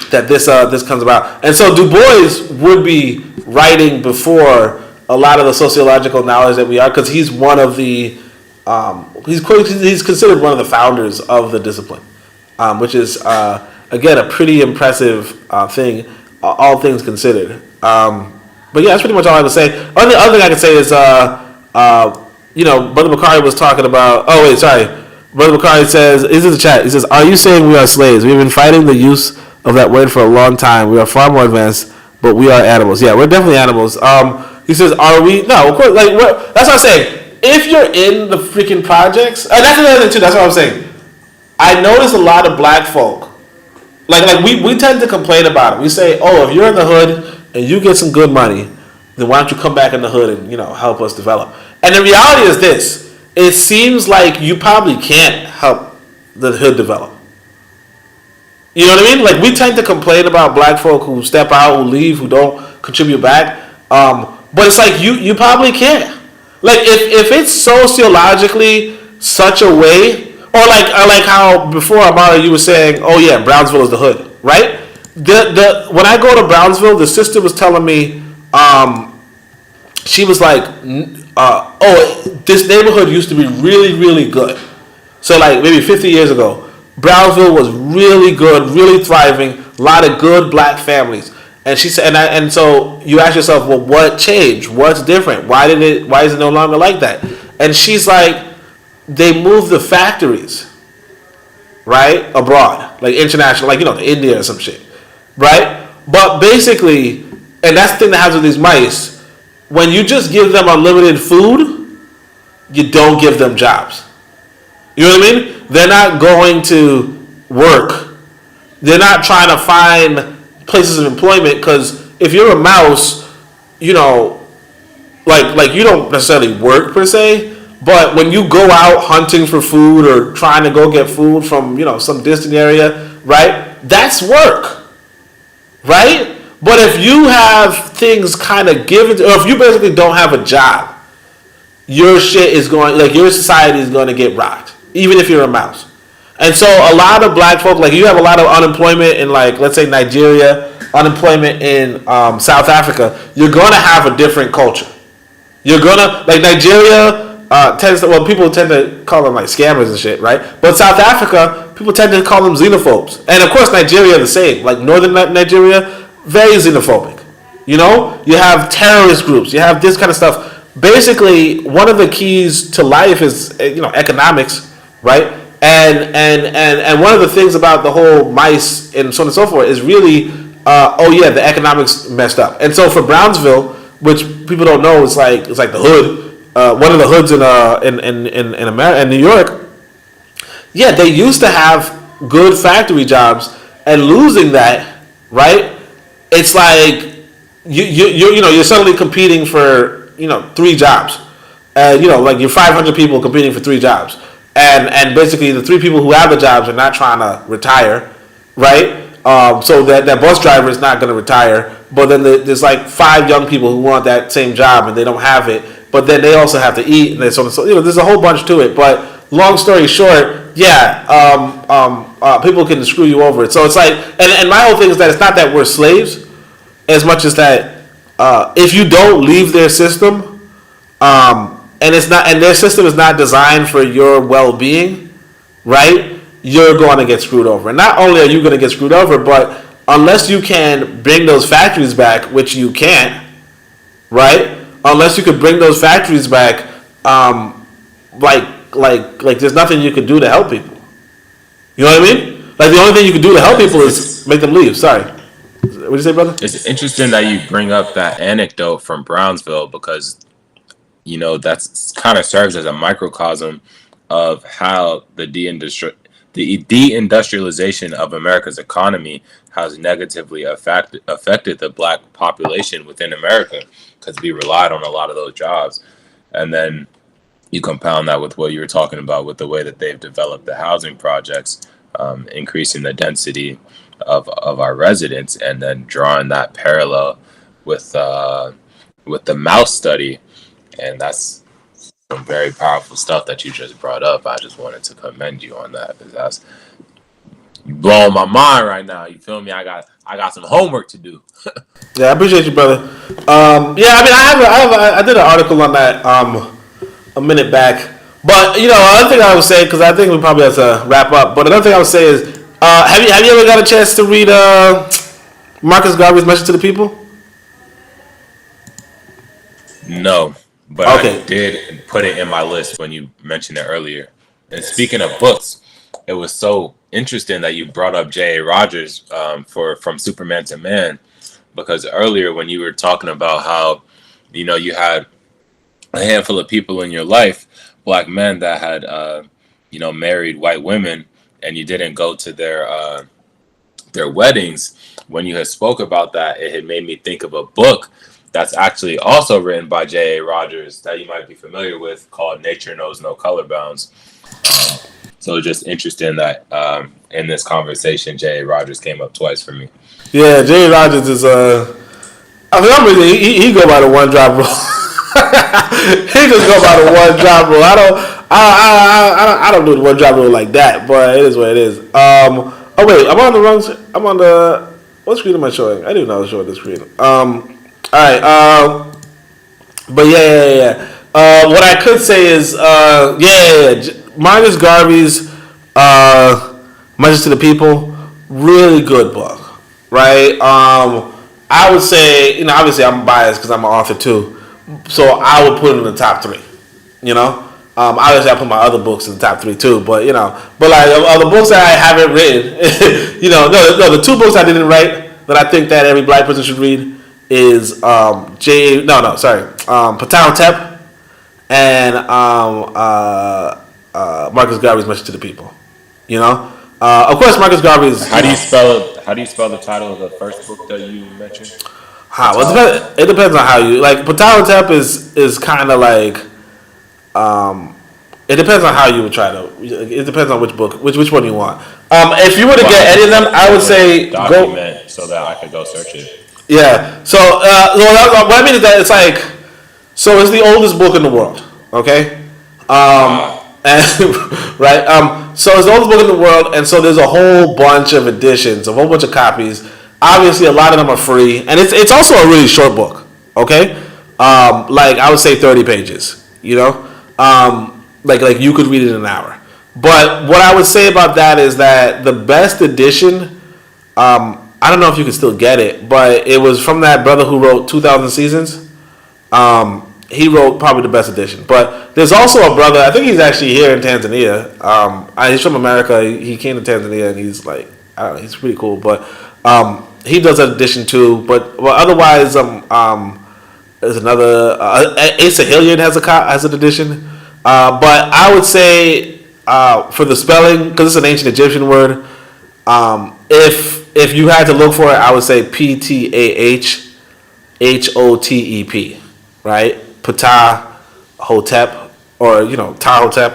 this comes about. And so Du Bois would be writing before a lot of the sociological knowledge that we are, because he's one of the he's considered one of the founders of the discipline, which is again a pretty impressive thing. all things considered. But yeah, that's pretty much all I have to say. Only other thing I can say is, Brother Bakari was talking about. Oh wait, sorry. Brother Bakari says, "This is the chat." He says, "Are you saying we are slaves? We've been fighting the use of that word for a long time. We are far more advanced, but we are animals. Yeah, we're definitely animals." He says, "Are we?" No, of course. Like, that's what I'm saying. If you're in the freaking projects, and that's another thing too. That's what I'm saying. I notice a lot of black folk. Like we tend to complain about it. We say, "Oh, if you're in the hood and you get some good money, then why don't you come back in the hood and help us develop?" And the reality is this: it seems like you probably can't help the hood develop. You know what I mean? Like, we tend to complain about black folk who step out, who leave, who don't contribute back. But it's like you probably can't. Like, if it's sociologically such a way, or like how before, Amara, you were saying, oh yeah, Brownsville is the hood, right? When I go to Brownsville, the sister was telling me, she was like, this neighborhood used to be really, really good. So like maybe 50 years ago, Brownsville was really good, really thriving, a lot of good black families. And she said, and so you ask yourself, well, what changed? What's different? Why is it no longer like that? And she's like, they moved the factories, right, abroad, like international, like to India or some shit, right? But basically, and that's the thing that happens with these mice, when you just give them unlimited food, you don't give them jobs. You know what I mean? They're not going to work. They're not trying to find places of employment, because if you're a mouse, like you don't necessarily work per se, but when you go out hunting for food or trying to go get food from some distant area, right? That's work, right? But if you have things kind of given, or if you basically don't have a job, your shit is going, like, your society is going to get rocked, even if you're a mouse. And so a lot of black folk, like, you have a lot of unemployment in, like, let's say Nigeria, unemployment in South Africa, you're going to have a different culture. You're going to, like, Nigeria tends to, well, people tend to call them, like, scammers and shit, right? But South Africa, people tend to call them xenophobes. And, of course, Nigeria the same. Like, northern Nigeria, very xenophobic. You have terrorist groups. You have this kind of stuff. Basically, one of the keys to life is, economics, right? And one of the things about the whole mice and so on and so forth is really, the economics messed up. And so for Brownsville, which people don't know, it's like the hood, one of the hoods in America, in New York. Yeah, they used to have good factory jobs, and losing that, right? It's like you're suddenly competing for 3 jobs, like you're 500 people competing for 3 jobs. And basically the 3 people who have the jobs are not trying to retire, right? So that bus driver is not going to retire. But then there's like 5 young people who want that same job and they don't have it. But then they also have to eat, and so there's a whole bunch to it. But long story short, people can screw you over it. So it's like, and my whole thing is that it's not that we're slaves, as much as that if you don't leave their system, and their system is not designed for your well-being, right? You're going to get screwed over. And not only are you going to get screwed over, but unless you can bring those factories back, which you can't, right? Unless you could bring those factories back, like there's nothing you could do to help people. You know what I mean? Like, the only thing you can do to help people is make them leave. Sorry. What did you say, brother? It's interesting that you bring up that anecdote from Brownsville, because that's kind of serves as a microcosm of how the deindustrialization of America's economy has negatively affected the black population within America, because we relied on a lot of those jobs. And then you compound that with what you were talking about with the way that they've developed the housing projects, increasing the density of our residents, and then drawing that parallel with the mouse study. And that's some very powerful stuff that you just brought up. I just wanted to commend you on that, because you blowing my mind right now. You feel me? I got some homework to do. Yeah, I appreciate you, brother. I did an article on that a minute back. But another thing I would say, because I think we probably have to wrap up. But another thing I would say is, have you ever got a chance to read Marcus Garvey's Message to the People? No, but I Okay. did put it in my list when you mentioned it earlier. And speaking of books, it was so interesting that you brought up J.A. Rogers for From Superman to Man, because earlier when you were talking about how, you had a handful of people in your life, black men that had, married white women, and you didn't go to their weddings. When you had spoke about that, it had made me think of a book that's actually also written by J.A. Rogers that you might be familiar with, called Nature Knows No Color Bounds. So it's just interesting that in this conversation, J.A. Rogers came up twice for me. Yeah, J.A. Rogers is I mean, I'm really, he go by the one drop rule. He just go by the one drop rule. I don't do the one drop rule like that, but it is what it is. Oh wait, I'm on the wrong. I'm on the. What screen am I showing? I didn't even know I was showing this screen. All right. But yeah. What I could say is, Marcus Garvey's Message to the People, really good book, right? I would say, obviously I'm biased because I'm an author too, so I would put it in the top three. Obviously I put my other books in the top three too, but like the books that I haven't written, the two books I didn't write that I think that every black person should read is Ptah Htp and Marcus Garvey's Message to the People. Of course, Marcus Garvey's. How do you spell the title of the first book that you mentioned? Well, it depends on how you like. Ptah Htp is kind of like. It depends on how you would try to. It depends on which book, which one you want. If you were to get any of them, I would say document so that I could go search it. Yeah. So what I mean is that it's like, so it's the oldest book in the world. Okay. And right. So it's the oldest book in the world, and so there's a whole bunch of editions, a whole bunch of copies. Obviously, a lot of them are free, and it's also a really short book. Okay. Like I would say 30 pages. Like you could read it in an hour. But what I would say about that is that the best edition, I don't know if you can still get it, but it was from that brother who wrote 2,000 Seasons. He wrote probably the best edition. But there's also a brother, I think he's actually here in Tanzania. He's from America. He came to Tanzania, and he's like, I don't know, he's pretty cool. But he does an edition too. But otherwise, there's another. Asa Hilliard has an edition. But I would say for the spelling, because it's an ancient Egyptian word, if you had to look for it, I would say Ptah Htep, right? Ptah Htp, or Ptah Htp.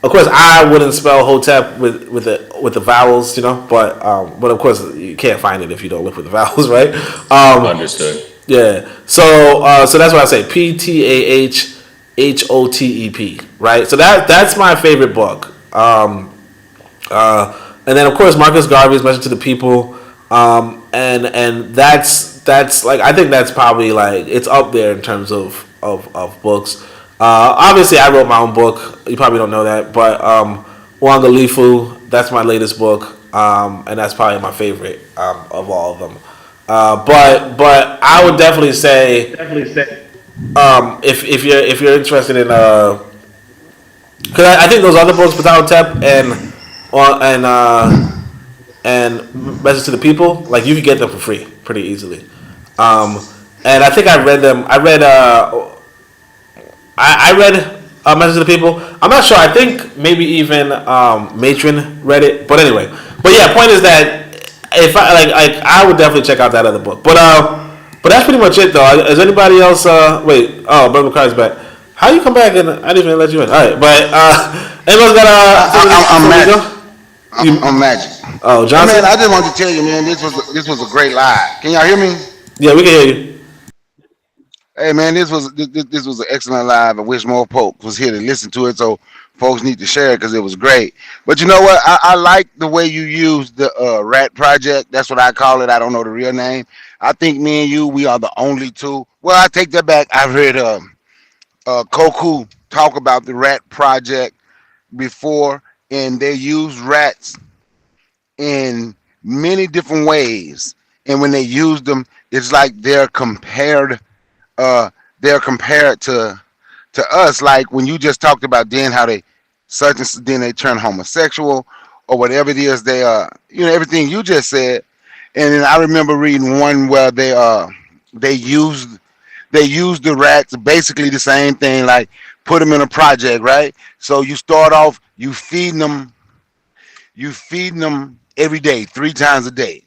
Of course, I wouldn't spell Hotep with the vowels, but of course you can't find it if you don't look with the vowels, right? Understood. Yeah. So that's what I say. Ptah Htep, right? So that's my favorite book. And then of course Marcus Garvey's Message to the People, and that's like, I think that's probably like, it's up there in terms of books. Obviously I wrote my own book. You probably don't know that, but Uangalifu, that's my latest book, and that's probably my favorite of all of them. But I would definitely say if you're interested in because I think those other books, Ptah Htp and Message to the People, like you could get them for free pretty easily. And I think I read them. I read Message to the People. I'm not sure. I think maybe even Matron read it. But anyway, yeah. Point is that if I would definitely check out that other book. But that's pretty much it, though. Is anybody else? Wait. Oh, Brother McCarthy's back. How you come back and I didn't even let you in? All right, but anyone's got I'm Magic. I'm Magic. Oh, Johnson. Man, I just wanted to tell you, man, this was a great live. Can y'all hear me? Yeah, we can hear you. Hey, man, this was an excellent live. I wish more folks was here to listen to it, so folks need to share it because it was great. But you know what? I like the way you used the Rat Project. That's what I call it. I don't know the real name. I think me and you, we are the only two. Well, I take that back. I've heard Koku talk about the Rat Project before, and they use rats in many different ways And when they use them, it's like uh they're compared to us, like when you just talked about then how they certain then they turn homosexual or whatever it is they everything you just said. And then I remember reading one where they used the rats, basically the same thing, like put them in a project, right? So you start off, you feeding them every day, 3 times a day.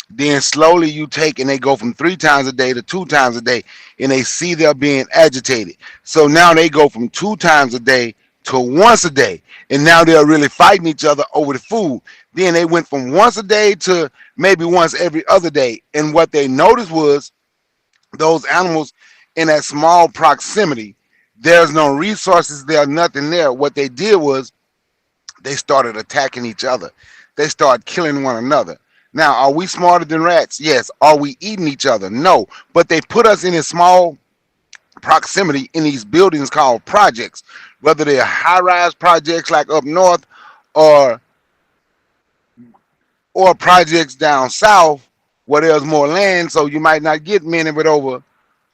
Then slowly you take and they go from 3 times a day to 2 times a day, and they see they're being agitated. So now they go from 2 times a day to once a day, and now they're really fighting each other over the food. Then they went from once a day to maybe once every other day, and what they noticed was those animals in that small proximity, there's no resources there, nothing there. What they did was they started attacking each other. They started killing one another. Now, are we smarter than rats? Yes. Are we eating each other? No. But they put us in a small proximity in these buildings called projects, whether they're high-rise projects like up north or projects down south where there's more land, so you might not get many with over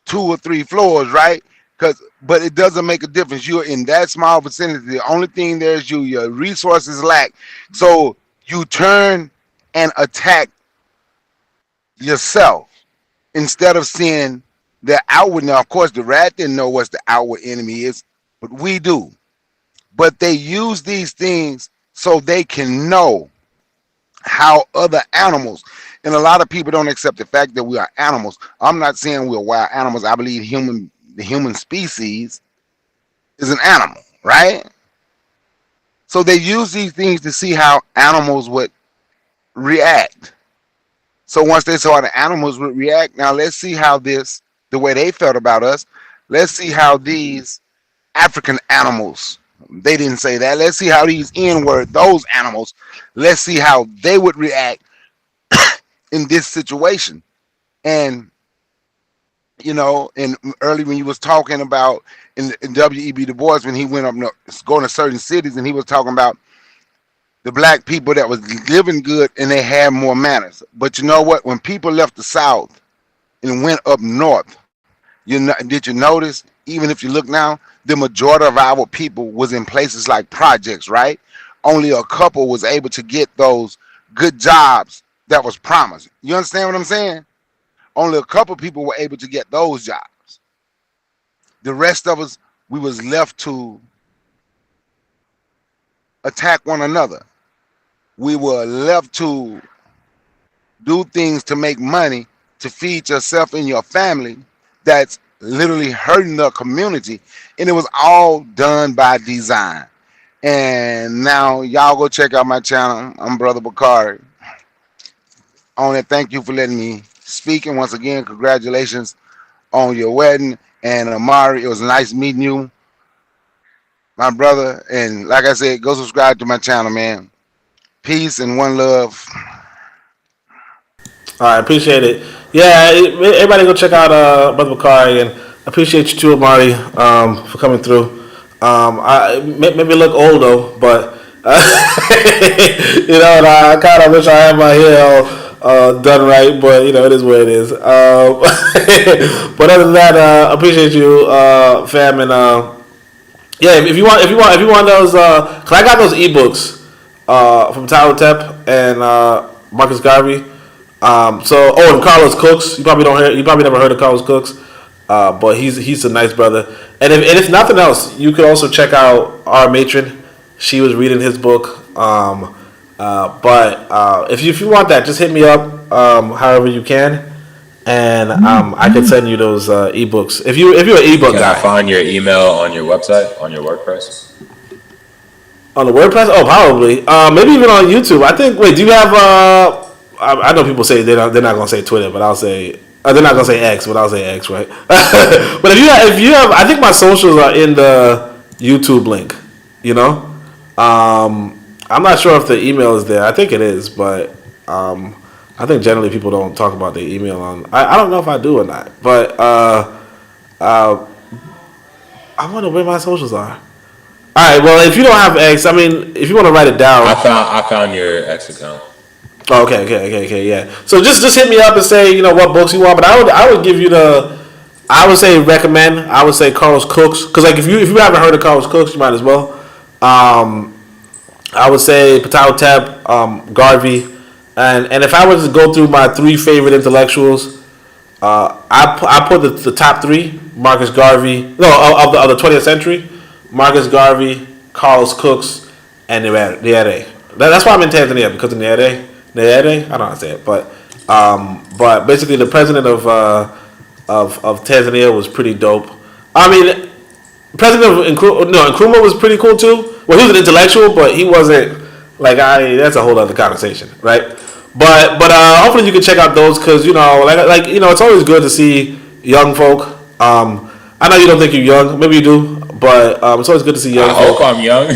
2 or 3 floors, right? But it doesn't make a difference. You're in that small vicinity. The only thing there is your resources lack. So you turn and attack yourself instead of seeing the outward. Now, of course, the rat didn't know what the outward enemy is, but we do. But they use these things so they can know how other animals, and a lot of people don't accept the fact that we are animals. I'm not saying we're wild animals. I believe the human species is an animal, right? So they use these things to see how animals would react. So once they saw the animals would react, now let's see how the way they felt about us, let's see how these African animals, they didn't say that. Let's see how these N-word, those animals, let's see how they would react in this situation. And, and early when you was talking about in W.E.B. Du Bois, when he went up going to certain cities and he was talking about the black people that was living good and they had more manners. But you know what? When people left the South and went up north, did you notice, even if you look now, the majority of our people was in places like projects, right? Only a couple was able to get those good jobs that was promised. You understand what I'm saying? Only a couple people were able to get those jobs. The rest of us, we was left to attack one another. We were left to do things to make money to feed yourself and your family that's literally hurting the community. And it was all done by design. And now y'all go check out my channel. I'm Brother Bakari. I want to thank you for letting me speak. And once again, congratulations on your wedding. And Amari, it was nice meeting you, my brother. And like I said, go subscribe to my channel, man. Peace and one love. All right, appreciate it. Yeah, everybody go check out Brother Bakari, and appreciate you too, Amari, for coming through. I maybe look old though, but and I kind of wish I had my hair all done right, but it is what it is. But other than that, appreciate you, fam, and yeah, if you want those, cause I got those ebooks from Ptah Htp and Marcus Garvey. And Carlos Cooks. You probably never heard of Carlos Cooks, but he's a nice brother. And if nothing else, you could also check out our matron. She was reading his book. But if you want that, just hit me up however you can, and I can send you those ebooks. If you're an ebook guy, can I find your email on your website, on your WordPress? On the WordPress? Oh, probably. Maybe even on YouTube. I think. Wait, do you have? I know people say they're not gonna say Twitter, but I'll say they're not gonna say X, but I'll say X, right? But if you have, I think my socials are in the YouTube link. I'm not sure if the email is there. I think it is, but I think generally people don't talk about their email on. I don't know if I do or not, but I wonder where my socials are. All right. Well, if you don't have X, I mean, if you want to write it down, I found your X account. Oh, okay, yeah. So just hit me up and say what books you want. But I would give you I would say recommend. I would say Carlos Cooks, because like if you haven't heard of Carlos Cooks, you might as well. I would say Ptah Htp, Garvey, and if I was to go through my three favorite intellectuals, I put the top three: Marcus Garvey, no, of the 20th century, Marcus Garvey, Carlos Cooks, and Nyerere. That's why I'm in Tanzania, because of Nyerere. I don't know how to say it, but basically the president of Tanzania was pretty dope. I mean, President of Nkrumah was pretty cool too. Well, he was an intellectual, but he wasn't like that's a whole other conversation, right? But hopefully you can check out those, because it's always good to see young folk. I know you don't think you're young, maybe you do, but it's always good to see young folk. I hope I'm young.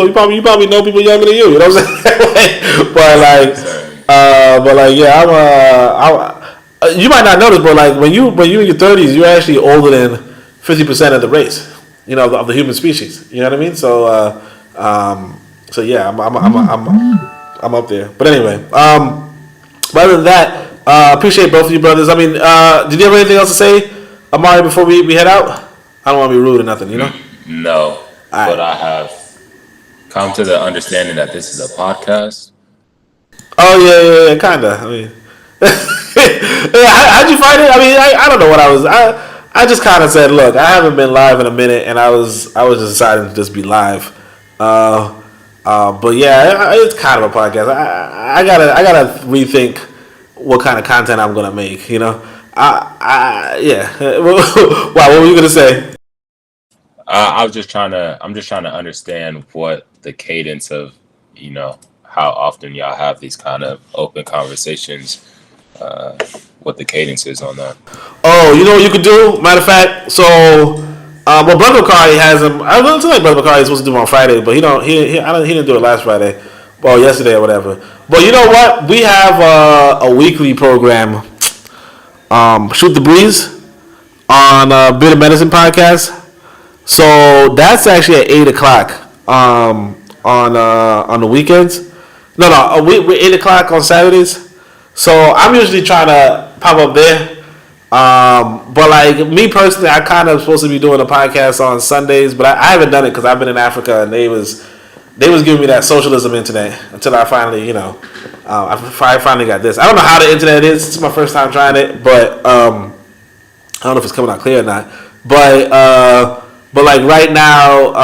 You probably know people younger than you. You know what I'm saying? You might not notice, but like when you in your 30s, you're actually older than 50% of the race, of the human species. You know what I mean? So yeah, I'm up there. But anyway, but other than that, appreciate both of you brothers. I mean, did you have anything else to say, Amari, before we head out? I don't want to be rude or nothing, No, but I have come to the understanding that this is a podcast. Oh yeah, kinda. I mean, how'd you find it? I mean, I don't know what I was. I just kind of said, look, I haven't been live in a minute, and I was just deciding to just be live. But yeah, it's kind of a podcast. I gotta rethink what kind of content I'm gonna make. Yeah. Wow, what were you gonna say? I'm just trying to understand what the cadence of, how often y'all have these kind of open conversations. What the cadence is on that. Oh, you know what you could do? Matter of fact, so Brother Bakari has him. I don't think Brother Bakari is supposed to do it on Friday, but he didn't do it last Friday, well, yesterday or whatever. But you know what? We have a weekly program, Shoot the Breeze, on Bit of Medicine podcast. So that's actually at 8:00 on the weekends. No, we're 8:00 on Saturdays. So I'm usually trying to pop up there. But like me personally, I kind of supposed to be doing a podcast on Sundays, but I haven't done it because I've been in Africa, and they was giving me that socialism internet until I finally, I finally got this. I don't know how the internet is. It's my first time trying it, but I don't know if it's coming out clear or not. But like right now,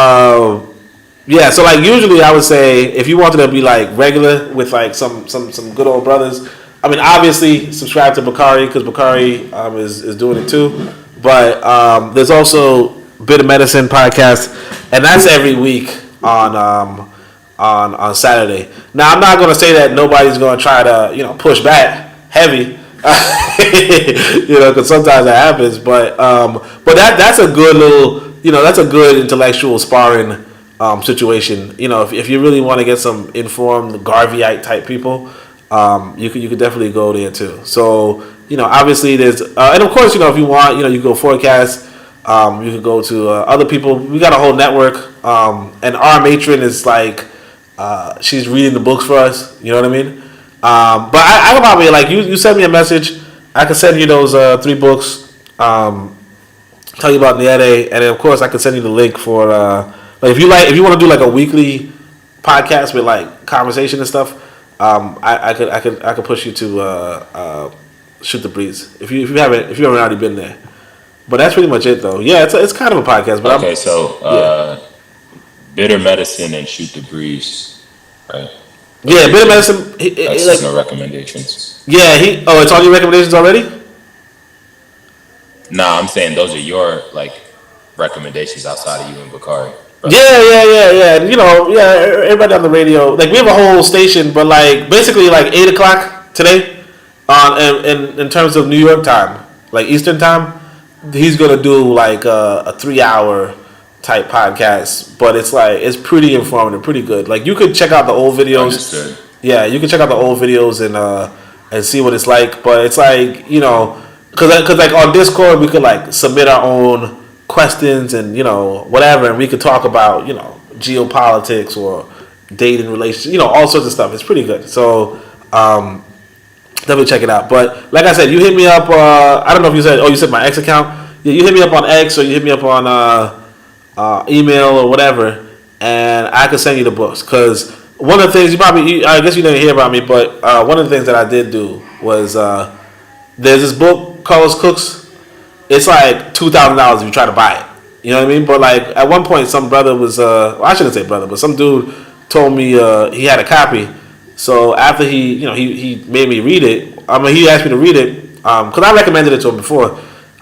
yeah. So like usually I would say if you wanted to be like regular with like some good old brothers. I mean, obviously, subscribe to Bakari, because Bakari is doing it too. But there's also Bit of Medicine podcast, and that's every week on Saturday. Now, I'm not going to say that nobody's going to try to push back heavy, because sometimes that happens. But that's a good little that's a good intellectual sparring situation. If you really want to get some informed Garveyite type people. You could definitely go there too. So obviously there's and of course if you want you go forecast. You could go to other people. We got a whole network. And our matron is like she's reading the books for us. You know what I mean? But I can probably like you send me a message. I can send you those 3 books. Tell you about Nyerere, and then of course I can send you the link for if you want to do like a weekly podcast with like conversation and stuff. I could push you to Shoot the Breeze if you haven't already been there. But that's pretty much it though. Yeah, it's kind of a podcast. But okay, so Bitter Medicine and Shoot the Breeze, right? Yeah, Bitter Medicine. That's like no recommendations. Yeah, it's on your recommendations already. Nah, I'm saying those are your like recommendations outside of you and Bakari. Yeah. Everybody on the radio. Like we have a whole station, but like basically like 8:00 today, in terms of New York time, like Eastern time, he's gonna do like a 3-hour type podcast. But it's pretty informative, pretty good. Like you could check out the old videos. Understood. Yeah, you can check out the old videos and see what it's like. But it's like because like on Discord we could like submit our own questions and whatever, and we could talk about geopolitics or dating, relationship, all sorts of stuff. It's pretty good. So definitely check it out. But like I said, you hit me up. I don't know if you said my X account. Yeah, you hit me up on X or you hit me up on email or whatever, and I could send you the books. Because one of the things I guess you didn't hear about me, but one of the things that I did do was there's this book, Carlos Cook's. It's like $2,000 if you try to buy it. You know what I mean? But like at one point, some brother was I shouldn't say brother, but some dude told me he had a copy. So after he made me read it. I mean, he asked me to read it because I recommended it to him before.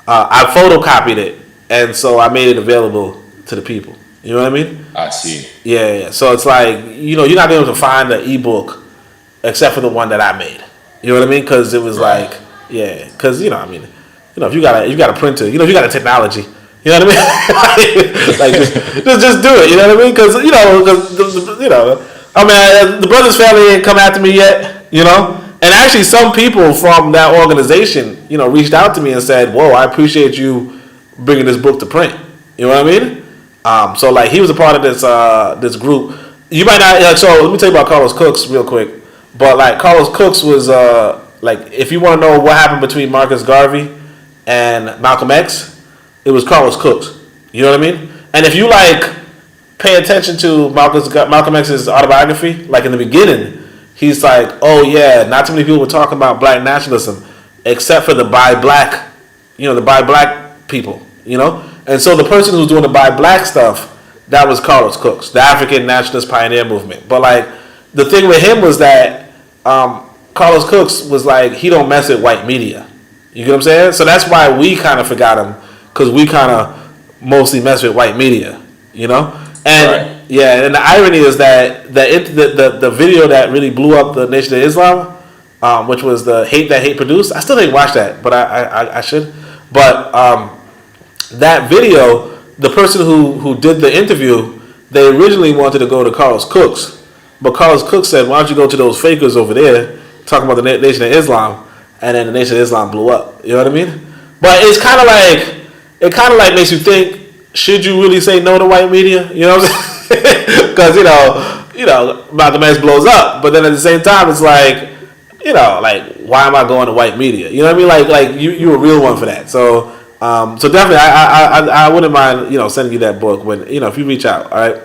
I photocopied it, and so I made it available to the people. You know what I mean? I see. Yeah. So it's like you're not able to find an ebook except for the one that I made. You know what I mean? Because it was like because if you got a printer, if you got a technology. You know what I mean? like just do it. You know what I mean? Because I mean, the brothers family ain't come after me yet. And actually, some people from that organization, reached out to me and said, "Whoa, I appreciate you bringing this book to print." You know what I mean? So like he was a part of this group. You might not. So let me tell you about Carlos Cooks real quick. But like Carlos Cooks was like if you want to know what happened between Marcus Garvey and Malcolm X. It was Carlos Cooks. You know what I mean? And if you like pay attention to Malcolm X's autobiography, like in the beginning, he's like, oh yeah, not too many people were talking about black nationalism, except for the buy black people, And so the person who's doing the buy black stuff, that was Carlos Cooks, the African Nationalist Pioneer Movement. But like the thing with him was that Carlos Cooks was like, he don't mess with white media. You get what I'm saying? So that's why we kind of forgot him. Because we kind of mostly mess with white media, And right. Yeah, and the irony is that the video that really blew up the Nation of Islam, which was the Hate That Hate Produced. I still didn't watch that, but I should. But that video, the person who did the interview, they originally wanted to go to Carlos Cooks, but Carlos Cooks said, "Why don't you go to those fakers over there talking about the Nation of Islam?" And then the Nation of Islam blew up. You know what I mean? But it's kind of like. It kind of like makes you think, should you really say no to white media? You know what I'm saying? Because, Malcolm X blows up. But then at the same time, it's like, why am I going to white media? You know what I mean? Like you a real one for that. So definitely, I wouldn't mind, sending you that book when, if you reach out. All right.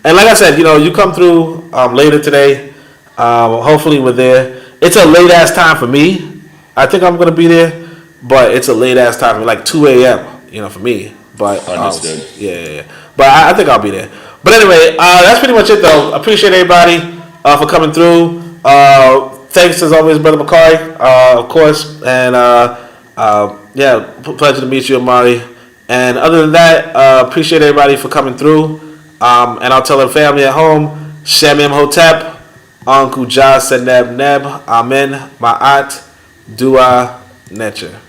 And like I said, you come through later today. Hopefully we're there. It's a late ass time for me. I think I'm going to be there. But it's a late ass time, like 2 a.m. For me. But understood. Yeah. But I think I'll be there. But anyway, that's pretty much it, though. Appreciate everybody for coming through. Thanks as always, Brother Bakari, of course, and pleasure to meet you, Amari. And other than that, appreciate everybody for coming through. And I'll tell the family at home, Shamim Hotep, Uncle Jah Seneb Neb, Amen, Ma'at, Dua, Nature.